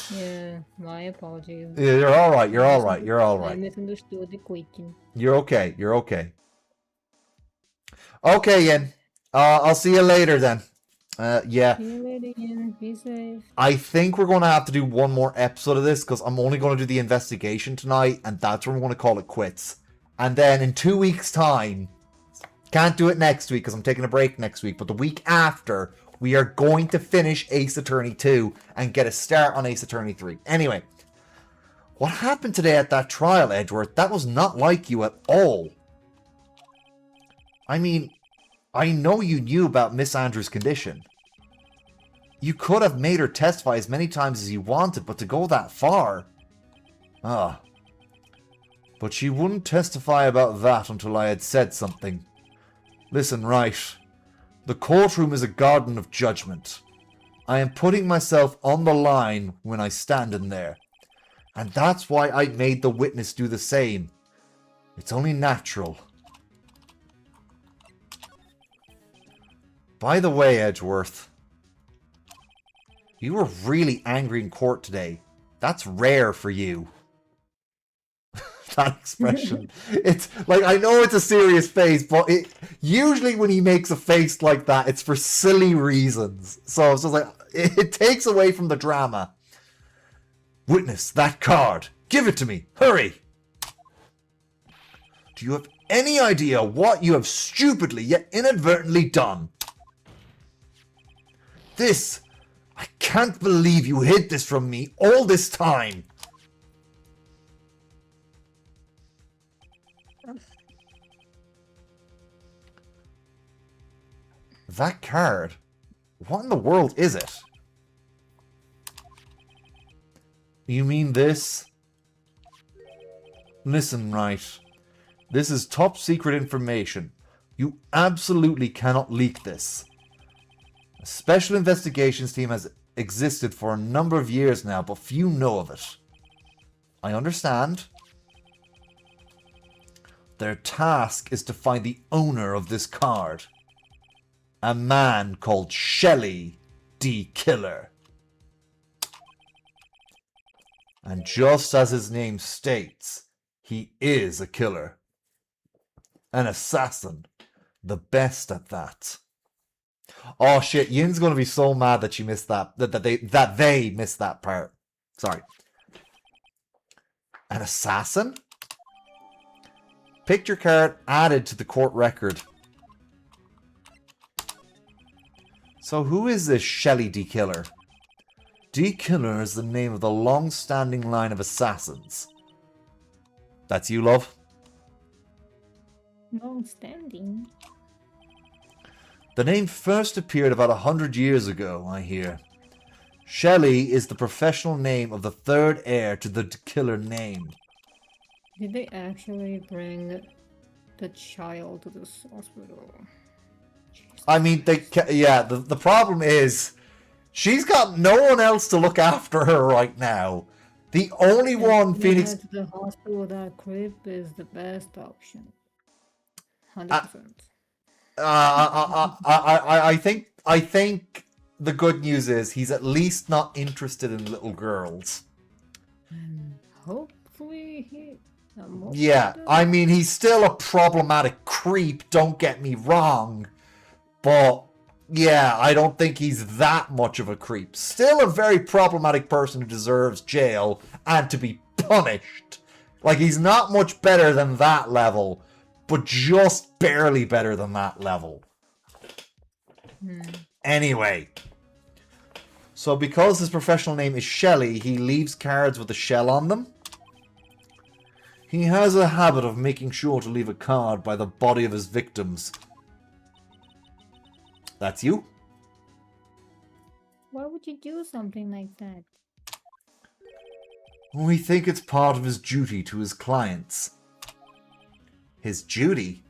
Yeah, my apologies. You're all right. You're all right. You're all I right. misunderstood the question. You're okay. You're okay. Okay, Ian. I'll see you later then. Yeah. See you later, Ian. Be safe. I think we're going to have to do one more episode of this because I'm only going to do the investigation tonight, and that's when we're going to call it quits. And then in 2 weeks' time, can't do it next week because I'm taking a break next week, but the week after, we are going to finish Ace Attorney 2 and get a start on Ace Attorney 3. Anyway, what happened today at that trial, Edgeworth? That was not like you at all. I mean, I know you knew about Miss Andrews' condition. You could have made her testify as many times as you wanted, but to go that far... But she wouldn't testify about that until I had said something. Listen, right. The courtroom is a garden of judgment. I am putting myself on the line when I stand in there. And that's why I made the witness do the same. It's only natural. By the way, Edgeworth, you were really angry in court today. That's rare for you. That expression. It's like, I know it's a serious face, but usually when he makes a face like that, it's for silly reasons. So it's just like, it takes away from the drama. Witness, that card. Give it to me. Hurry. Do you have any idea what you have stupidly yet inadvertently done? This... I can't believe you hid this from me all this time. That card? What in the world is it? You mean this? Listen, right. This is top secret information. You absolutely cannot leak this. A special investigations team has existed for a number of years now, but few know of it. I understand. Their task is to find the owner of this card. A man called Shelley D. Killer. And just as his name states, he is a killer. An assassin. The best at that. Oh shit, Yin's gonna be so mad that she missed that. That they missed that part. Sorry. An assassin? Picture card added to the court record. So who is this Shelley D. Killer? D. Killer is the name of the long-standing line of assassins. That's you, love? Long-standing? The name first appeared about 100 years ago, I hear. Shelley is the professional name of the third heir to the Killer name. Did they actually bring the child to this hospital? Jesus I mean, the problem is, she's got no one else to look after her right now. The only one Phoenix... To the hospital without crib is the best option. 100%. I think the good news is he's at least not interested in little girls. Hopefully he... Yeah, I mean, he's still a problematic creep, don't get me wrong. But, yeah, I don't think he's that much of a creep. Still a very problematic person who deserves jail and to be punished. Like, he's not much better than that level, but just barely better than that level. Anyway. So because his professional name is Shelly, he leaves cards with a shell on them. He has a habit of making sure to leave a card by the body of his victims. That's you? Why would you do something like that? We think it's part of his duty to his clients. His duty?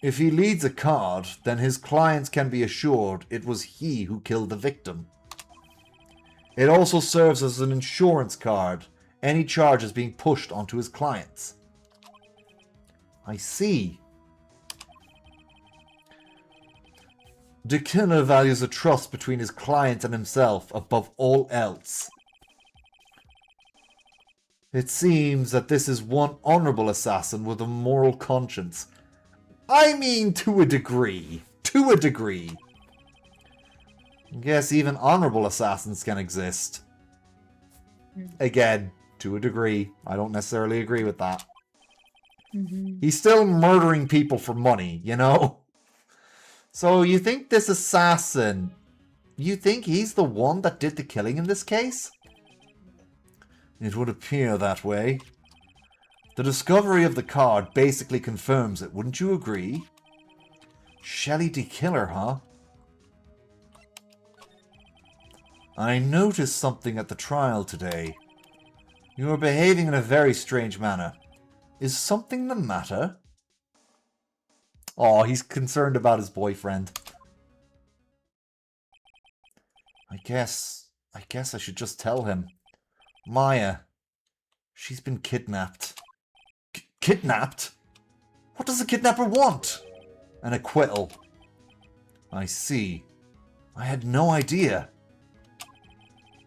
If he leads a card, then his clients can be assured it was he who killed the victim. It also serves as an insurance card, any charges being pushed onto his clients. I see. The killer values a trust between his client and himself above all else. It seems that this is one honorable assassin with a moral conscience. I mean, to a degree. To a degree. I guess even honorable assassins can exist. Again, to a degree. I don't necessarily agree with that. He's still murdering people for money, you know? So you think this assassin... You think he's the one that did the killing in this case? It would appear that way. The discovery of the card basically confirms it, wouldn't you agree? Shelly the killer, huh? I noticed something at the trial today. You were behaving in a very strange manner. Is something the matter? Oh, he's concerned about his boyfriend. I guess I should just tell him. Maya, she's been kidnapped. Kidnapped? What does the kidnapper want? An acquittal. I see. I had no idea.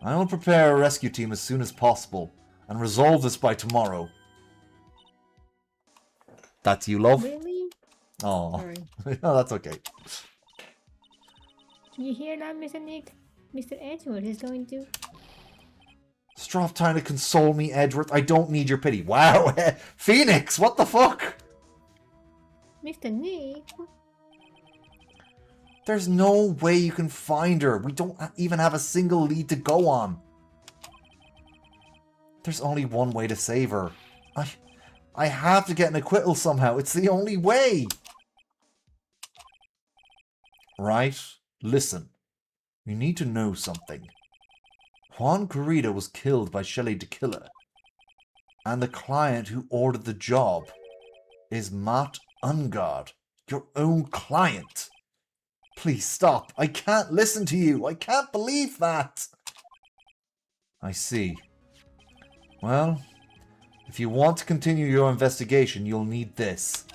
I will prepare a rescue team as soon as possible and resolve this by tomorrow. That's you, love? Really? Oh, Sorry. no, that's okay. Can you hear that, Mr. Nick? Mr. Edgeworth is going to... Stop trying to console me, Edgeworth. I don't need your pity. Wow, Phoenix, what the fuck? Mr. Nick? There's no way you can find her. We don't even have a single lead to go on. There's only one way to save her. I have to get an acquittal somehow. It's the only way. Right? Listen. You need to know something. Juan Corrida was killed by Shelly the Killer. And the client who ordered the job is Matt Ungard, your own client. Please stop. I can't listen to you. I can't believe that. I see. Well, if you want to continue your investigation, you'll need this.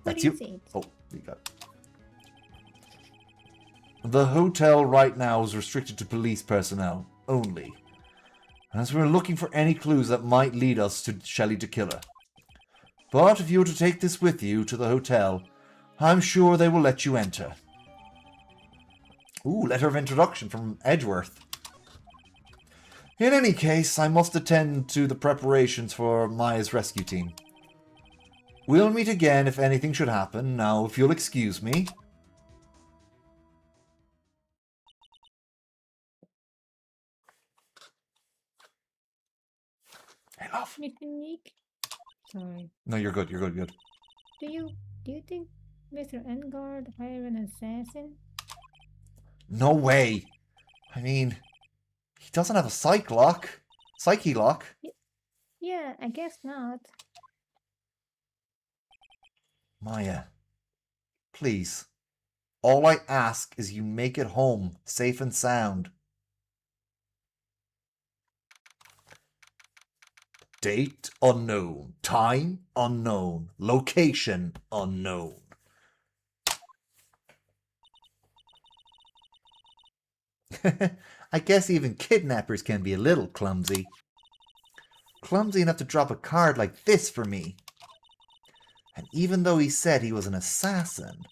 That's you. Oh, you got it. The hotel right now is restricted to police personnel only, as we're looking for any clues that might lead us to Shelly the Killer. But if you were to take this with you to the hotel, I'm sure they will let you enter. Ooh, letter of introduction from Edgeworth. In any case, I must attend to the preparations for Maya's rescue team. We'll meet again if anything should happen. Now, if you'll excuse me... Hey, love. Mr. Nick? Sorry. No, you're good, you're good, good. Do you think Mr. Engard hired an assassin? No way. I mean, he doesn't have a psyche lock. Yeah, I guess not. Maya, please. All I ask is you make it home, safe and sound. Date unknown. Time unknown. Location unknown. I guess even kidnappers can be a little clumsy. Clumsy enough to drop a card like this for me. And even though he said he was an assassin,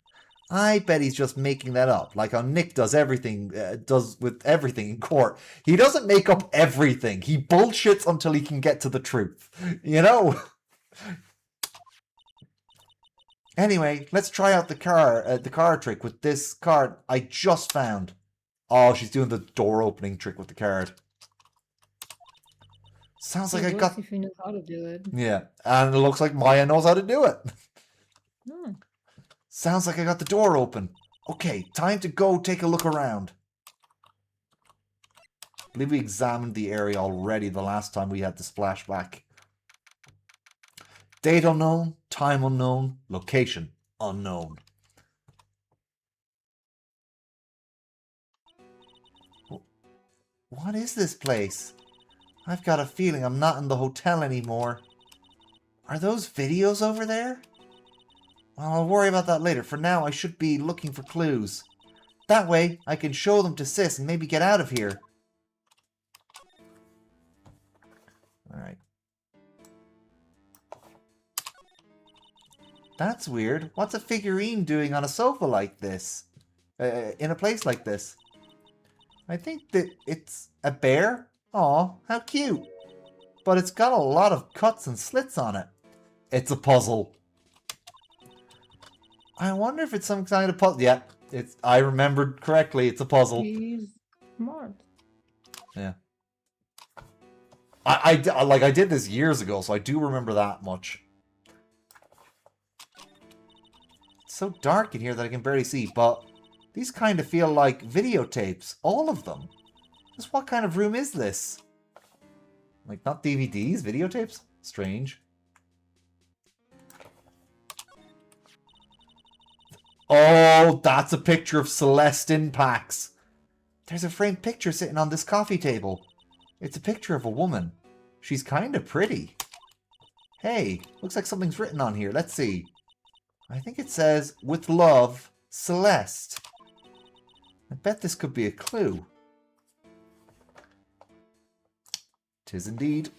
I bet he's just making that up, like how Nick does with everything in court. He doesn't make up everything. He bullshits until he can get to the truth. You know? Anyway, let's try out the card trick with this card I just found. Oh, she's doing the door opening trick with the card. Sounds like I got... if you know how to do it. Yeah, and it looks like Maya knows how to do it. Hmm. Sounds like I got the door open. Okay, time to go take a look around. I believe we examined the area already the last time we had the splashback. Date unknown, time unknown, location unknown. What is this place? I've got a feeling I'm not in the hotel anymore. Are those videos over there? Well, I'll worry about that later. For now, I should be looking for clues. That way, I can show them to Sis and maybe get out of here. Alright. That's weird. What's a figurine doing on a sofa like this? In a place like this? I think that it's a bear. Aw, how cute. But it's got a lot of cuts and slits on it. It's a puzzle. I wonder if it's some kind of puzzle. Yeah, I remembered correctly. It's a puzzle. He's smart. Yeah. I did this years ago, so I do remember that much. It's so dark in here that I can barely see, but these kind of feel like videotapes. All of them. Just what kind of room is this? Like, not DVDs? Videotapes? Strange. Oh, that's a picture of Celeste in PAX. There's a framed picture sitting on this coffee table. It's a picture of a woman. She's kind of pretty. Hey, looks like something's written on here. Let's see. I think it says, "With love, Celeste." I bet this could be a clue. 'Tis indeed.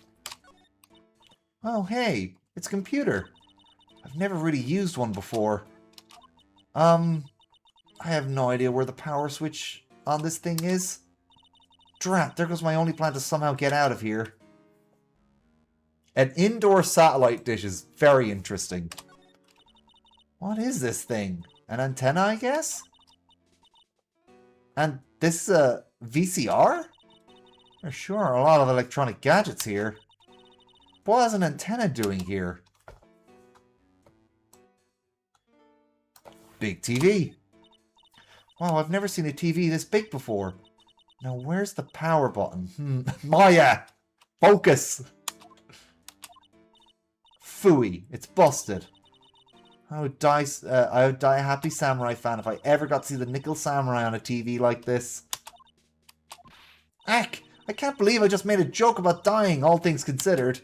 Oh, hey, it's a computer. I've never really used one before. I have no idea where the power switch on this thing is. Drat, there goes my only plan to somehow get out of here. An indoor satellite dish is very interesting. What is this thing? An antenna, I guess? And this is a VCR? There sure are a lot of electronic gadgets here. What is an antenna doing here? Big TV. Wow, I've never seen a TV this big before. Now, where's the power button? Maya! Focus! Phooey. It's busted. I would die a happy samurai fan if I ever got to see the Nickel Samurai on a TV like this. Ack! I can't believe I just made a joke about dying, all things considered.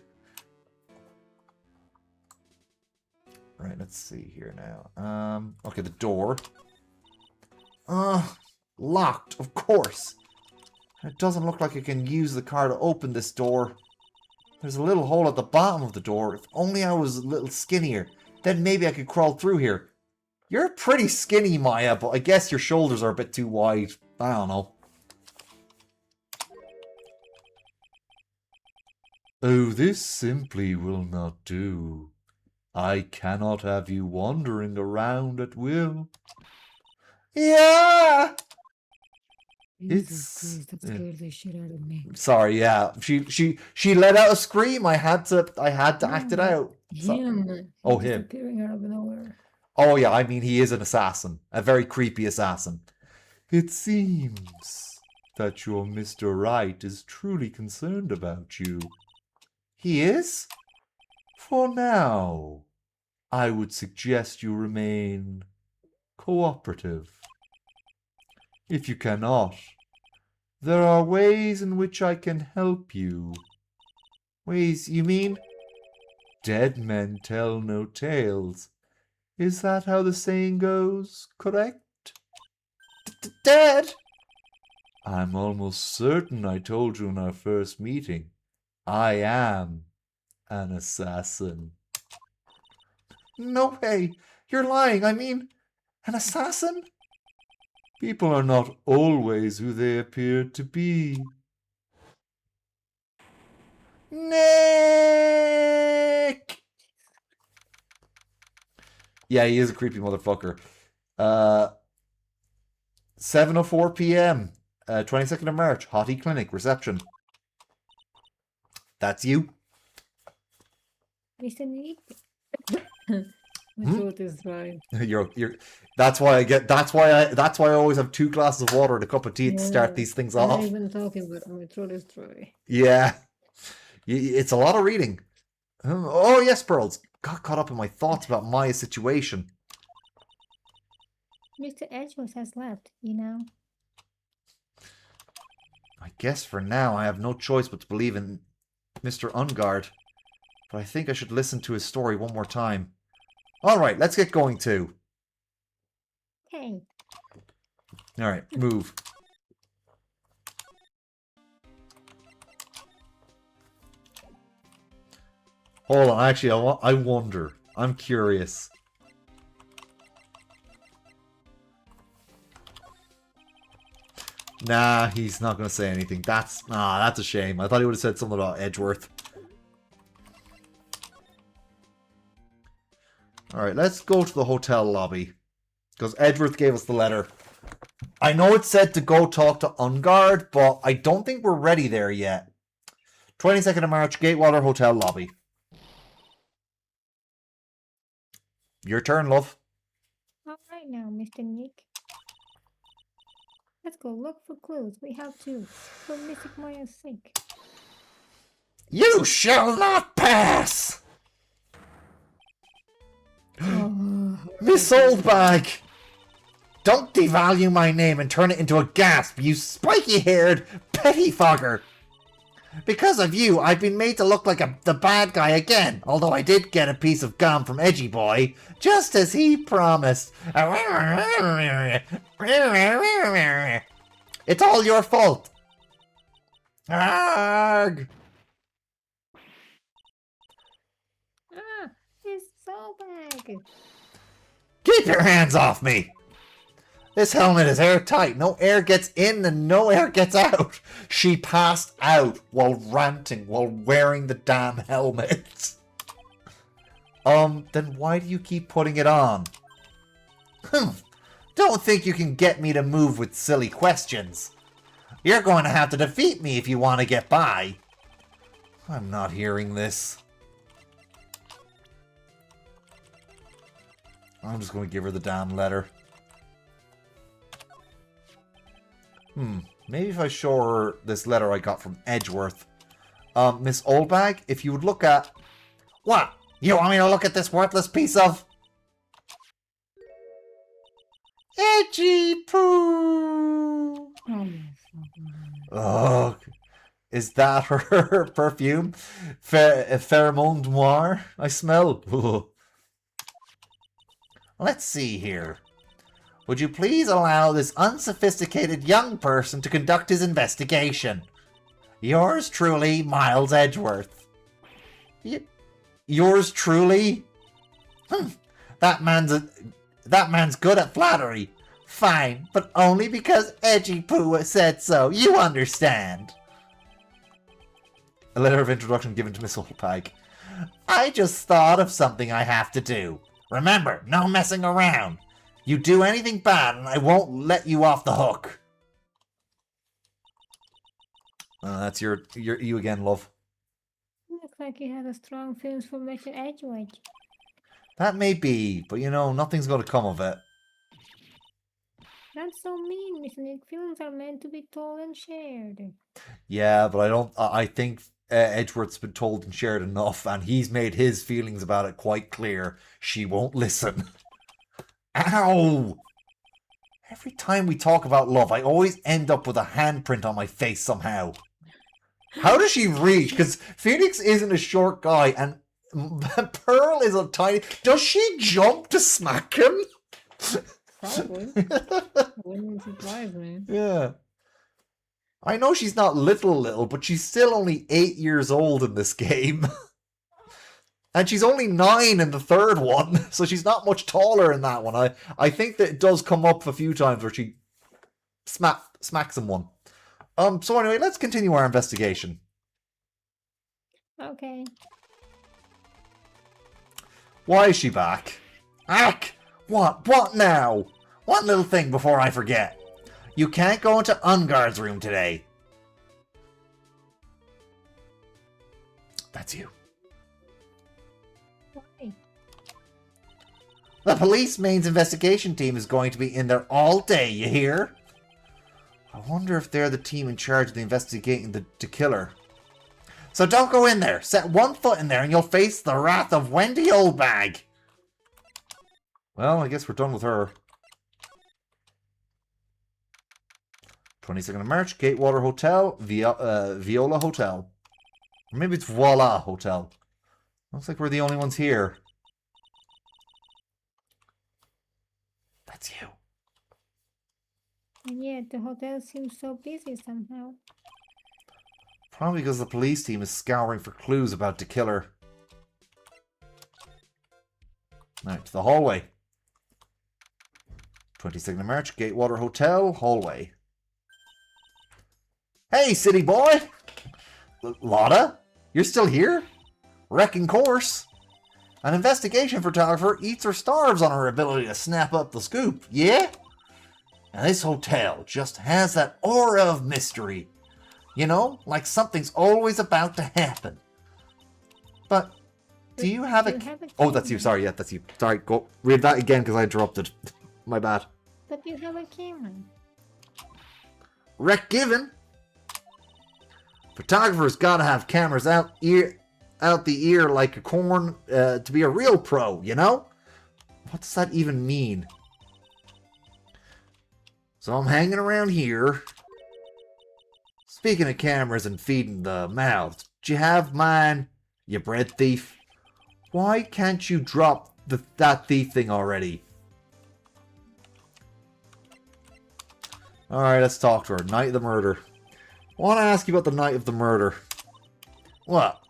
Right, let's see here now. Okay, the door. Locked, of course. It doesn't look like I can use the car to open this door. There's a little hole at the bottom of the door. If only I was a little skinnier, then maybe I could crawl through here. You're pretty skinny, Maya, but I guess your shoulders are a bit too wide. I don't know. Oh, this simply will not do. I cannot have you wandering around at will. Yeah! Jesus Christ, that scared the shit out of me. Sorry, yeah. She let out a scream. I had to act it out. Him. Oh, He's him. appearing out of nowhere. Oh yeah, I mean he is an assassin. A very creepy assassin. It seems that your Mr. Right is truly concerned about you. He is? For now, I would suggest you remain cooperative. If you cannot, there are ways in which I can help you. Ways, you mean? Dead men tell no tales. Is that how the saying goes, correct? Dead? I'm almost certain I told you in our first meeting. I am an assassin. No way! You're lying! I mean, an assassin? People are not always who they appear to be. Nick! Yeah, he is a creepy motherfucker. 7:04 p.m. 22nd of March. Hottie Clinic reception. That's you. Mr. Nick? My throat is dry. You're. That's why I always have 2 glasses of water and a cup of tea to start these things I'm off. not even talking, but my throat is dry. Yeah. It's a lot of reading. Oh, yes, Pearls. Got caught up in my thoughts about Maya's situation. Mr. Edgeworth has left, you know. I guess for now I have no choice but to believe in Mr. Ungard. But I think I should listen to his story one more time. Alright, let's get going too. Hey. Alright, move. Hold on, actually, I wonder. I'm curious. Nah, he's not going to say anything. That's a shame. I thought he would have said something about Edgeworth. Alright, let's go to the hotel lobby. Because Edgeworth gave us the letter. I know it said to go talk to Ungard, but I don't think we're ready there yet. 22nd of March, Gatewater Hotel lobby. Your turn, love. All right now, Mr. Nick. Let's go look for clues. We have to, for Mystic Maya's sake. You shall not pass! Miss Oldbag! Don't devalue my name and turn it into a gasp, you spiky-haired pettifogger! Because of you, I've been made to look like the bad guy again, although I did get a piece of gum from Edgy Boy, just as he promised. It's all your fault. Arrgh! Ah, it's so bad. Keep your hands off me! This helmet is airtight. No air gets in and no air gets out. She passed out while ranting, while wearing the damn helmet. Then why do you keep putting it on? Don't think you can get me to move with silly questions. You're going to have to defeat me if you want to get by. I'm not hearing this. I'm just going to give her the damn letter. Maybe if I show her this letter I got from Edgeworth. Miss Oldbag, if you would look at... What? You want me to look at this worthless piece of... Edgy poo! Oh, is that her perfume? Pheromone noir? I smell. Let's see here. Would you please allow this unsophisticated young person to conduct his investigation? Yours truly, Miles Edgeworth. Yours truly? That man's good at flattery. Fine, but only because Edgy Poo said so. You understand. A letter of introduction given to Miss Oldbag. I just thought of something I have to do. Remember, no messing around. You do anything bad and I won't let you off the hook. That's you again, love. Looks like you have a strong feelings for Mr. Edgeworth. That may be, but you know, nothing's going to come of it. That's so mean, Mr. Nick. Feelings are meant to be told and shared. Yeah, but I think Edgeworth's been told and shared enough, and he's made his feelings about it quite clear. She won't listen. Ow! Every time we talk about love, I always end up with a handprint on my face somehow. How does she reach? Because Phoenix isn't a short guy, and Pearl is a tiny... Does she jump to smack him? Probably. Wouldn't surprise me. Yeah. I know she's not little, but she's still only 8 years old in this game. And she's only 9 in the third one, so she's not much taller in that one. I think that it does come up a few times where she smacks someone. So anyway, let's continue our investigation. Okay. Why is she back? Ack! What now? One little thing before I forget. You can't go into Unguard's room today. That's you. Why? The police main's investigation team is going to be in there all day, you hear? I wonder if they're the team in charge of the investigating the killer. So don't go in there. Set one foot in there and you'll face the wrath of Wendy Oldbag. Well, I guess we're done with her. 22nd of March, Gatewater Hotel, Viola Hotel. Or maybe it's Voila Hotel. Looks like we're the only ones here. That's you. And yet the hotel seems so busy somehow. Probably because the police team is scouring for clues about the killer. Right, to the hallway. 22nd of March, Gatewater Hotel, hallway. Hey, city boy! Lotta? You're still here? Wrecking course. An investigation photographer eats or starves on her ability to snap up the scoop, yeah? And this hotel just has that aura of mystery. You know, like something's always about to happen. But, do you have a... Oh, that's you. Sorry, yeah, that's you. Sorry, go read that again because I interrupted. My bad. But you have a camera. Wreck given. Photographers gotta have cameras out the ear like a corn to be a real pro, you know? What does that even mean? So I'm hanging around here. Speaking of cameras and feeding the mouths, do you have mine, you bread thief? Why can't you drop that thief thing already? Alright, let's talk to her. Night of the murder. I want to ask you about the night of the murder. What?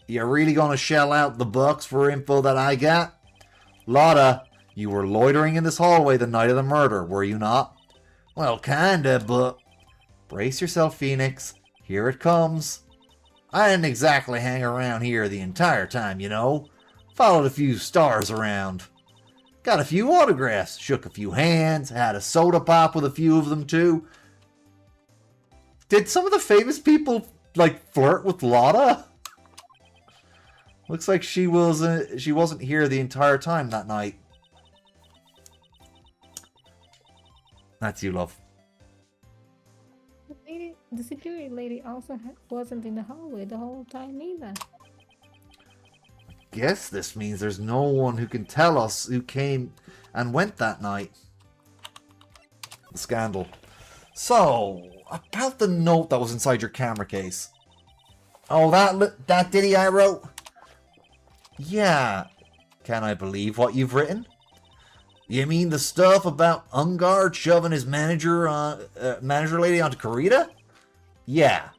You really gonna shell out the bucks for info that I got? Lotta, you were loitering in this hallway the night of the murder, were you not? Well, kinda, but... Brace yourself, Phoenix. Here it comes. I didn't exactly hang around here the entire time, you know. Followed a few stars around. Got a few autographs, shook a few hands, had a soda pop with a few of them too. Did some of the famous people, like, flirt with Lotta? Looks like she wasn't here the entire time that night. That's you, love. The security lady also wasn't in the hallway the whole time either. Guess this means there's no one who can tell us who came and went that night. The scandal. So, about the note that was inside your camera case. Oh, that ditty I wrote? Yeah. Can I believe what you've written? You mean the stuff about Ungard shoving his manager lady onto Karita? Yeah.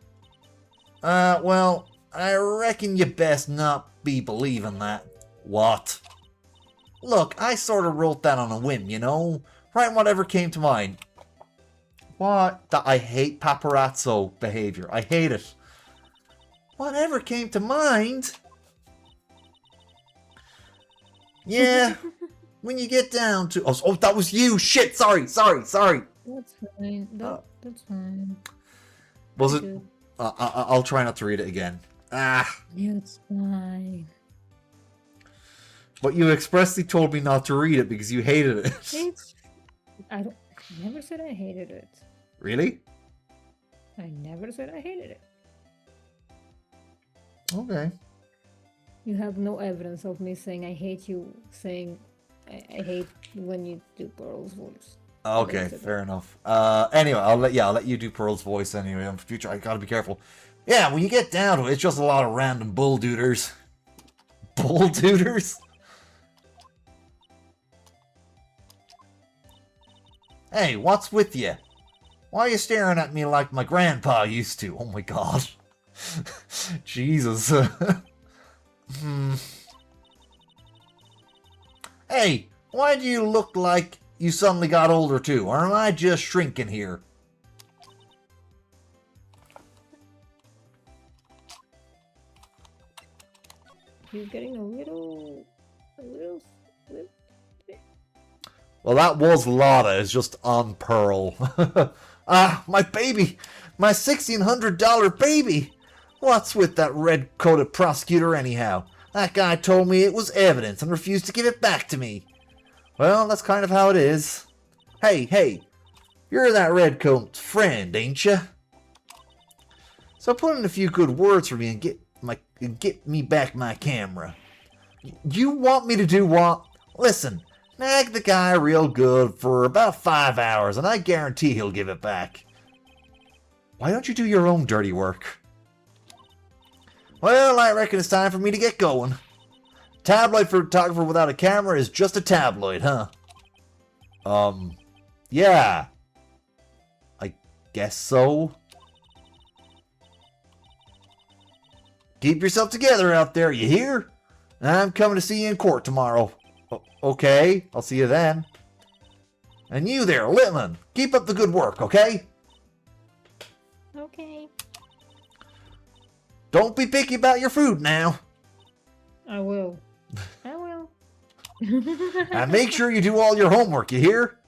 Well, I reckon you best not be believing that. What? Look, I sort of wrote that on a whim, you know? Writing whatever came to mind. What? I hate paparazzo behavior. I hate it. Whatever came to mind? Yeah. When you get down to... Oh, that was you! Shit! Sorry! That's fine. That's fine. Was it? I'll try not to read it again. Ah. Yeah, it's fine. But you expressly told me not to read it because you hated it. I never said I hated it. Really? I never said I hated it. Okay. You have no evidence of me saying I hate you, saying I hate when you do Pearl's voice. Okay, fair enough. Anyway, I'll let you do Pearl's voice anyway. In future, I gotta be careful. Yeah, when you get down to it, it's just a lot of random bull-dooders. Bull-dooders? Hey, what's with you? Why are you staring at me like my grandpa used to? Oh my god. Jesus. Hey, why do you look like you suddenly got older too? Or am I just shrinking here? You're getting a little. Well, that was Lotta, is just on Pearl. Ah, my baby! My $1,600 baby! What's with that red-coated prosecutor anyhow? That guy told me it was evidence and refused to give it back to me. Well, that's kind of how it is. Hey, you're that redcoat's friend, ain't you? So put in a few good words for me and get me back my camera. You want me to do what? Listen, nag the guy real good for about 5 hours and I guarantee he'll give it back. Why don't you do your own dirty work? Well, I reckon it's time for me to get going. Tabloid photographer without a camera is just a tabloid, huh? Yeah. I guess so. Keep yourself together out there, you hear? I'm coming to see you in court tomorrow. Okay, I'll see you then. And you there, Litman, keep up the good work, okay? Okay. Don't be picky about your food now. I will. I will. And make sure you do all your homework, you hear?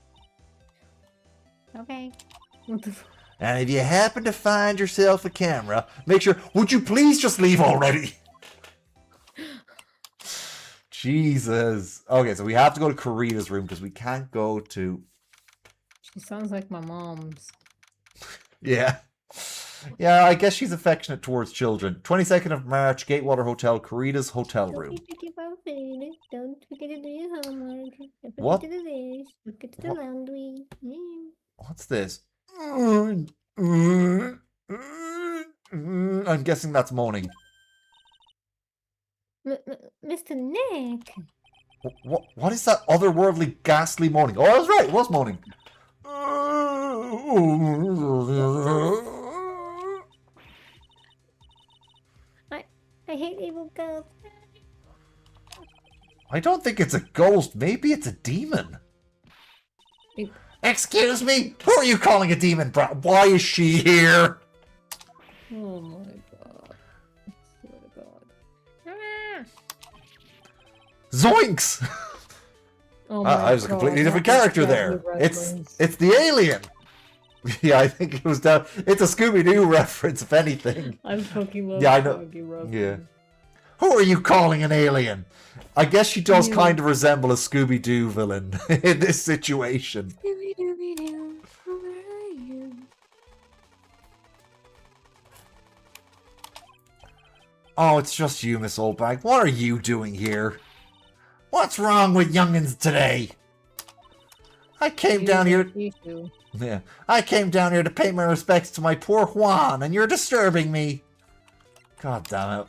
Okay. What the And if you happen to find yourself a camera, make sure, would you please just leave already? Jesus. Okay, so we have to go to Karita's room because we can't go to... She sounds like my mom's. Yeah. Yeah, I guess she's affectionate towards children. 22nd of March, Gatewater Hotel, Karita's hotel Don't room. be picky about food. Don't forget to do your homework. Don't What? forget to do this. Look at the What? laundry. What's this? I'm guessing that's moaning. Mr. Nick. What is that otherworldly, ghastly moaning? Oh, I was right, it was moaning. I hate evil ghosts. I don't think it's a ghost. Maybe it's a demon. Excuse me? Who are you calling a demon, bro? Why is she here? Oh my god. I swear to god. Zoinks! Oh I was a completely different character there. It's the alien. Yeah, I think it was down. It's a Scooby-Doo reference, if anything. I'm fucking love Yeah, I know. reference. Yeah. Who are you calling an alien? I guess she does kind of resemble a Scooby-Doo villain in this situation. Scooby-Dooby-Doo, where are you? Oh, it's just you, Miss Oldbag. What are you doing here? What's wrong with youngins today? I came down here... Yeah, I came down here to pay my respects to my poor Juan, and you're disturbing me. God damn it.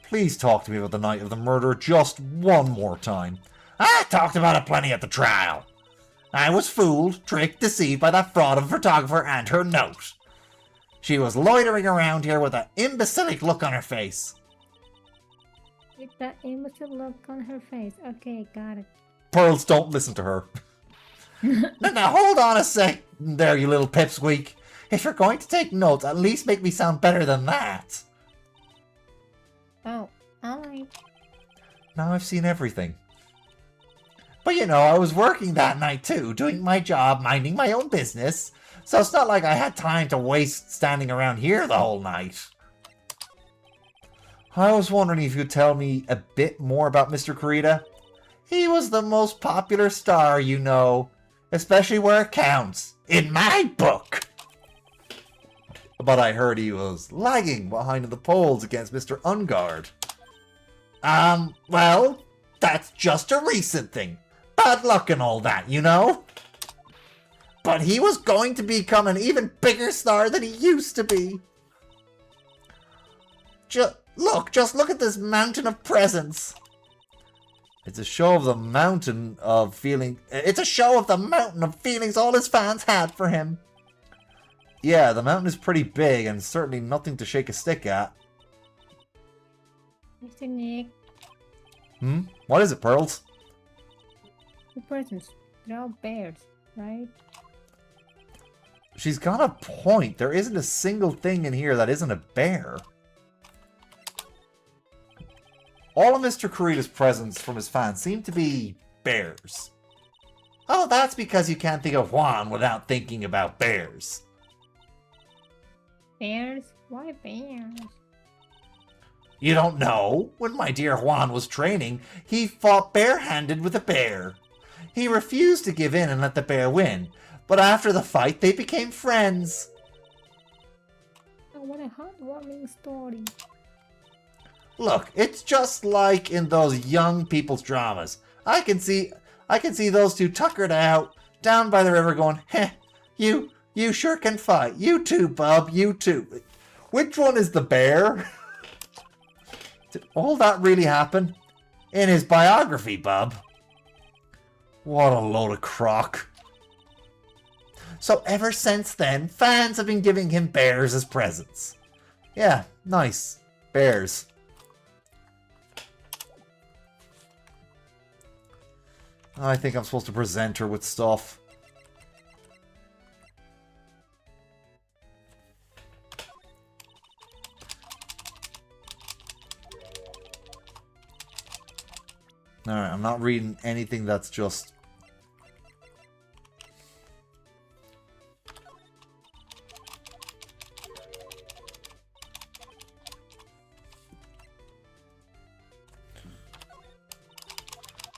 Please talk to me about the night of the murder just one more time. I talked about it plenty at the trial. I was fooled, tricked, deceived by that fraud of a photographer and her note. She was loitering around here with an imbecilic look on her face. With that imbecile look on her face. Okay, got it. Pearls, don't listen to her. Now hold on a sec there, you little pipsqueak. If you're going to take notes, at least make me sound better than that. Oh, alright. Now I've seen everything. But you know, I was working that night too, doing my job, minding my own business. So it's not like I had time to waste standing around here the whole night. I was wondering if you could tell me a bit more about Mr. Kurita. He was the most popular star, you know. Especially where it counts. In my book! But I heard he was lagging behind in the polls against Mr. Ungard. Well, that's just a recent thing. Bad luck and all that, you know? But he was going to become an even bigger star than he used to be. Just look at this mountain of presents. It's a show of the mountain of feeling. It's a show of the mountain of feelings all his fans had for him. Yeah, the mountain is pretty big and certainly nothing to shake a stick at. Mr. Nick, What is it, Pearls? the presents. They're all bears, right? She's got a point. There isn't a single thing in here that isn't a bear. All of Mr. Kurita's presents from his fans seem to be bears. Oh, that's because you can't think of Juan without thinking about bears. Bears? Why bears? You don't know? When my dear Juan was training, he fought barehanded with a bear. He refused to give in and let the bear win, but after the fight, they became friends. Oh, what a heartwarming story. Look, it's just like in those young people's dramas. I can see those two tuckered out down by the river going, heh, you sure can fight. You too, bub, you too. Which one is the bear? Did all that really happen? In his biography, bub. What a load of crock. So ever since then, fans have been giving him bears as presents. Yeah, nice. Bears. I think I'm supposed to present her with stuff. Alright, I'm not reading anything that's just...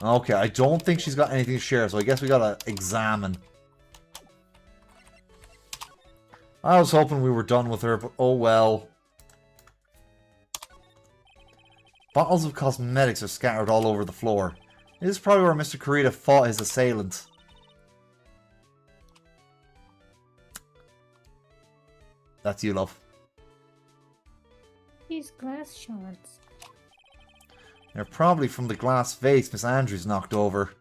Okay, I don't think she's got anything to share, so I guess we gotta examine. I was hoping we were done with her, but oh well. Bottles of cosmetics are scattered all over the floor. This is probably where Mr. Kurita fought his assailant. That's you, love. These glass shards. They're probably from the glass vase Miss Andrews knocked over.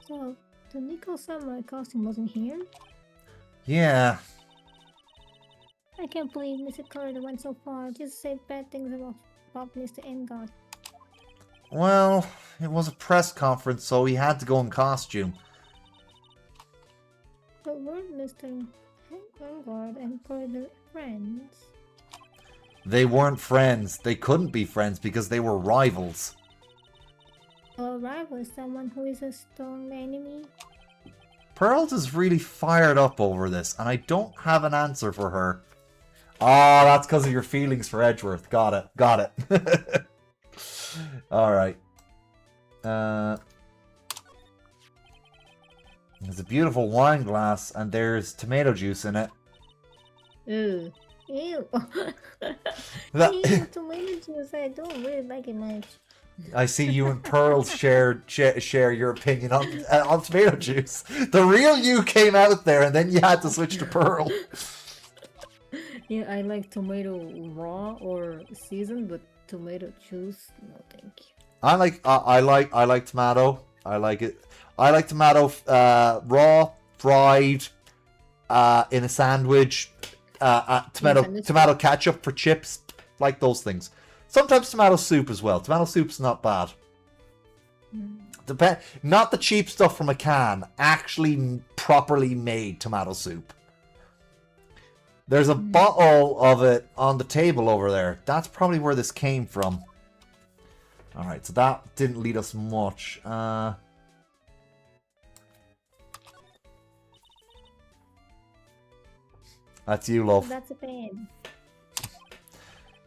So, the Nico Samurai costume wasn't here? Yeah. I can't believe Mr. Kurita went so far just to say bad things about Mr. Engard. Well, it was a press conference, so he had to go in costume. But weren't Mr. Engard and Kurita friends? They weren't friends. They couldn't be friends because they were rivals. A rival is someone who is a strong enemy. Pearls is really fired up over this, and I don't have an answer for her. Ah, that's because of your feelings for Edgeworth. Got it. Got it. Alright. There's a beautiful wine glass, and there's tomato juice in it. Ew. Ew. That- Ew, tomato juice. I don't really like it much. I see you and Pearls share your opinion on tomato juice. The real you came out there, and then you had to switch to Pearl. Yeah, I like tomato raw or seasoned, but tomato juice, no thank you. I like tomato. I like it. I like tomato raw, fried, in a sandwich. Tomato ketchup for chips, like those things. Sometimes tomato soup as well. Tomato soup's not bad. Not the cheap stuff from a can. Actually, properly made tomato soup. There's a bottle of it on the table over there. That's probably where this came from. Alright, so that didn't lead us much. That's you, love. That's a bed.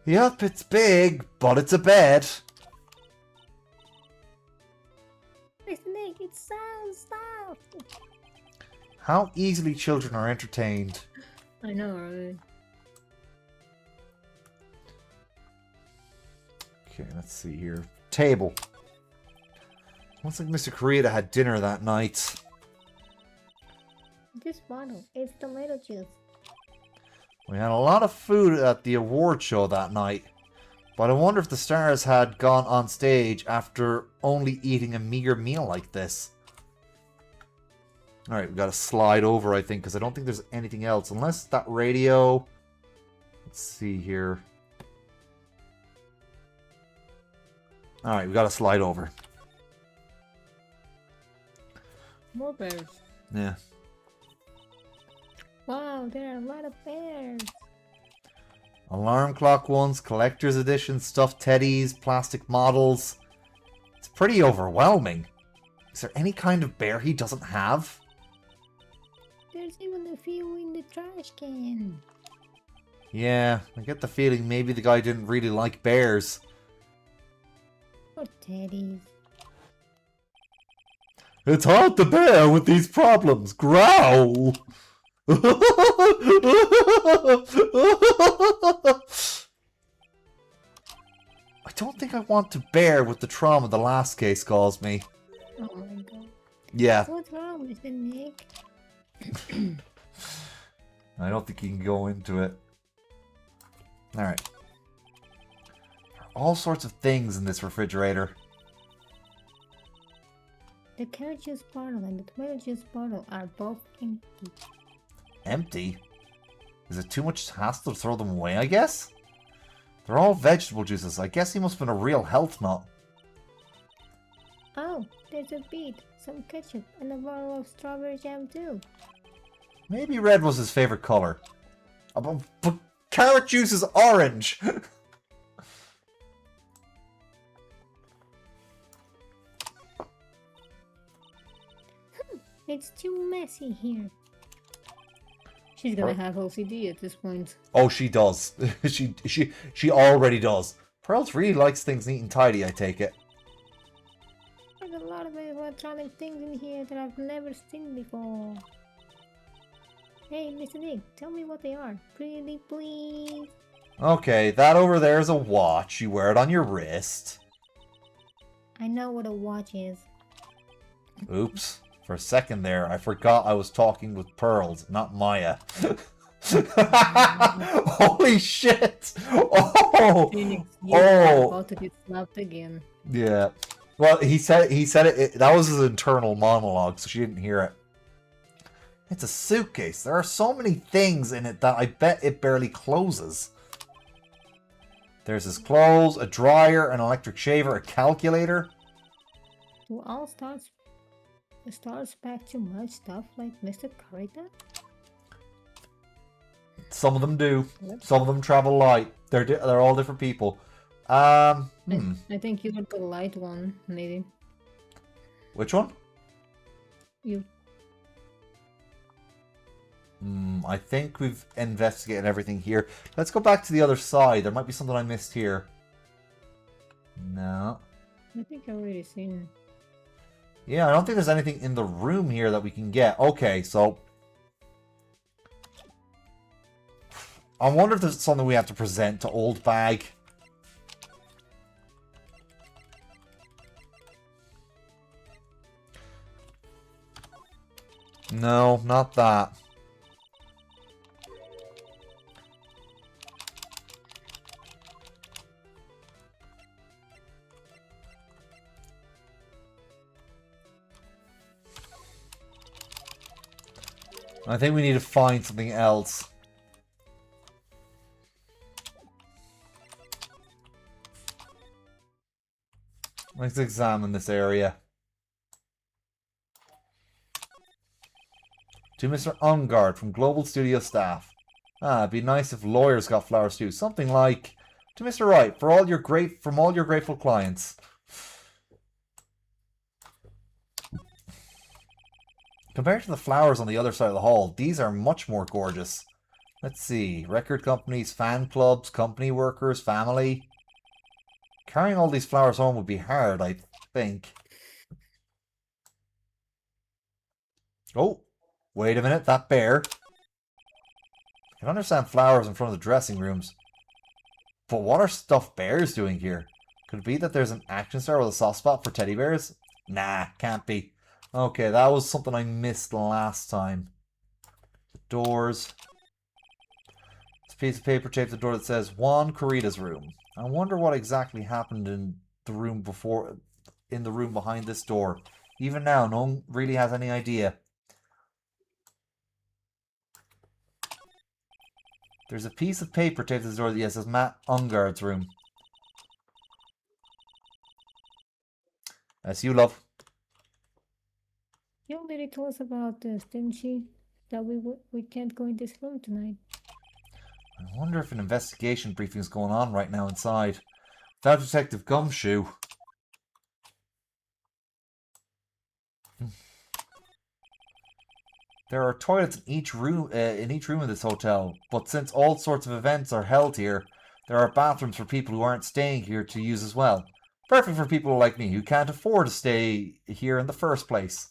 Yep, it's big, but it's a bed. Mr. Nick, it sounds soft. How easily children are entertained. I know, right? Okay, let's see here. Table. Looks like Mr. Kurita had dinner that night. This bottle is tomato juice. We had a lot of food at the award show that night. But I wonder if the stars had gone on stage after only eating a meager meal like this. Alright, we gotta slide over, I think, because I don't think there's anything else. Unless that radio... Let's see here. Alright, we gotta slide over. More bears. Yeah. Wow, there are a lot of bears. Alarm clock ones, collector's edition, stuffed teddies, plastic models. It's pretty overwhelming. Is there any kind of bear he doesn't have? There's even a few in the trash can. Yeah, I get the feeling maybe the guy didn't really like bears. Or teddies. It's hard to bear with these problems. Growl! I don't think I want to bear with the trauma the last case caused me. Oh my god. Yeah. What's wrong with the Nick? I don't think you can go into it. Alright. There are all sorts of things in this refrigerator. The carrot juice bottle and the tomato juice bottle are both empty. Empty? Is it too much hassle to throw them away, I guess? They're all vegetable juices. I guess he must have been a real health nut. Oh, there's a beet, some ketchup, and a bottle of strawberry jam too. Maybe red was his favorite color. But carrot juice is orange! It's too messy here. She's gonna have OCD at this point. Oh, she does. she already does. Pearls really likes things neat and tidy, I take it. There's a lot of electronic things in here that I've never seen before. Hey, Mr. Nick, tell me what they are. Pretty please. Okay, that over there is a watch. You wear it on your wrist. I know what a watch is. Oops. For a second there, I forgot I was talking with Pearls, not Maya. Holy shit! Oh! Phoenix, Oh! about to get slapped again. Yeah. Well, he said it. That was his internal monologue, so she didn't hear it. It's a suitcase. There are so many things in it that I bet it barely closes. There's his clothes, a dryer, an electric shaver, a calculator. Do all stars pack too much stuff like Mr. Carita? Some of them do. Yep. Some of them travel light. They're all different people. I think you're the light one, maybe. Which one? You. I think we've investigated everything here. Let's go back to the other side. There might be something I missed here. No. I think I've already seen. Yeah, I don't think there's anything in the room here that we can get. Okay, so... I wonder if there's something we have to present to Old Bag. No, not that. I think we need to find something else. Let's examine this area. To Mr. Ungard from Global Studio Staff. It'd be nice if lawyers got flowers too. Something like, to Mr. Wright, from all your grateful clients. Compared to the flowers on the other side of the hall, these are much more gorgeous. Let's see. Record companies, fan clubs, company workers, family. Carrying all these flowers home would be hard, I think. Oh, wait a minute. That bear. I can understand flowers in front of the dressing rooms. But what are stuffed bears doing here? Could it be that there's an action star with a soft spot for teddy bears? Nah, can't be. Okay, that was something I missed last time. The doors. piece of paper taped to the door that says Juan Corrida's room. I wonder what exactly happened in the room behind this door. Even now, no one really has any idea. There's a piece of paper taped to the door that says Matt Ungard's room. That's you, love. You already told us about this, didn't she? That we can't go in this room tonight. I wonder if an investigation briefing is going on right now inside. Without Detective Gumshoe. There are toilets in each room of this hotel, but since all sorts of events are held here, there are bathrooms for people who aren't staying here to use as well. Perfect for people like me who can't afford to stay here in the first place.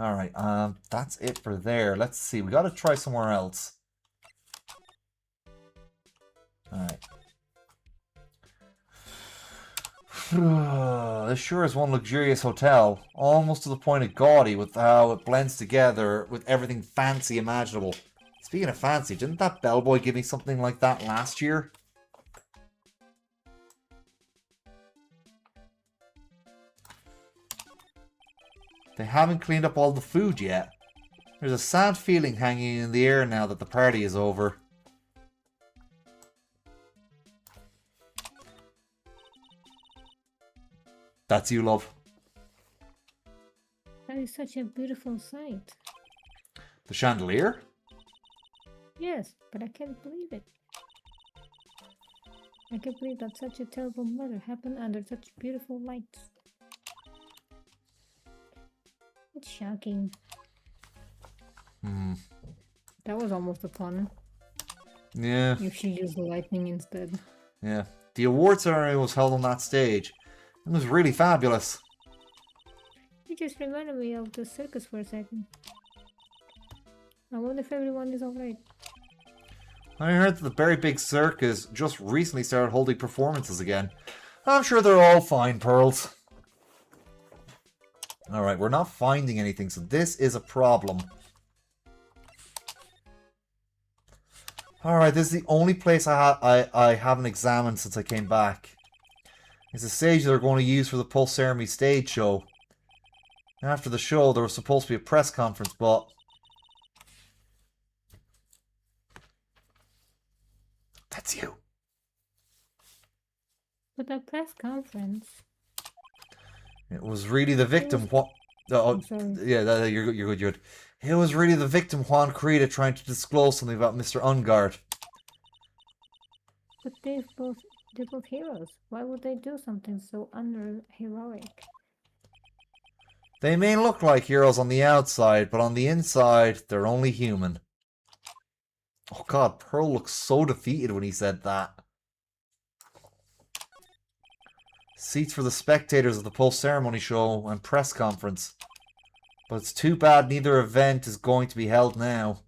Alright, that's it for there. Let's see, we gotta try somewhere else. Alright. This sure is one luxurious hotel, almost to the point of gaudy with how it blends together with everything fancy imaginable. Speaking of fancy, didn't that bellboy give me something like that last year? They haven't cleaned up all the food yet. There's a sad feeling hanging in the air now that the party is over. That's you, love. That is such a beautiful sight. The chandelier? Yes, but I can't believe it. I can't believe that such a terrible murder happened under such beautiful lights. It's shocking. That was almost a pun. Yeah. If she used lightning instead. Yeah. The award ceremony was held on that stage. It was really fabulous. You just reminded me of the circus for a second. I wonder if everyone is alright. I heard that the Very Big Circus just recently started holding performances again. I'm sure they're all fine, Pearls. Alright, we're not finding anything, so this is a problem. Alright, this is the only place I haven't examined since I came back. It's a stage they're going to use for the Pulse Ceremony stage show. After the show, there was supposed to be a press conference, but... That's you. But the press conference... It was really the victim... I'm sorry. Yeah, you're good. It was really the victim, Juan Corrida, trying to disclose something about Mr. Ungard. But they're both heroes. Why would they do something so heroic? They may look like heroes on the outside, but on the inside, they're only human. Oh god, Pearl looks so defeated when he said that. Seats for the spectators of the Pulse Ceremony show and press conference. But it's too bad neither event is going to be held now.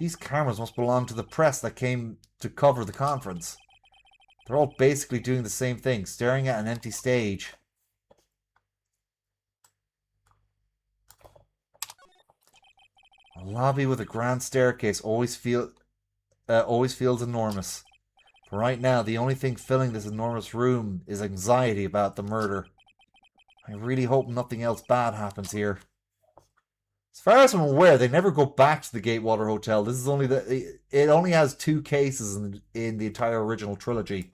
These cameras must belong to the press that came to cover the conference. They're all basically doing the same thing, staring at an empty stage. A lobby with a grand staircase always feels enormous. But right now, the only thing filling this enormous room is anxiety about the murder. I really hope nothing else bad happens here. As far as I'm aware, they never go back to the Gatewater Hotel. This is only it only has 2 cases in the entire original trilogy.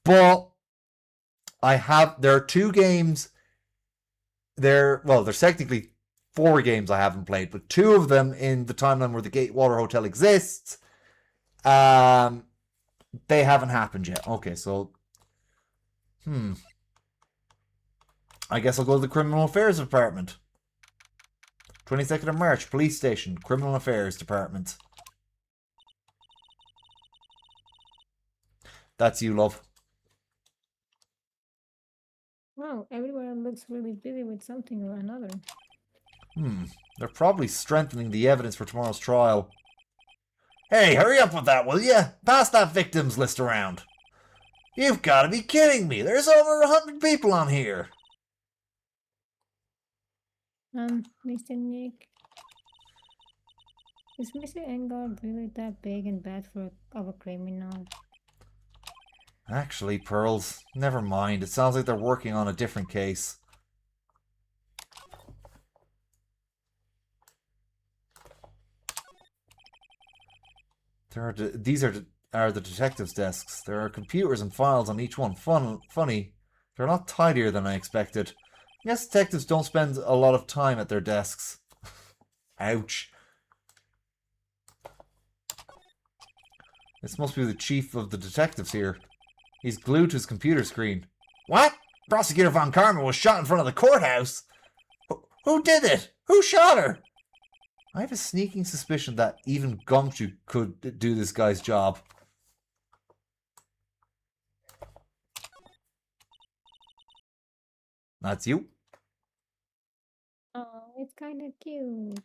But there are 2 games. There's technically 4 games I haven't played, but 2 of them in the timeline where the Gatewater Hotel exists, they haven't happened yet. Okay, so I guess I'll go to the Criminal Affairs Department. 22nd of March, Police Station, Criminal Affairs Department. That's you, love. Wow, everyone looks really busy with something or another. They're probably strengthening the evidence for tomorrow's trial. Hey, hurry up with that, will ya? Pass that victims list around. You've got to be kidding me. There's over 100 people on here. Mr. Nick, is Mr. Engard really that big and bad of a criminal? Actually, Pearls, never mind. It sounds like they're working on a different case. These are the detectives' desks. There are computers and files on each one. Funny, they're not tidier than I expected. I guess detectives don't spend a lot of time at their desks. Ouch. This must be the chief of the detectives here. He's glued to his computer screen. What? Prosecutor Von Karma was shot in front of the courthouse? Who did it? Who shot her? I have a sneaking suspicion that even Gumshoe could do this guy's job. That's you. Oh, it's kind of cute.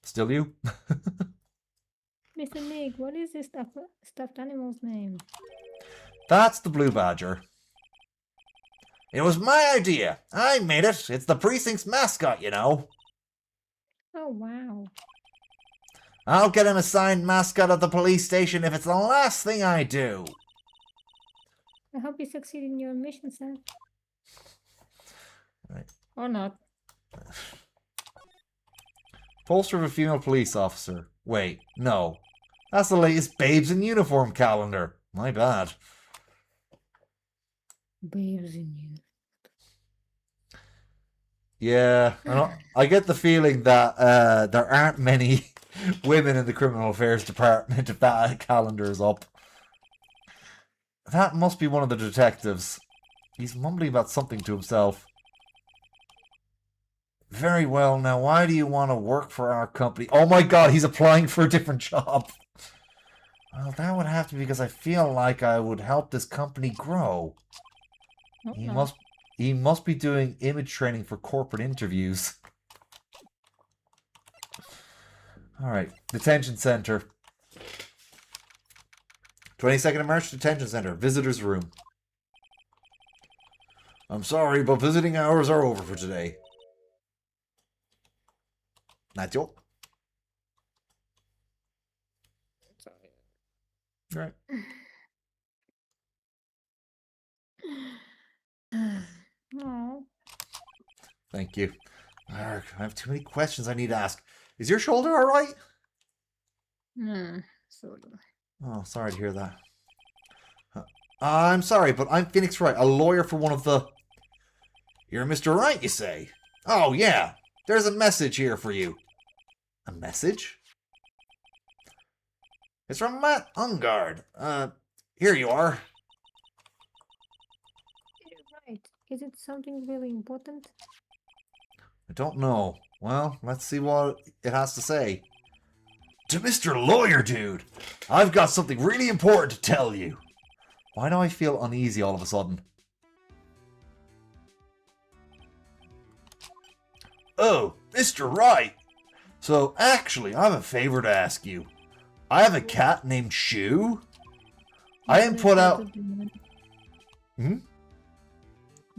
Still you? Mr. Nick, what is this stuffed animal's name? That's the Blue Badger. It was my idea. I made it. It's the precinct's mascot, you know. Oh, wow. I'll get him assigned mascot of the police station if it's the last thing I do. I hope you succeed in your mission, sir. Right. Or not. Poster of a female police officer. Wait, no. That's the latest Babes in Uniform calendar. My bad. Babes in you. Yeah, I get the feeling that there aren't many women in the criminal affairs department if that calendar is up. That must be one of the detectives. He's mumbling about something to himself. Very well, now why do you want to work for our company? Oh my god, he's applying for a different job. Well, that would have to be because I feel like I would help this company grow. Oh, He must be doing image training for corporate interviews. Alright, detention center. 22nd of March, detention center, visitor's room. I'm sorry, but visiting hours are over for today. That's all. Right. Oh. Thank you. Arg, I have too many questions I need to ask. Is your shoulder alright? Sort of. Oh, sorry to hear that. I'm sorry, but I'm Phoenix Wright, a lawyer for one of the... You're Mr. Wright, you say? Oh, yeah. There's a message here for you. A message? It's from Matt Ungard. Here you are. Right. Is it something really important? I don't know. Well, let's see what it has to say. To Mr. Lawyer Dude, I've got something really important to tell you. Why do I feel uneasy all of a sudden? Oh, Mr. Wright. So, actually, I have a favor to ask you. I have a cat named Shoe. I didn't put out...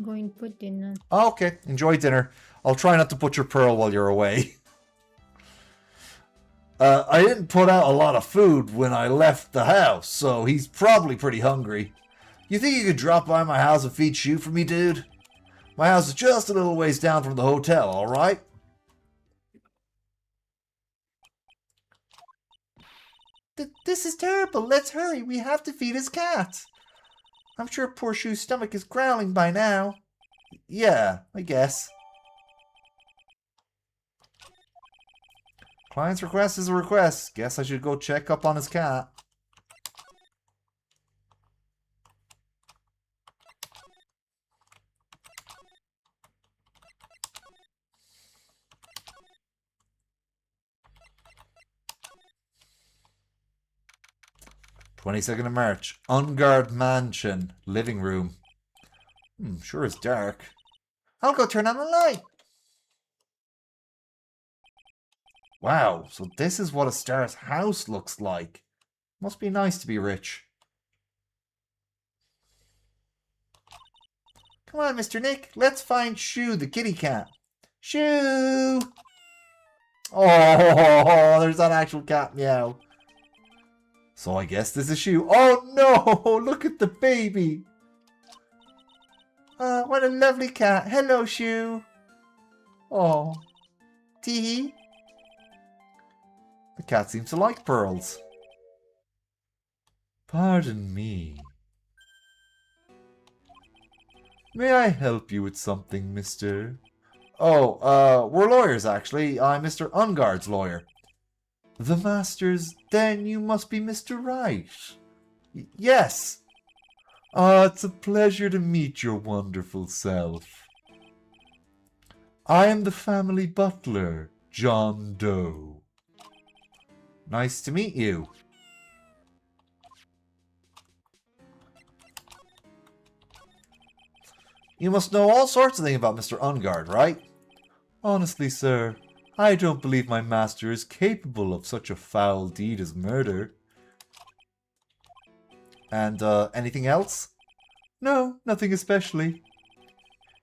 Going to put dinner. Oh, okay, enjoy dinner. I'll try not to butcher Pearl while you're away. I didn't put out a lot of food when I left the house, so he's probably pretty hungry. You think you could drop by my house and feed Shoe for me, dude? My house is just a little ways down from the hotel, alright? This is terrible. Let's hurry. We have to feed his cat. I'm sure poor Shoe's stomach is growling by now. Yeah, I guess. Client's request is a request. Guess I should go check up on his cat. "22nd of March. Ungard Mansion. Living room. Sure it's dark. I'll go turn on the light." Wow, so this is what a star's house looks like. Must be nice to be rich. Come on, Mr. Nick. Let's find Shoo, the kitty cat. Shoo! Oh, there's that actual cat meow. So I guess this is Shoo. Oh no! Look at the baby. What a lovely cat. Hello, Shoo. Oh. Teehee. The cat seems to like pearls. Pardon me. May I help you with something, mister? Oh, we're lawyers, actually. I'm Mr. Ungard's lawyer. The Masters? Then you must be Mr. Wright. Yes. It's a pleasure to meet your wonderful self. I am the family butler, John Doe. Nice to meet you. You must know all sorts of things about Mr. Ungard, right? Honestly, sir, I don't believe my master is capable of such a foul deed as murder. And, anything else? No, nothing especially.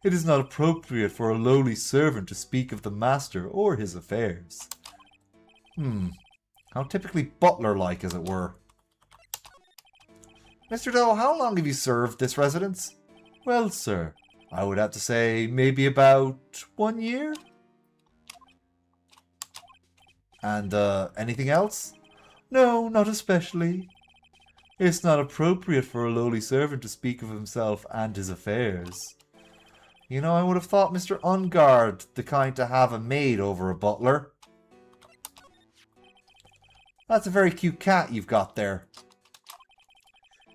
It is not appropriate for a lowly servant to speak of the master or his affairs. How typically butler-like, as it were. Mr. Doe, how long have you served this residence? Well, sir, I would have to say maybe about 1 year. And, anything else? No, not especially. It's not appropriate for a lowly servant to speak of himself and his affairs. You know, I would have thought Mr. Ungard the kind to have a maid over a butler. That's a very cute cat you've got there.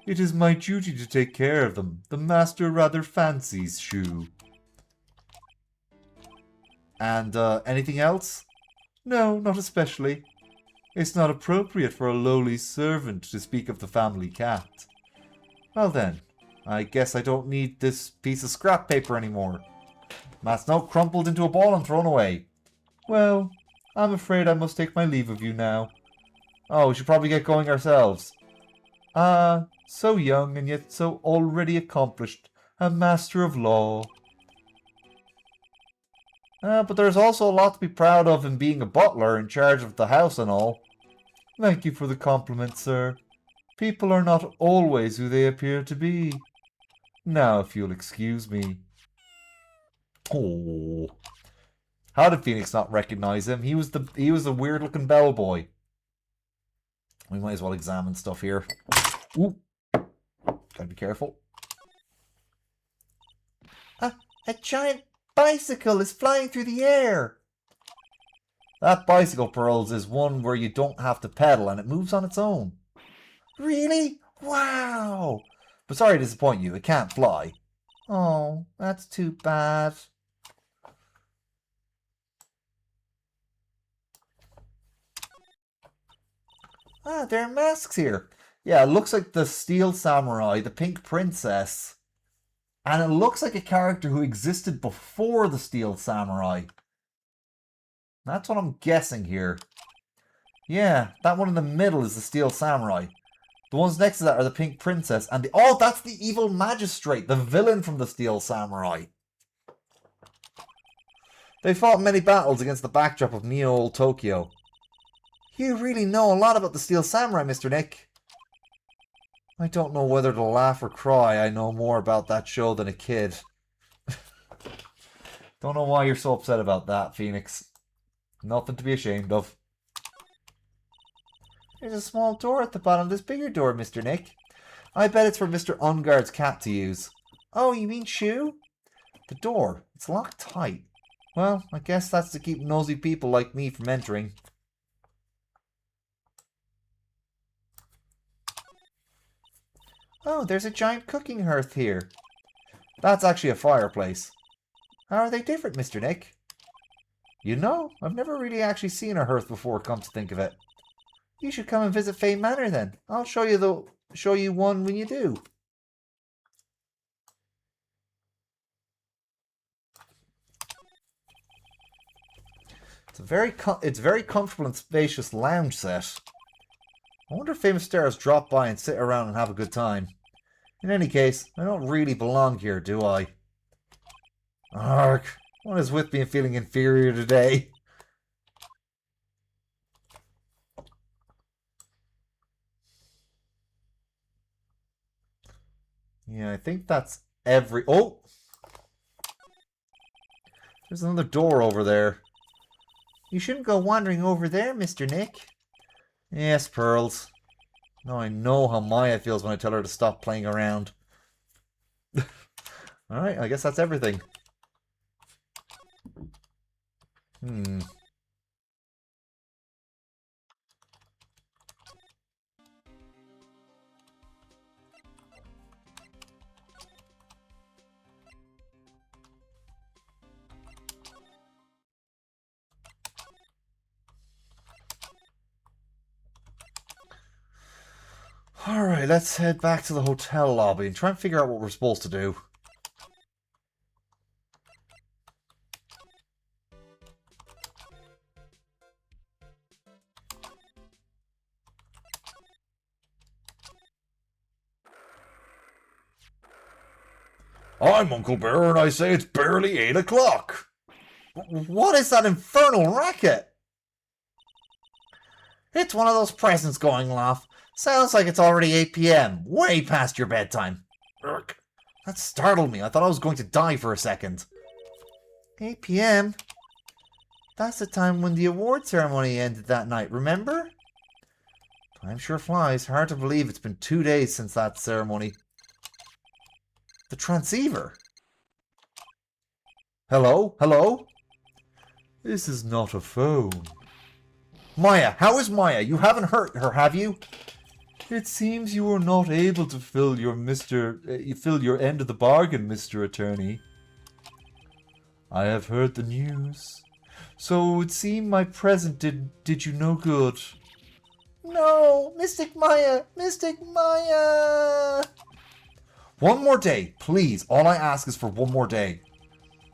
It is my duty to take care of them. The master rather fancies Shoo. And, anything else? No, not especially. It's not appropriate for a lowly servant to speak of the family cat. Well then, I guess I don't need this piece of scrap paper anymore. That's now crumpled into a ball and thrown away. Well, I'm afraid I must take my leave of you now. Oh, we should probably get going ourselves. So young and yet so already accomplished, a master of law. But there's also a lot to be proud of in being a butler in charge of the house and all. Thank you for the compliment, sir. People are not always who they appear to be. Now, if you'll excuse me. Oh. How did Phoenix not recognize him? He was the weird-looking bellboy. We might as well examine stuff here. Ooh. Gotta be careful. A giant bicycle is flying through the air. That bicycle, Pearls, is one where you don't have to pedal and it moves on its own. Really? Wow! But sorry to disappoint you, it can't fly. Oh, that's too bad. There are masks here. Yeah, it looks like the Steel Samurai, the Pink Princess. And it looks like a character who existed before the Steel Samurai. That's what I'm guessing here. Yeah, that one in the middle is the Steel Samurai. The ones next to that are the Pink Princess and the... Oh, that's the evil magistrate, the villain from the Steel Samurai. They fought many battles against the backdrop of Neo-Old Tokyo. You really know a lot about the Steel Samurai, Mr. Nick. I don't know whether to laugh or cry. I know more about that show than a kid. Don't know why you're so upset about that, Phoenix. Nothing to be ashamed of. There's a small door at the bottom of this bigger door, Mr. Nick. I bet it's for Mr. Ungard's cat to use. Oh, you mean Shoo? The door. It's locked tight. Well, I guess that's to keep nosy people like me from entering. Oh, there's a giant cooking hearth here. That's actually a fireplace. How are they different, Mr. Nick? You know, I've never really actually seen a hearth before, come to think of it. You should come and visit Fay Manor then. I'll show you one when you do. It's very comfortable and spacious lounge set. I wonder if famous stars drop by and sit around and have a good time. In any case, I don't really belong here, do I? Arg, what is with being feeling inferior today? Yeah, I think that's every... Oh! There's another door over there. You shouldn't go wandering over there, Mr. Nick. Yes, Pearls. Now I know how Maya feels when I tell her to stop playing around. Alright, I guess that's everything. Alright, let's head back to the hotel lobby and try and figure out what we're supposed to do. I'm Uncle Bear and I say it's barely 8 o'clock. What is that infernal racket? It's one of those presents going off. Sounds like it's already 8 p.m. Way past your bedtime. Urgh. That startled me. I thought I was going to die for a second. 8 p.m.? That's the time when the award ceremony ended that night, remember? Time sure flies. Hard to believe it's been 2 days since that ceremony. The transceiver? Hello? Hello? This is not a phone. Maya, how is Maya? You haven't hurt her, have you? It seems you were not able to fill your end of the bargain, Mr. Attorney. I have heard the news. So it would seem my present did you no good. No, Mystic Maya! Mystic Maya! One more day, please. All I ask is for one more day.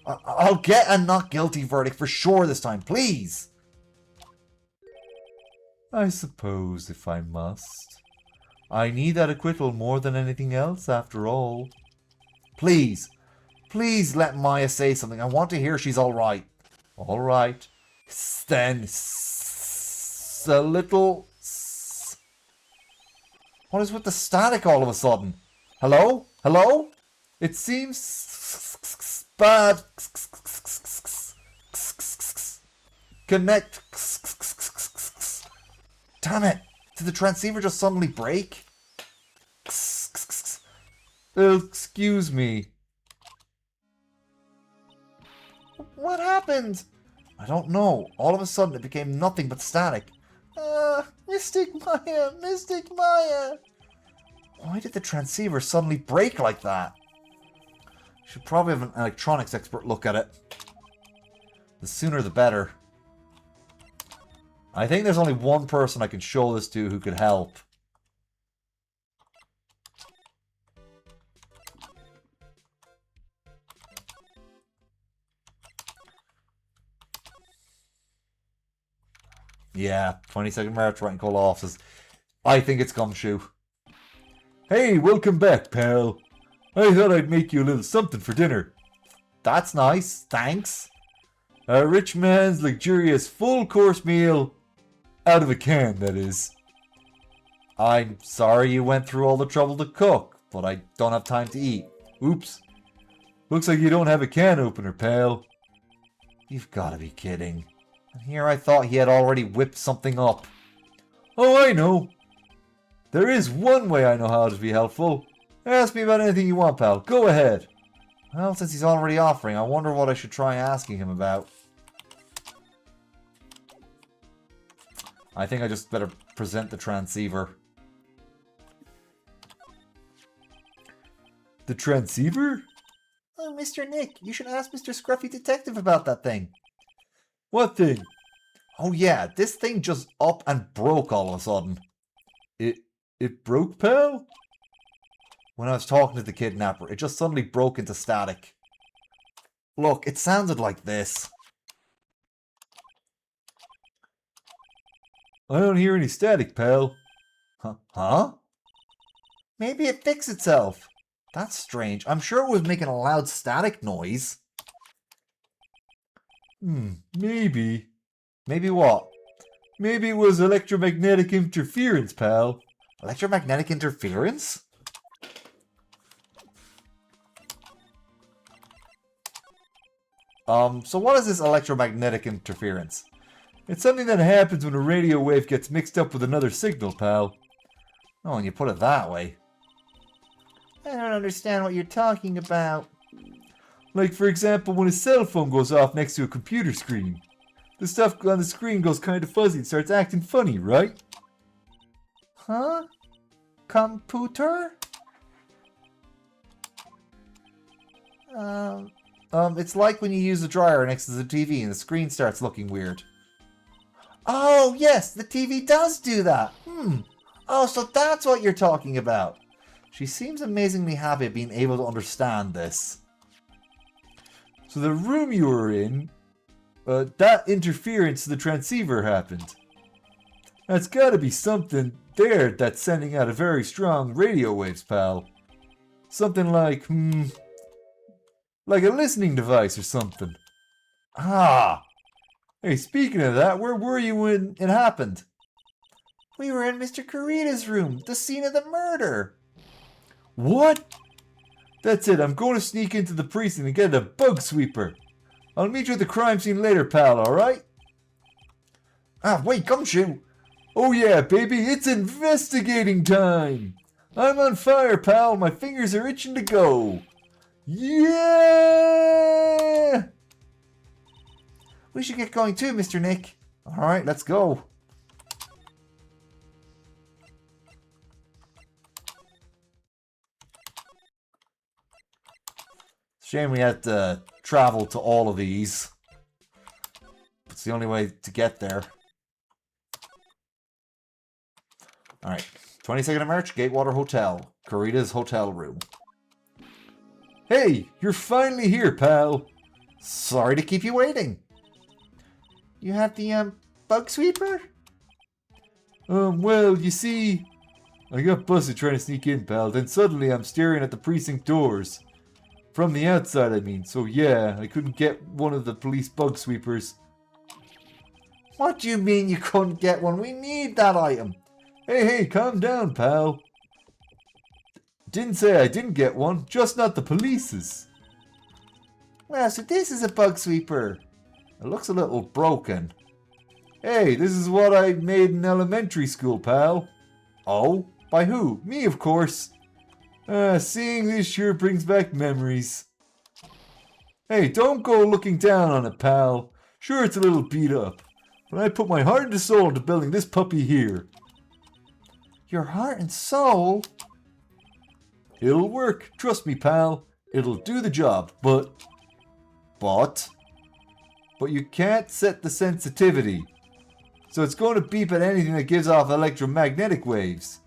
I'll get a not guilty verdict for sure this time, please. I suppose if I must. I need that acquittal more than anything else, after all. Please, please let Maya say something. I want to hear she's all right. All right. Then, a little... What is with the static all of a sudden? Hello? Hello? It seems bad. Connect. Damn it! Did the transceiver just suddenly break? Excuse me. What happened? I don't know. All of a sudden it became nothing but static. Mystic Maya! Mystic Maya! Why did the transceiver suddenly break like that? Should probably have an electronics expert look at it. The sooner the better. I think there's only one person I can show this to who could help. Yeah, 22nd March, right in Call offices. I think it's Gumshoe. Hey, welcome back, pal. I thought I'd make you a little something for dinner. That's nice, thanks. A rich man's luxurious full-course meal. Out of a can, that is. I'm sorry you went through all the trouble to cook, but I don't have time to eat. Oops. Looks like you don't have a can opener, pal. You've gotta be kidding. And here I thought he had already whipped something up. Oh, I know. There is one way I know how to be helpful. Ask me about anything you want, pal. Go ahead. Well, since he's already offering, I wonder what I should try asking him about. I think I just better present the transceiver. The transceiver? Oh, Mr. Nick, you should ask Mr. Scruffy Detective about that thing. What thing? Oh yeah, this thing just up and broke all of a sudden. It broke, pal? When I was talking to the kidnapper, it just suddenly broke into static. Look, it sounded like this. I don't hear any static, pal. Huh? Maybe it fixed itself. That's strange. I'm sure it was making a loud static noise. Maybe. Maybe what? Maybe it was electromagnetic interference, pal. Electromagnetic interference? So what is this electromagnetic interference? It's something that happens when a radio wave gets mixed up with another signal, pal. Oh, when you put it that way. I don't understand what you're talking about. Like, for example, when a cell phone goes off next to a computer screen. The stuff on the screen goes kind of fuzzy and starts acting funny, right? Huh? Computer? It's like when you use a dryer next to the TV and the screen starts looking weird. Oh, yes, the TV does do that. Oh, so that's what you're talking about. She seems amazingly happy at being able to understand this. So the room you were in, that interference to the transceiver happened. That's gotta be something there that's sending out a very strong radio waves, pal. Something like a listening device or something. Ah! Hey, speaking of that, where were you when it happened? We were in Mr. Kurita's room, the scene of the murder. What? That's it, I'm going to sneak into the precinct and get a bug sweeper. I'll meet you at the crime scene later, pal, alright? Ah, wait, Gumshoe! Oh yeah, baby, it's investigating time! I'm on fire, pal, my fingers are itching to go! Yeah! We should get going too, Mr. Nick. Alright, let's go. Shame we had to travel to all of these. It's the only way to get there. Alright. 22nd of March, Gatewater Hotel. Kurita's hotel room. Hey, you're finally here, pal. Sorry to keep you waiting. You have the, bug sweeper? Well, you see... I got busted trying to sneak in, pal. Then suddenly I'm staring at the precinct doors. From the outside, I mean. So yeah, I couldn't get one of the police bug sweepers. What do you mean you couldn't get one? We need that item. Hey, calm down, pal. Didn't say I didn't get one, just not the police's. Well, so this is a bug sweeper. It looks a little broken. Hey, this is what I made in elementary school, pal. Oh? By who? Me, of course. Seeing this sure brings back memories. Hey, don't go looking down on it, pal. Sure, it's a little beat up, but I put my heart and soul into building this puppy here. Your heart and soul? It'll work. Trust me, pal. It'll do the job, but you can't set the sensitivity. So it's going to beep at anything that gives off electromagnetic waves.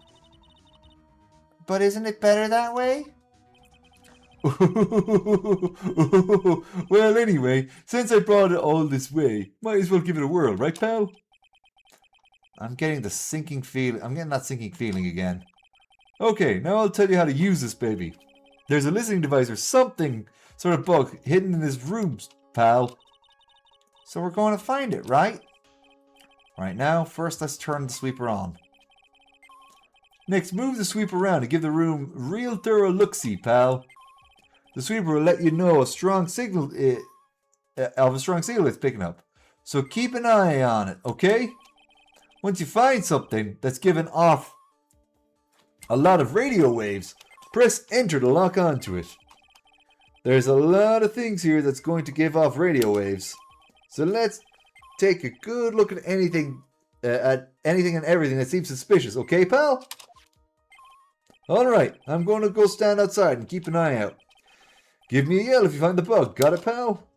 But isn't it better that way? Well, anyway, since I brought it all this way, might as well give it a whirl, right, pal? I'm getting the sinking feeling. I'm getting that sinking feeling again. Okay, now I'll tell you how to use this baby. There's a listening device or something sort of bug hidden in this room, pal. So we're going to find it, right? Right now, first let's turn the sweeper on. Next, move the sweeper around to give the room real thorough look-see, pal. The sweeper will let you know a strong signal it's picking up. So keep an eye on it, okay? Once you find something that's giving off a lot of radio waves, press enter to lock onto it. There's a lot of things here that's going to give off radio waves. So let's take a good look at anything and everything that seems suspicious, okay, pal? Alright, I'm going to go stand outside and keep an eye out. Give me a yell if you find the bug, got it, pal?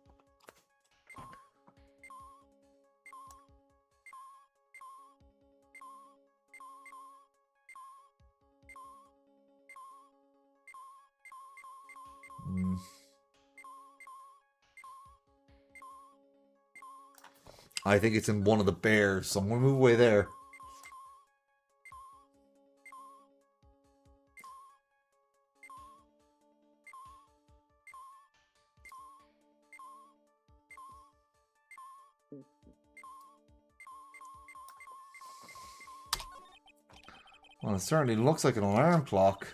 I think it's in one of the bears, so I'm going to move away there. Well, it certainly looks like an alarm clock.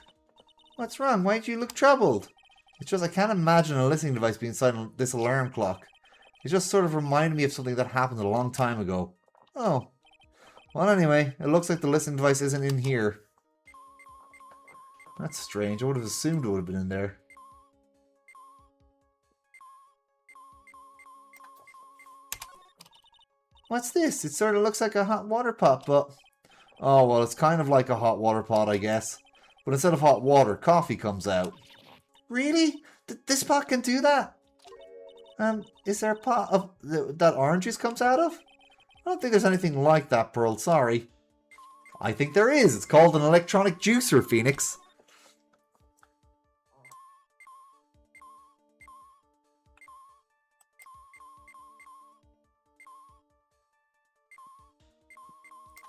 What's wrong? Why do you look troubled? It's just I can't imagine a listening device being inside this alarm clock. It just sort of reminded me of something that happened a long time ago. Oh. Well, anyway, it looks like the listening device isn't in here. That's strange. I would have assumed it would have been in there. What's this? It sort of looks like a hot water pot, but... Oh, well, it's kind of like a hot water pot, I guess. But instead of hot water, coffee comes out. Really? This pot can do that? Is there a pot of that orange juice comes out of? I don't think there's anything like that, Pearl, sorry. I think there is. It's called an electronic juicer, Phoenix.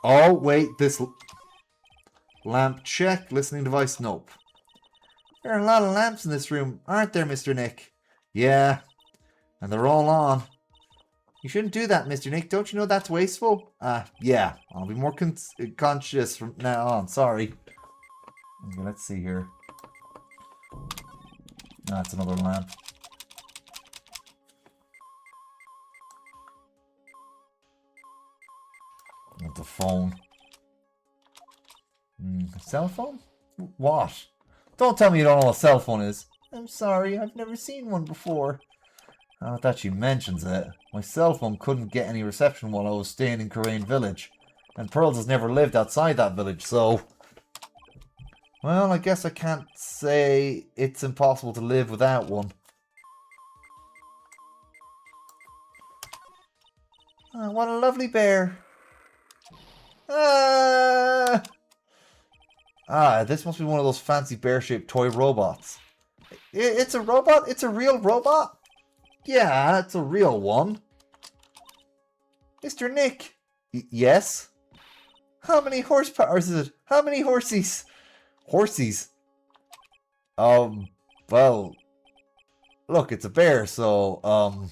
Oh, wait, this lamp check, listening device, nope. There are a lot of lamps in this room, aren't there, Mr. Nick? Yeah, and they're all on. You shouldn't do that, Mr. Nick. Don't you know that's wasteful? Yeah, I'll be more conscious from now on, sorry. Okay, let's see here. That's another lamp. Not the phone. A cell phone? What? Don't tell me you don't know what a cell phone is. I'm sorry, I've never seen one before. Now that she mentions it, my cell phone couldn't get any reception while I was staying in Korean Village. And Pearls has never lived outside that village, so... Well, I guess I can't say it's impossible to live without one. Oh, what a lovely bear. This must be one of those fancy bear-shaped toy robots. It's a robot? It's a real robot? Yeah, it's a real one. Mr. Nick. Yes? How many horsepower is it? How many horsies? Horsies? Well... Look, it's a bear, so,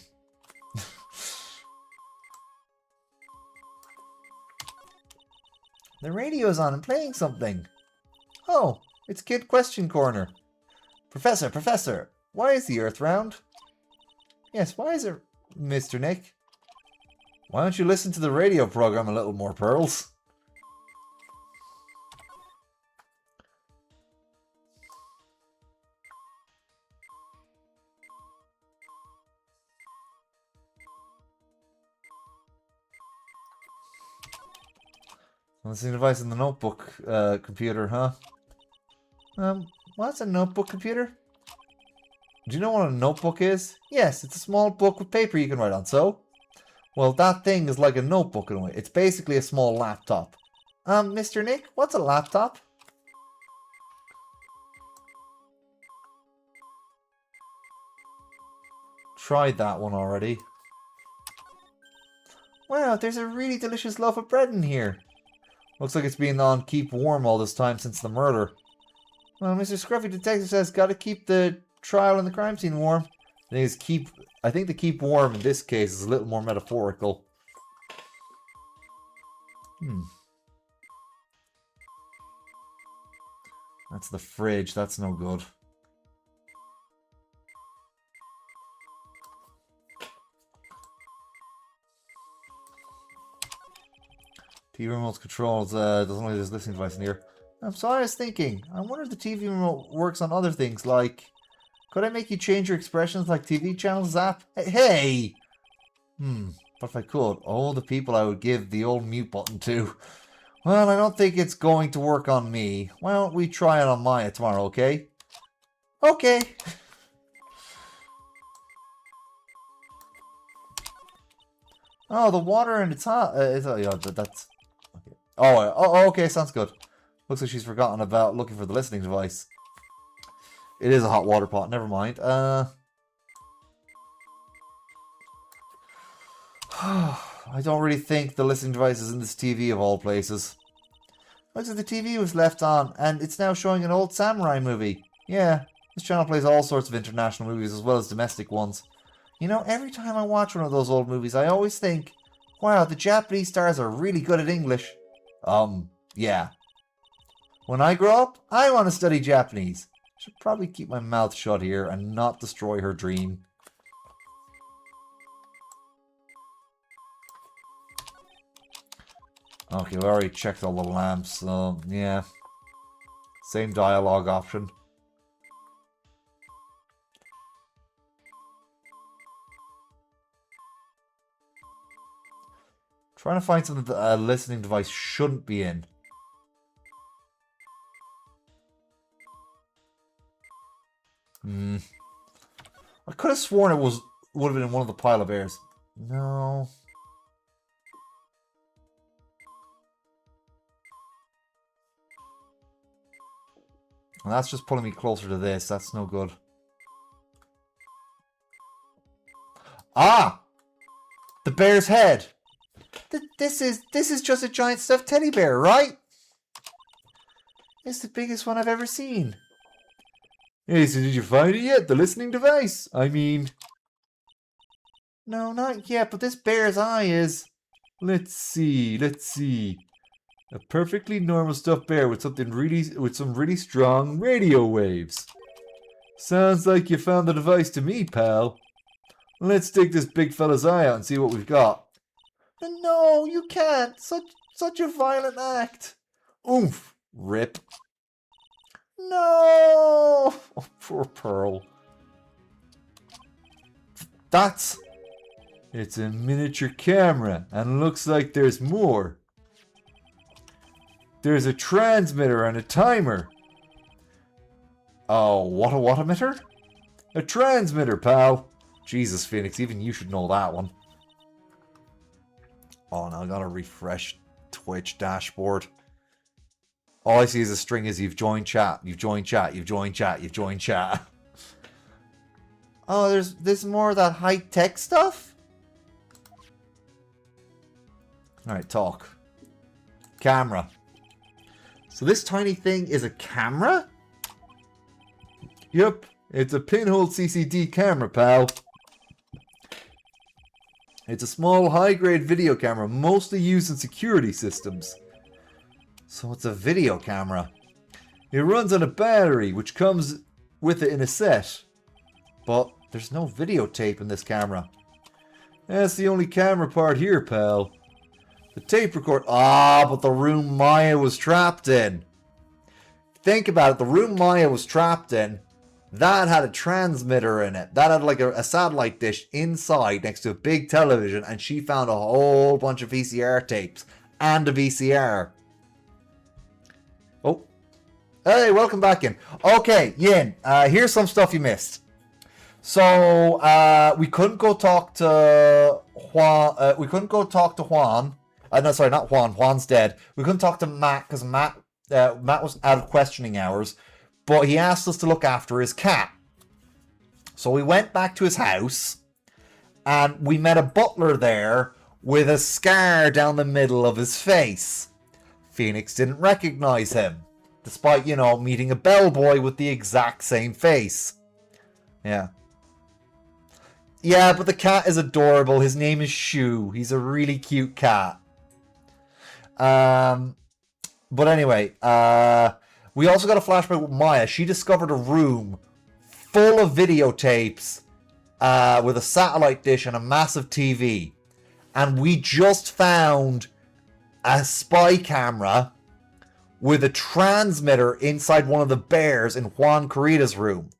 The radio's on and playing something. Oh, it's Kid Question Corner. Professor, why is the Earth round? Yes, why is it, Mr. Nick? Why don't you listen to the radio program a little more, Pearls? Listening device in the notebook computer, huh? What's a notebook computer? Do you know what a notebook is? Yes, it's a small book with paper you can write on, so? Well, that thing is like a notebook in a way. It's basically a small laptop. Mr. Nick, what's a laptop? Tried that one already. Wow, there's a really delicious loaf of bread in here. Looks like it's been on keep warm all this time since the murder. Well, Mr. Scruffy Detective says gotta keep the trial and the crime scene warm. I think the keep warm in this case is a little more metaphorical. That's the fridge, that's no good. TV remote controls, doesn't look like there's a listening device in here. So I was thinking, I wonder if the TV remote works on other things, like... Could I make you change your expressions like TV channel zap? Hey! But if I could, all the people I would give the old mute button to. Well, I don't think it's going to work on me. Why don't we try it on Maya tomorrow, okay? Okay! Oh, the water and it's hot. Yeah, that's... Okay. Oh, okay, sounds good. Looks like she's forgotten about looking for the listening device. It is a hot water pot, never mind. I don't really think the listening device is in this TV of all places. Looks like the TV was left on, and it's now showing an old samurai movie. Yeah, this channel plays all sorts of international movies as well as domestic ones. You know, every time I watch one of those old movies, I always think, wow, the Japanese stars are really good at English. Yeah. When I grow up, I want to study Japanese. Should probably keep my mouth shut here and not destroy her dream. Okay, we already checked all the lamps, so yeah. Same dialogue option. Trying to find something that a listening device shouldn't be in. I could have sworn it would have been in one of the pile of bears. No. And that's just pulling me closer to this. That's no good. Ah! The bear's head. This is just a giant stuffed teddy bear, right? It's the biggest one I've ever seen. Hey, so did you find it yet? The listening device? I mean... No, not yet, but this bear's eye is... Let's see. A perfectly normal stuffed bear with some really strong radio waves. Sounds like you found the device to me, pal. Let's take this big fella's eye out and see what we've got. No, you can't. Such a violent act. Oomph. Rip. No! Oh, poor Pearl. It's a miniature camera, and looks like there's more. There's a transmitter and a timer. Oh, what a emitter? A transmitter, pal. Jesus, Phoenix, even you should know that one. Oh, now I gotta refresh Twitch dashboard. All I see is a string is you've joined chat, you've joined chat, you've joined chat, you've joined chat. Oh, there's more of that high-tech stuff? Alright, talk. Camera. So this tiny thing is a camera? Yep, it's a pinhole CCD camera, pal. It's a small, high-grade video camera, mostly used in security systems. So it's a video camera. It runs on a battery, which comes with it in a set. But there's no videotape in this camera. That's the only camera part here, pal. The tape record... Ah, but the room Maya was trapped in. Think about it, the room Maya was trapped in, that had a transmitter in it. That had like a satellite dish inside next to a big television, and she found a whole bunch of VCR tapes and a VCR. Oh. Hey, welcome back in. Okay, Yin, here's some stuff you missed. So, we couldn't go talk to Juan. No, sorry, not Juan. Juan's dead. We couldn't talk to Matt because Matt was out of questioning hours. But he asked us to look after his cat. So we went back to his house. And we met a butler there with a scar down the middle of his face. Phoenix didn't recognize him. Despite, you know, meeting a bellboy with the exact same face. Yeah. Yeah, but the cat is adorable. His name is Shu. He's a really cute cat. But anyway, we also got a flashback with Maya. She discovered a room full of videotapes with a satellite dish and a massive TV. And we just found a spy camera with a transmitter inside one of the bears in Juan Corrida's room.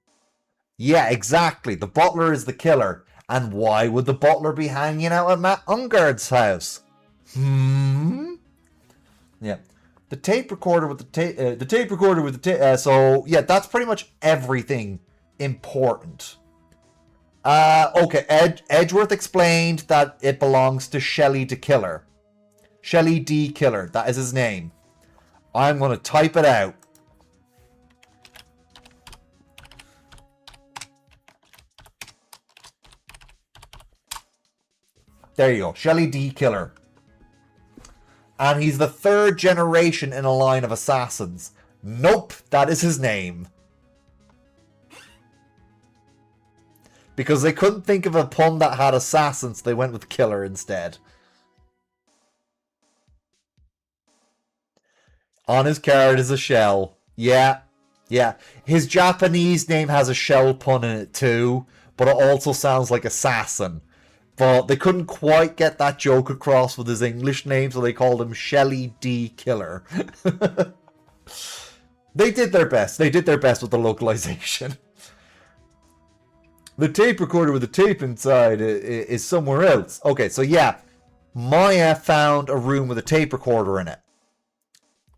Yeah, exactly. The butler is the killer. And why would the butler be hanging out at Matt Ungard's house? Yeah. The tape recorder with the so yeah, that's pretty much everything important. Okay, Edgeworth explained that it belongs to Shelley D. Killer. Shelley D. Killer, that is his name. I'm going to type it out. There you go, Shelley D. Killer. And he's the third generation in a line of assassins. Nope, that is his name. Because they couldn't think of a pun that had assassins, they went with killer instead. On his card is a shell. Yeah. Yeah. His Japanese name has a shell pun in it too, but it also sounds like assassin. But they couldn't quite get that joke across with his English name, so they called him Shelly D. Killer. They did their best. They did their best with the localization. The tape recorder with the tape inside is somewhere else. Okay, so yeah. Maya found a room with a tape recorder in it,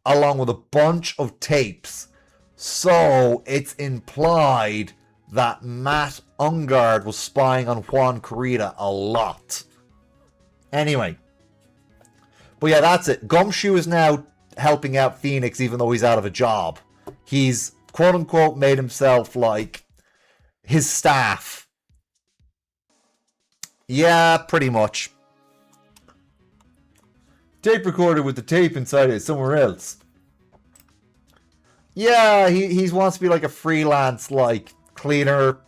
along with a bunch of tapes. So it's implied that Matt Ungard was spying on Juan Corrida a lot. Anyway. But yeah, that's it. Gumshoe is now helping out Phoenix even though he's out of a job. He's, quote-unquote, made himself, like, his staff. Yeah, pretty much. Tape recorder with the tape inside it somewhere else. Yeah, he wants to be like a freelance, like, cleaner,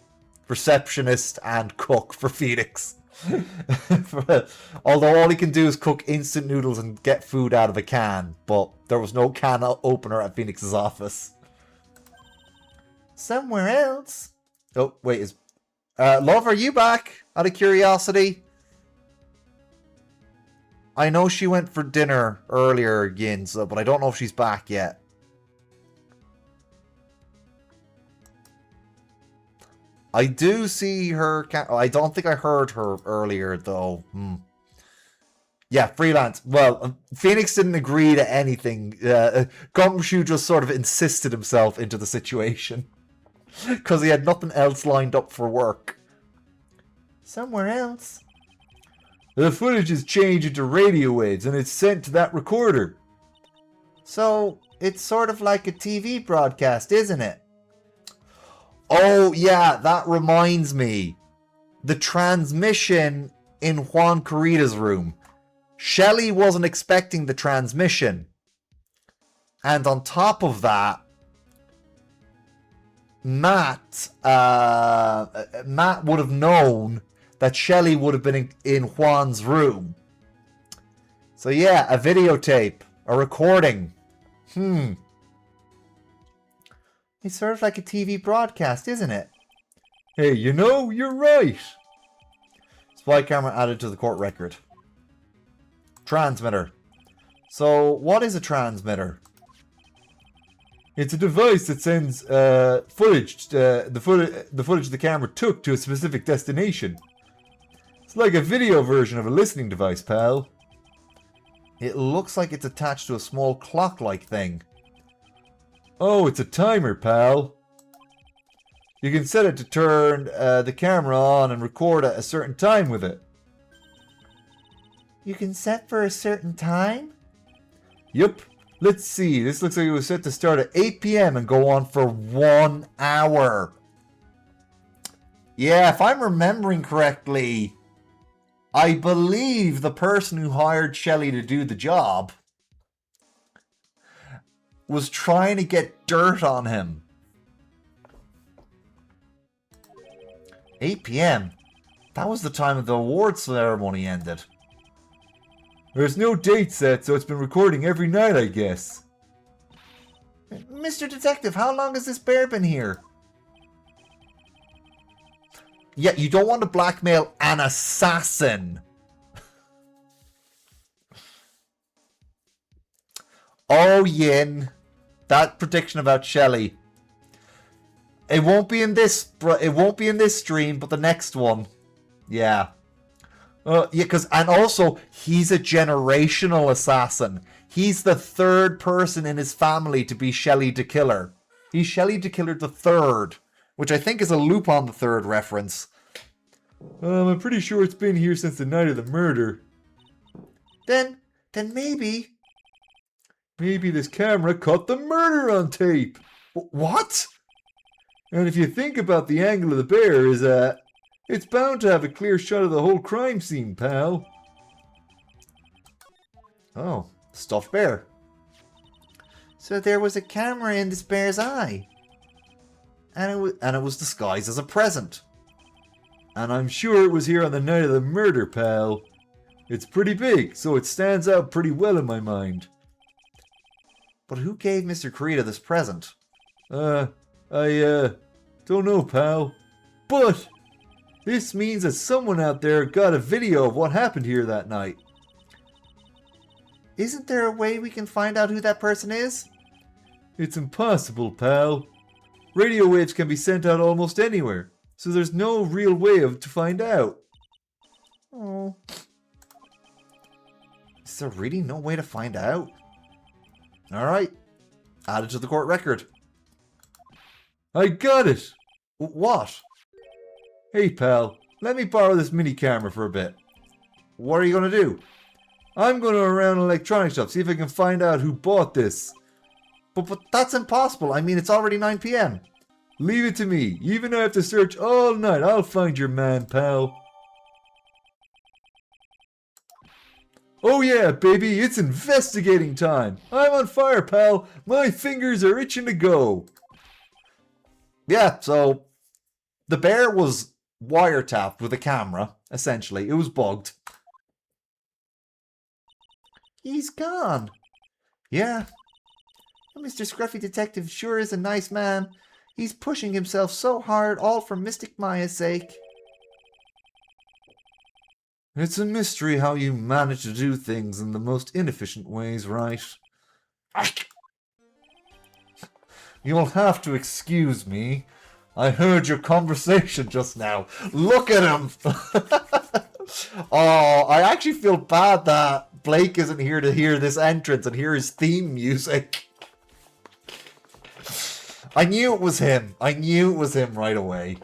receptionist, and cook for Phoenix. Although all he can do is cook instant noodles and get food out of a can. But there was no can opener at Phoenix's office. Somewhere else? Oh, wait, is... Love, are you back? Out of curiosity? I know she went for dinner earlier again, so, but I don't know if she's back yet. I do see her... I don't think I heard her earlier, though. Yeah, freelance. Well, Phoenix didn't agree to anything. Gumshoe just sort of insisted himself into the situation. Because he had nothing else lined up for work. Somewhere else? The footage is changed into radio waves and it's sent to that recorder. So, it's sort of like a TV broadcast, isn't it? Oh, yeah, that reminds me. The transmission in Juan Corrida's room. Shelly wasn't expecting the transmission. And on top of that, Matt would have known that Shelly would have been in Juan's room. So yeah, a videotape, a recording. It's sort of like a TV broadcast, isn't it? Hey, you know, you're right. Spy camera added to the court record. Transmitter. So, what is a transmitter? It's a device that sends footage, the footage the camera took to a specific destination. It's like a video version of a listening device, pal. It looks like it's attached to a small clock-like thing. Oh, it's a timer, pal. You can set it to turn the camera on and record at a certain time with it. You can set for a certain time? Yup. Let's see. This looks like it was set to start at 8 PM and go on for 1 hour. Yeah, if I'm remembering correctly, I believe the person who hired Shelly to do the job was trying to get dirt on him. 8 PM? That was the time of the awards ceremony ended. There's no date set, so it's been recording every night, I guess. Mr. Detective, how long has this bear been here? Yeah, you don't want to blackmail an assassin. Oh, Yin. That prediction about Shelly. It won't be in this. It won't be in this stream, but the next one. Yeah. Yeah, and also he's a generational assassin. He's the third person in his family to be Shelly the Killer. He's Shelly the Killer the third, which I think is a Lupin the Third reference. I'm pretty sure it's been here since the night of the murder. Then maybe this camera caught the murder on tape. What? And if you think about the angle of the bear, it's bound to have a clear shot of the whole crime scene, pal. Oh, stuffed bear. So there was a camera in this bear's eye. And it was disguised as a present. And I'm sure it was here on the night of the murder, pal. It's pretty big, so it stands out pretty well in my mind. But who gave Mr. Kurita this present? I don't know, pal. But this means that someone out there got a video of what happened here that night. Isn't there a way we can find out who that person is? It's impossible, pal. Radio waves can be sent out almost anywhere, so there's no real way to find out. Oh. Is there really no way to find out? Alright. Add it to the court record. I got it! What? Hey pal, let me borrow this mini camera for a bit. What are you gonna do? I'm gonna around an electronics shop, see if I can find out who bought this. But that's impossible. I mean, it's already 9 PM. Leave it to me. Even though I have to search all night, I'll find your man, pal. Oh yeah, baby, it's investigating time. I'm on fire, pal. My fingers are itching to go. Yeah, so the bear was wiretapped with a camera, essentially. It was bugged. He's gone. Yeah. Mr. Scruffy Detective sure is a nice man. He's pushing himself so hard, all for Mystic Maya's sake. It's a mystery how you manage to do things in the most inefficient ways, right? You'll have to excuse me. I heard your conversation just now. Look at him! Oh, I actually feel bad that Blake isn't here to hear this entrance and hear his theme music. I knew it was him. I knew it was him right away.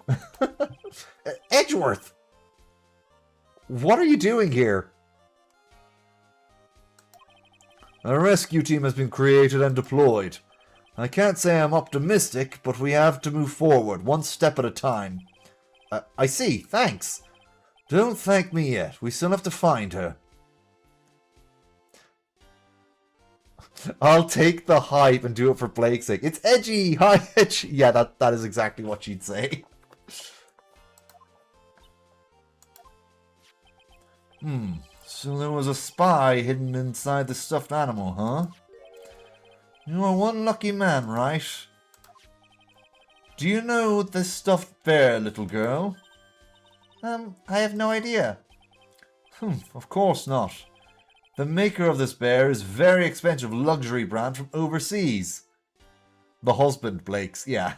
Edgeworth! What are you doing here? A rescue team has been created and deployed. I can't say I'm optimistic, but we have to move forward, one step at a time. I see, thanks. Don't thank me yet. We still have to find her. I'll take the hype and do it for Blake's sake. It's edgy! Hi, edgy! Yeah, that is exactly what she'd say. So there was a spy hidden inside the stuffed animal, huh? You are one lucky man, right? Do you know this stuffed bear, little girl? I have no idea. Of course not. The maker of this bear is a very expensive luxury brand from overseas. The husband, Blake's, yeah.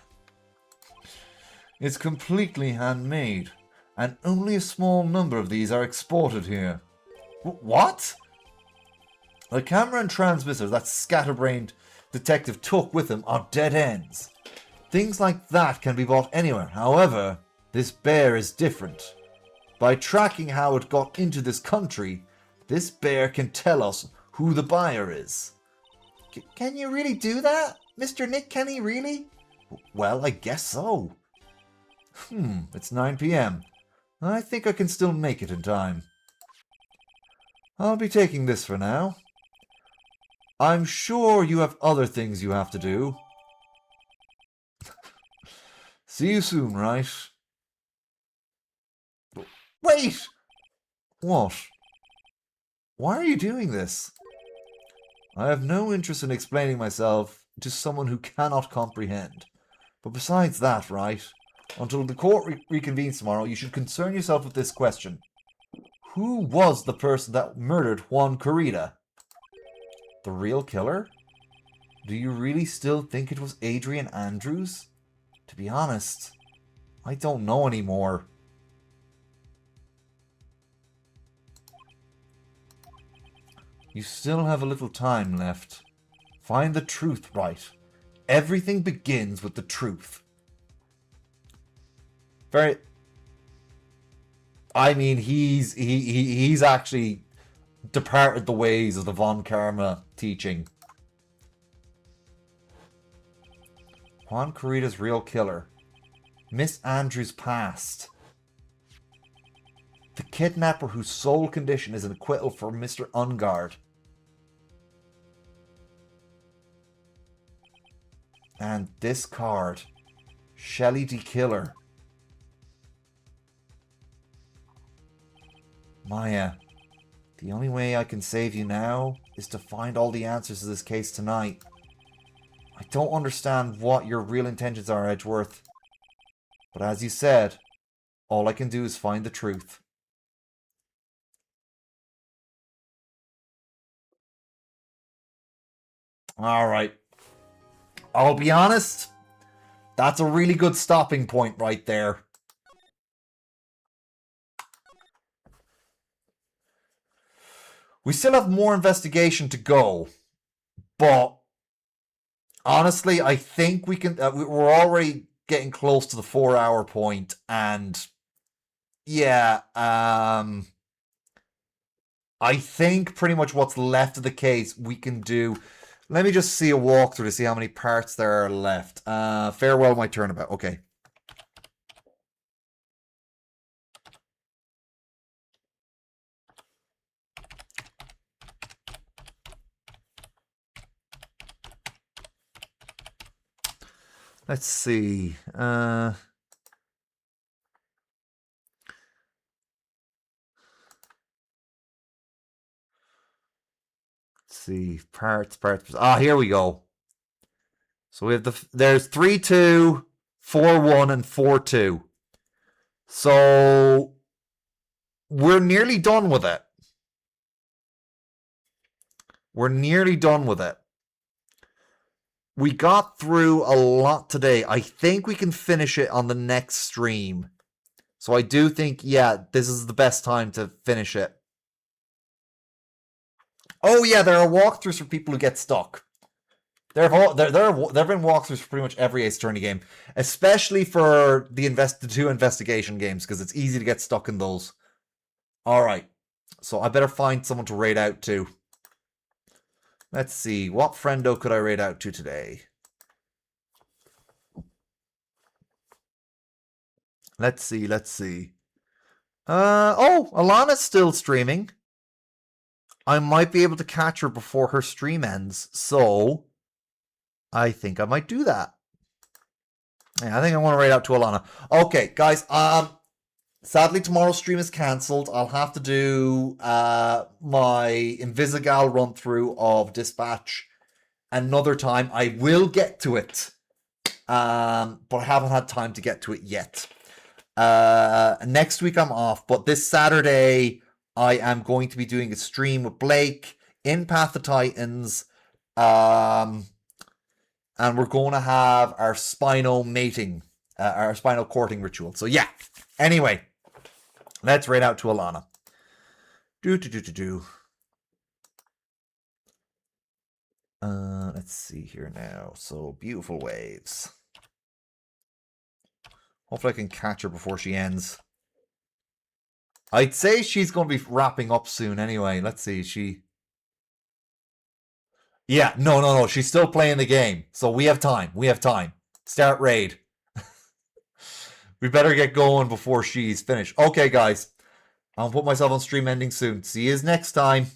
It's completely handmade, and only a small number of these are exported here. What? The camera and transmitter that scatterbrained detective took with him are dead ends. Things like that can be bought anywhere. However, this bear is different. By tracking how it got into this country, this bear can tell us who the buyer is. Can you really do that? Mr. Nick, can he really? Well, I guess so. It's 9 PM. I think I can still make it in time. I'll be taking this for now. I'm sure you have other things you have to do. See you soon, right? Wait! What? Why are you doing this? I have no interest in explaining myself to someone who cannot comprehend. But besides that, right? Until the court reconvenes tomorrow, you should concern yourself with this question. Who was the person that murdered Juan Kurita? The real killer? Do you really still think it was Adrian Andrews? To be honest, I don't know anymore. You still have a little time left. Find the truth, right? Everything begins with the truth. Very... I mean, he's actually departed the ways of the Von Karma teaching. Juan Kurita's real killer. Miss Andrews' past. The kidnapper whose sole condition is an acquittal for Mr. Ungard. And this card. Shelley D. Killer. Maya, the only way I can save you now is to find all the answers to this case tonight. I don't understand what your real intentions are, Edgeworth. But as you said, all I can do is find the truth. Alright. I'll be honest, that's a really good stopping point right there. We still have more investigation to go, but honestly, I think we can. We're already getting close to the 4-hour point, and yeah, I think pretty much what's left of the case we can do. Let me just see a walkthrough to see how many parts there are left. Farewell, my turnabout. Okay. Let's see. Let's see. Parts. Ah, here we go. So we have there's 3-2, 4-1, and 4-2. So we're nearly done with it. We're nearly done with it. We got through a lot today. I think we can finish it on the next stream. So I do think, yeah, this is the best time to finish it. Oh yeah, there are walkthroughs for people who get stuck. There have been walkthroughs for pretty much every Ace Attorney game, especially for the two investigation games, because it's easy to get stuck in those. All right, so I better find someone to raid out to. Let's see, what friendo could I raid out to today? Let's see. Oh, Alana's still streaming. I might be able to catch her before her stream ends, so I think I might do that. Yeah, I think I want to raid out to Alana. Okay, guys, sadly tomorrow's stream is cancelled. I'll have to do my Invisigal run through of Dispatch another time. I will get to it, but I haven't had time to get to it yet. Next week I'm off, but this Saturday I am going to be doing a stream with Blake in Path of Titans, and we're going to have our spinal mating, our spinal courting ritual. So yeah, anyway, let's raid out to Alana. Let's see here now. So beautiful waves. Hopefully I can catch her before she ends. I'd say she's going to be wrapping up soon anyway. Let's see. Yeah, no. She's still playing the game. So we have time. Start raid. We better get going before she's finished. Okay, guys. I'll put myself on stream ending soon. See you next time.